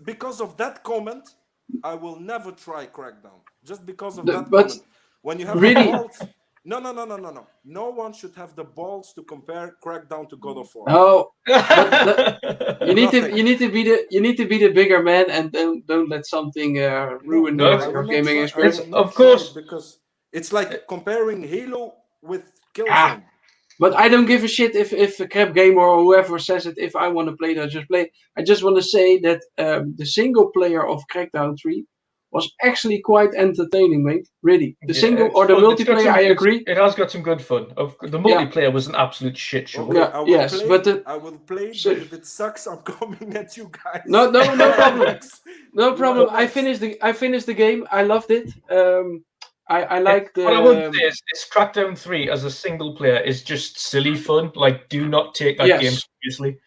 S5: because of that comment, I will never try Crackdown. Just because of that comment. When you have the balls, no. No one should have the balls to compare Crackdown to God of War.
S3: Oh, you need to be the bigger man, and don't let something ruin your gaming experience.
S1: Of course,
S5: because It's like comparing Halo with Killzone.
S3: But I don't give a shit if a crap gamer or whoever says it. If I want to play it, I just play. I just want to say that the single player of Crackdown 3 was actually quite entertaining, mate. Really. The single or the multiplayer, I agree.
S1: It has got some good fun. The multiplayer was an absolute shit show.
S5: Okay, I will play, but if it sucks, I'm coming at you guys.
S3: No problem. No problem. I finished the game. I loved it. I like the.
S1: What I would say is Crackdown 3 as a single player is just silly fun. Like, do not take that game seriously.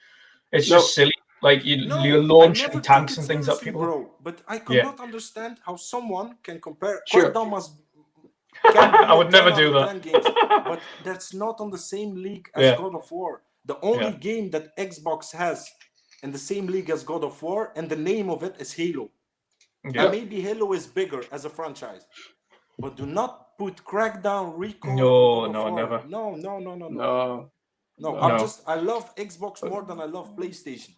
S1: It's just silly. Like you're launching tanks and things at people.
S5: Bro, but I cannot understand how someone can compare.
S3: Sure.
S1: I would never do that.
S5: Games, but that's not on the same league as God of War. The only game that Xbox has in the same league as God of War, and the name of it is Halo. Yeah. And maybe Halo is bigger as a franchise. But do not put Crackdown, Recon.
S1: No, never.
S5: No. I love Xbox more than I love PlayStation.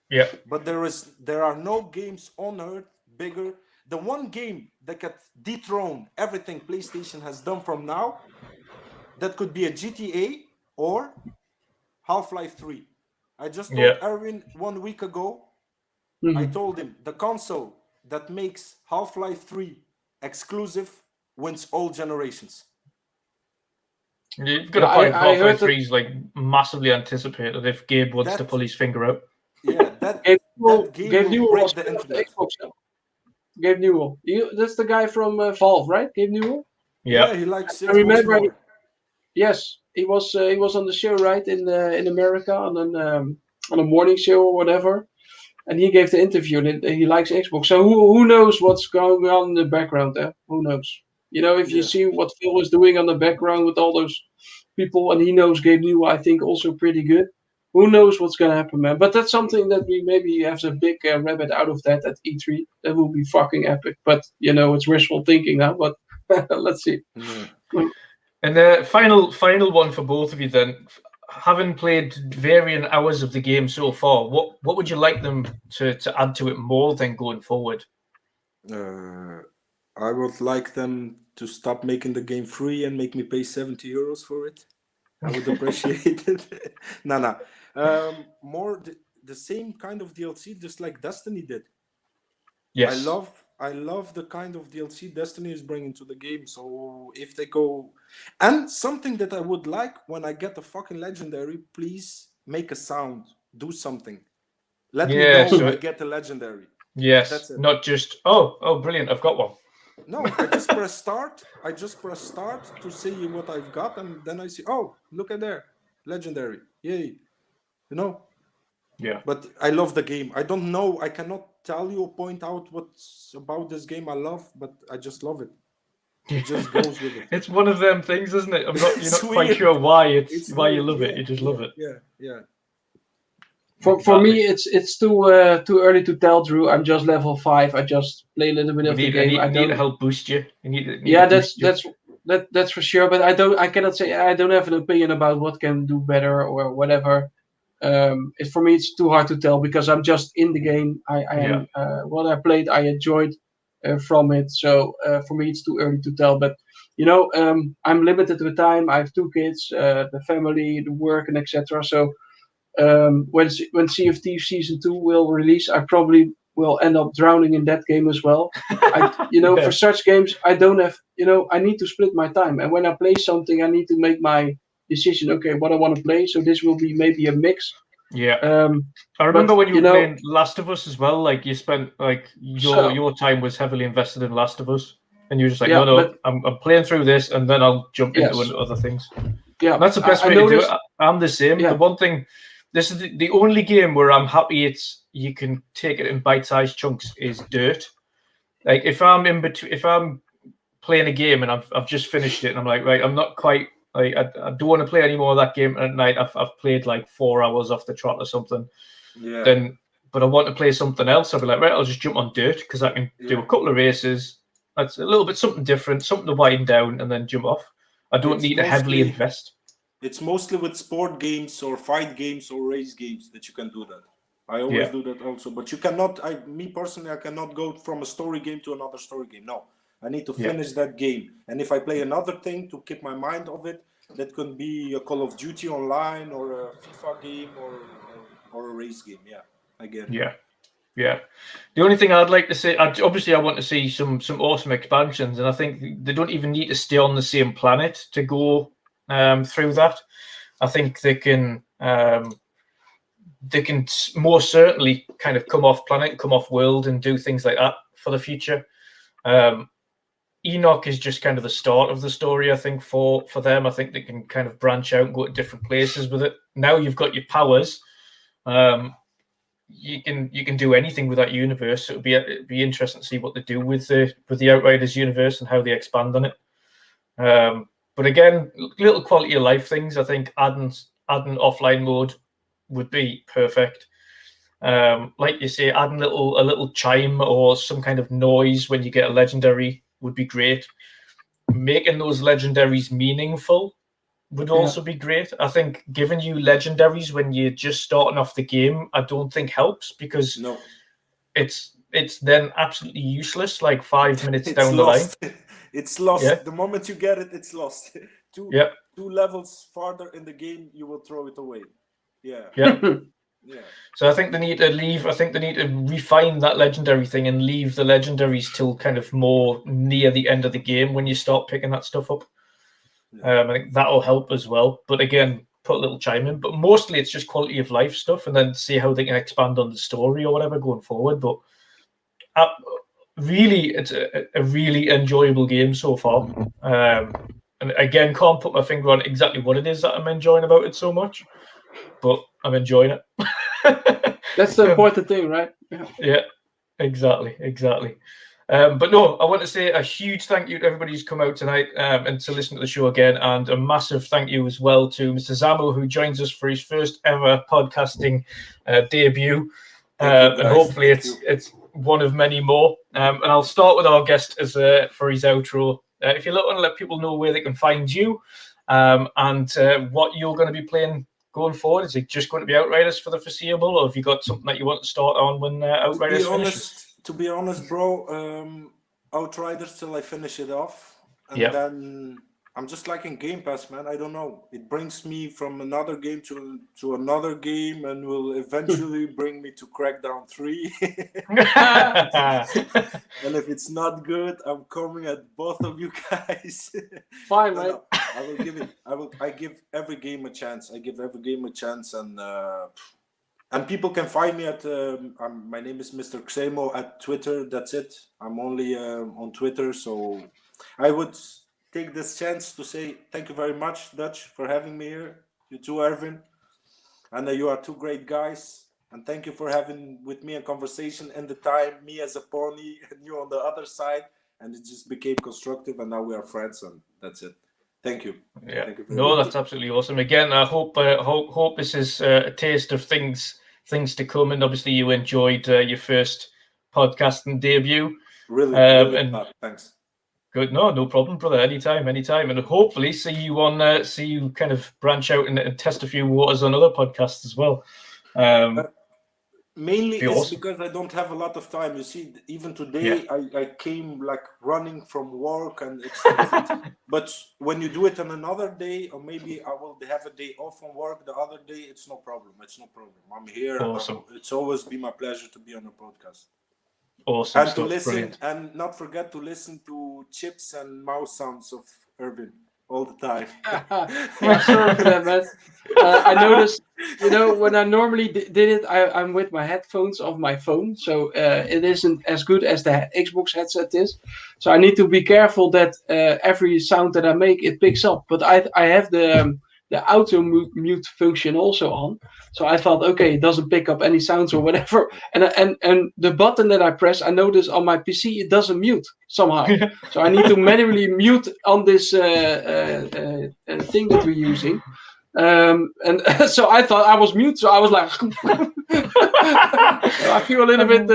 S1: Yeah.
S5: But there are no games on earth bigger. The one game that could dethrone everything PlayStation has done from now, that could be a GTA or Half-Life 3. I just told Erwin 1 week ago, I told him the console that makes Half-Life 3 exclusive wins all generations.
S1: You've got a point. Half-Life 3 is like massively anticipated if Gabe wants to pull his finger out.
S5: Yeah, that game will break the internet.
S3: Gabe Newell. That's the guy from Valve, right? Gabe Newell?
S5: Yeah, he likes.
S3: I remember. Yes, he was on the show, right, in America on a morning show or whatever, and he gave the interview and he likes Xbox. So who knows what's going on in the background there? Who knows? You know, if you see what Phil is doing on the background with all those people, and he knows Gabe Newell, I think also pretty good. Who knows what's going to happen, man? But that's something that we maybe have a big rabbit out of that at E3. That will be fucking epic. But, you know, it's wishful thinking now. But let's see.
S1: And the final one for both of you then. Having played varying hours of the game so far, what would you like them to add to it more than going forward?
S5: I would like them to stop making the game free and make me pay 70 euros for it. I would appreciate it. No. More the same kind of DLC, just like Destiny did.
S1: Yes.
S5: I love the kind of DLC Destiny is bringing to the game. So if they go, and something that I would like when I get the fucking legendary, please make a sound, do something. Let me know when I get the legendary.
S1: Yes, that's it. Not just oh, brilliant! I've got one.
S5: No, I just press start. To see what I've got, and then I see, oh, look at there, legendary, yay, you know.
S1: Yeah.
S5: But I love the game. I don't know. I cannot tell you or point out what's about this game I love, but I just love it. It just goes with it.
S1: It's one of them things, isn't it? You're not quite sure why you love it. You just love it.
S5: Yeah.
S3: For me, it's too early to tell, Drew. I'm just level 5. I just play a little bit of the game.
S1: I need to help boost you.
S3: That's for sure. But I cannot say I don't have an opinion about what can do better or whatever. For me, it's too hard to tell because I'm just in the game. What I played, I enjoyed from it. So for me, it's too early to tell. But you know, I'm limited with time. I have 2 kids, the family, the work, and etc. So. When Sea of Thieves Season 2 will release, I probably will end up drowning in that game as well. For such games, I don't have, I need to split my time. And when I play something, I need to make my decision, okay, what I want to play. So this will be maybe a mix.
S1: Yeah. I remember when you were playing Last of Us as well, like you spent, like, your time was heavily invested in Last of Us. And you're just like, I'm playing through this and then I'll jump into other things.
S3: Yeah.
S1: And that's the best way to do it. I'm the same. Yeah. The one thing... This is the only game where I'm happy you can take it in bite-sized chunks is Dirt. Like if I'm playing a game and I've just finished it and I'm like, right, I'm not quite like I don't want to play any more of that game at night. I've played like 4 hours off the trot or something. Yeah. But I want to play something else. I'll be like, right, I'll just jump on Dirt because I can do a couple of races. That's a little bit something different, something to wind down and then jump off. I don't need to heavily invest.
S5: It's mostly with sport games or fight games or race games that you can do that. I always do that also. But you cannot, me personally, I cannot go from a story game to another story game. No. I need to finish that game. And if I play another thing to keep my mind off it, that could be a Call of Duty online or a FIFA game or a race game. Yeah, I get it.
S1: Yeah. The only thing I'd like to say, obviously, I want to see some awesome expansions, and I think they don't even need to stay on the same planet to go through that. I think they can most certainly kind of come off planet, come off world, and do things like that for the future. Enoch is just kind of the start of the story, I think, for them. I think they can kind of branch out and go to different places with it. Now you've got your powers. You can do anything with that universe. It'll be interesting to see what they do with the Outriders universe and how they expand on it. But again, little quality of life things. I think adding offline mode would be perfect. Like you say, adding a little chime or some kind of noise when you get a legendary would be great. Making those legendaries meaningful would also be great. I think giving you legendaries when you're just starting off the game, I don't think helps, because it's then absolutely useless. Like 5 minutes down the line,
S5: it's lost. Yeah. The moment you get it, it's lost. Two levels farther in the game, you will throw it away. Yeah. So I think they need to leave. I think they need to refine that legendary thing and leave the legendaries till kind of more near the end of the game when you start picking that stuff up. I think that'll help as well. But again, put a little chime in. But mostly it's just quality of life stuff, and then see how they can expand on the story or whatever going forward. But really, it's a really enjoyable game so far. And again, can't put my finger on exactly what it is that I'm enjoying about it so much, but I'm enjoying it.
S3: That's the important thing, right?
S1: Yeah, exactly. But no, I want to say a huge thank you to everybody who's come out tonight and to listen to the show again, and a massive thank you as well to Mr. Zamo, who joins us for his first ever podcasting debut. And hopefully it's one of many more. And I'll start with our guest as for his outro. If you want to let people know where they can find you and what you're going to be playing going forward, is it just going to be Outriders for the foreseeable, or have you got something that you want to start on when Outriders finishes?
S5: To be honest, bro, Outriders till I finish it off, and then I'm just liking Game Pass, man. I don't know. It brings me from another game to another game, and will eventually bring me to Crackdown 3. And if it's not good, I'm coming at both of you guys.
S3: Fine, man.
S5: I will give it. I give every game a chance. And people can find me at. My name is Mr. Xemo at Twitter. That's it. I'm only on Twitter, so I would take this chance to say thank you very much, Dutch, for having me here. You too, Erwin, and you are two great guys. And thank you for having with me a conversation in the time, me as a pony and you on the other side, and it just became constructive, and now we are friends, and that's it. Thank you.
S1: Yeah.
S5: Thank you
S1: that's absolutely awesome. Again, I hope this is a taste of things to come, and obviously you enjoyed your first podcasting debut.
S5: Really thanks.
S1: Good. No problem, brother. Anytime. And hopefully see you kind of branch out and test a few waters on other podcasts as well.
S5: Mainly it's because I don't have a lot of time. You see, even today I came like running from work, and it's but when you do it on another day, or maybe I will have a day off from work the other day, it's no problem. I'm here.
S1: Awesome.
S5: It's always been my pleasure to be on a podcast.
S1: Awesome.
S5: And to listen, brilliant. And not forget to listen to chips and mouse sounds of Erwin all the time.
S3: Sorry for that, man. I noticed, when I normally did it, I'm with my headphones of my phone, so it isn't as good as the Xbox headset is. So I need to be careful that every sound that I make, it picks up. But I have the auto mute function also on, so I thought, okay, it doesn't pick up any sounds or whatever. And the button that I press, I notice on my PC it doesn't mute somehow. So I need to manually mute on this thing that we're using. And so I thought I was mute, so I was like, I feel a little bit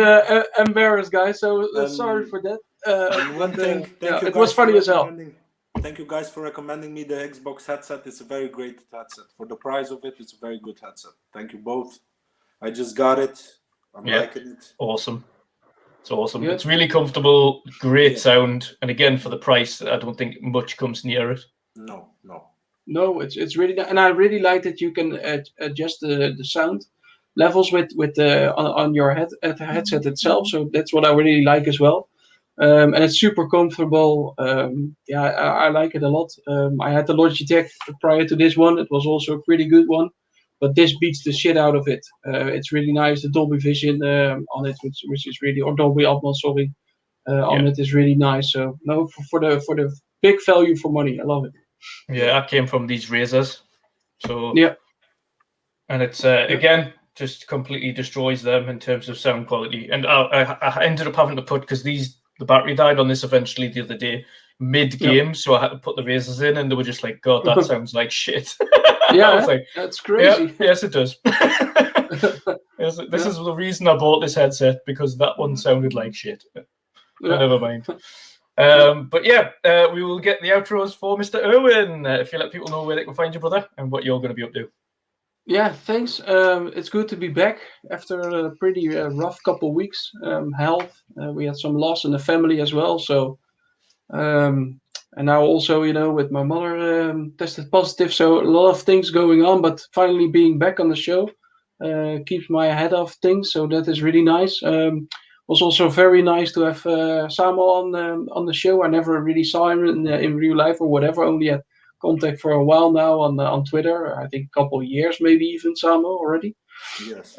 S3: embarrassed, guys. So sorry for that.
S5: One thing,
S3: it was funny as hell.
S5: Thank you guys for recommending me the Xbox headset. It's a very great headset. For the price of it, it's a very good headset. Thank you both. I just got it. I'm liking it.
S1: Awesome. It's awesome.
S3: Good.
S1: It's really comfortable, great sound, and again for the price, I don't think much comes near it.
S3: No, it's really, and I really like that you can adjust the sound levels with the on your headset itself. So that's what I really like as well. And it's super comfortable. I like it a lot. I had the Logitech prior to this one. It was also a pretty good one, but this beats the shit out of it. It's really nice. The Dolby Vision on it, which is really, or Dolby Atmos, sorry, on it is really nice. So no, for the big value for money, I love it.
S1: Yeah, I came from these razors, so and it's again just completely destroys them in terms of sound quality. And I ended up having to put, because the battery died on this eventually the other day mid game, so I had to put the razors in, and they were just like, God, that sounds like shit.
S3: Yeah,
S1: I was like,
S3: that's crazy.
S1: Yes, it does. This is the reason I bought this headset, because that one sounded like shit. Never mind. But yeah, we will get the outros for Mr. Erwin. If you let people know where they can find you, brother, and what you're going to be up to.
S3: Yeah, thanks. It's good to be back after a pretty rough couple weeks. Health, we had some loss in the family as well. So, and now also, with my mother tested positive. So a lot of things going on, but finally being back on the show keeps my head off things. So that is really nice. Was also very nice to have Samuel on the show. I never really saw him in real life or whatever. Only had contact for a while now on Twitter. I think a couple of years, maybe even Samuel already.
S5: Yes.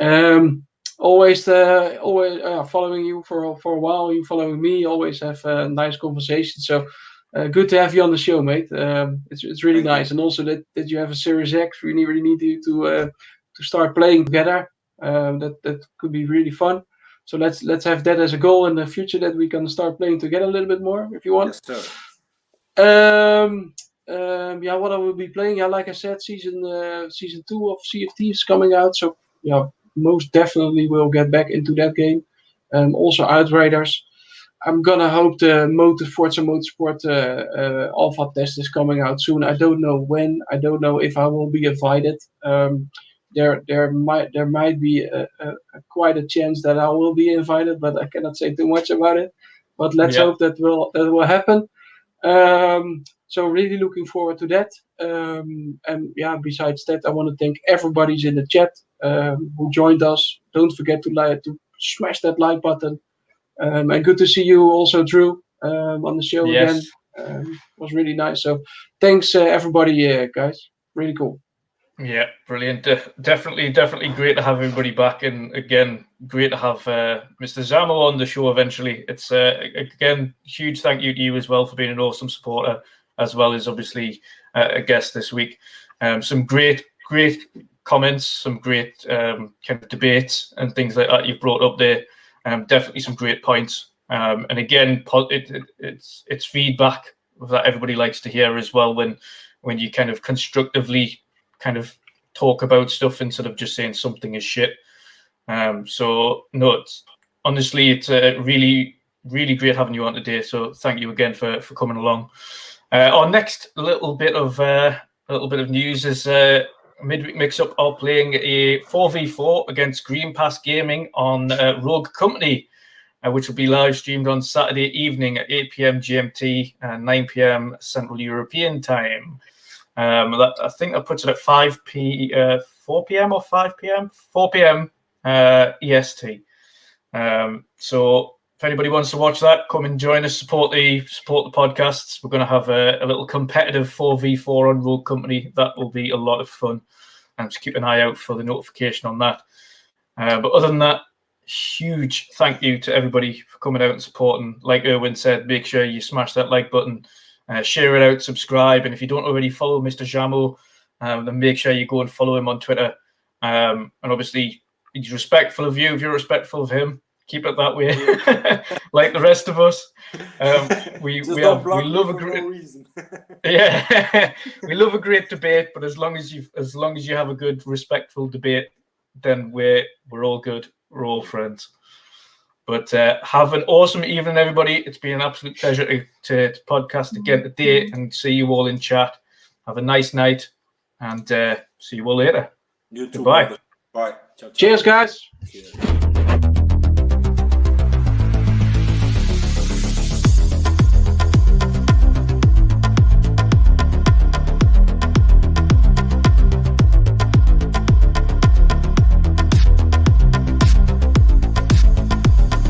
S3: Always following you for a while. You following me. Always have a nice conversation. So good to have you on the show, mate. It's really nice, and also that you have a Series X. We really need you to start playing together. That could be really fun. So let's have that as a goal in the future, that we can start playing together a little bit more, if you want.
S5: Yes, sir.
S3: What I will be playing, like I said, season 2 of CFT is coming out, so most definitely we'll get back into that game. Also Outriders. I'm gonna hope the Forza Motorsport alpha test is coming out soon. I don't know when. I don't know if I will be invited. There might be quite a chance that I will be invited, but I cannot say too much about it. But let's hope that will happen. So really looking forward to that. And besides that, I want to thank everybody's in the chat who joined us. Don't forget to smash that like button. And good to see you also, Drew, on the show again. It was really nice. So thanks everybody, guys. Really cool.
S1: Yeah, brilliant. Definitely great to have everybody back, and again, great to have Mr. Zamo on the show eventually. It's again, huge thank you to you as well for being an awesome supporter, as well as obviously a guest this week. Some great comments, some great kind of debates and things like that you've brought up there. Definitely some great points. And again, it's feedback that everybody likes to hear as well, when you kind of constructively kind of talk about stuff instead of just saying something is shit. So no, it's really great having you on today. So thank you again for coming along. Our next little bit of news is Midweek Mixup are playing a 4v4 against Green Pass Gaming on Rogue Company, which will be live streamed on Saturday evening at 8 p.m. GMT and 9 p.m. Central European time. I think that puts it at 4 p.m. or 5 p.m. 4 p.m. EST. So if anybody wants to watch that, come and join us. Support the podcasts. We're going to have a little competitive 4v4 on Rogue Company. That will be a lot of fun. So keep an eye out for the notification on that. But other than that, huge thank you to everybody for coming out and supporting. Like Erwin said, make sure you smash that like button. Share it out, subscribe, and if you don't already follow Mr. Jamo, then make sure you go and follow him on Twitter. And obviously, he's respectful of you. If you're respectful of him, keep it that way, like the rest of us. We love a great we love a great debate. But as long as you have a good, respectful debate, then we're all good. We're all friends. But have an awesome evening, everybody. It's been an absolute pleasure to podcast again today and see you all in chat. Have a nice night, and see you all later.
S5: You too.
S1: Goodbye.
S5: Bye.
S3: Cheers, guys.
S5: Cheers.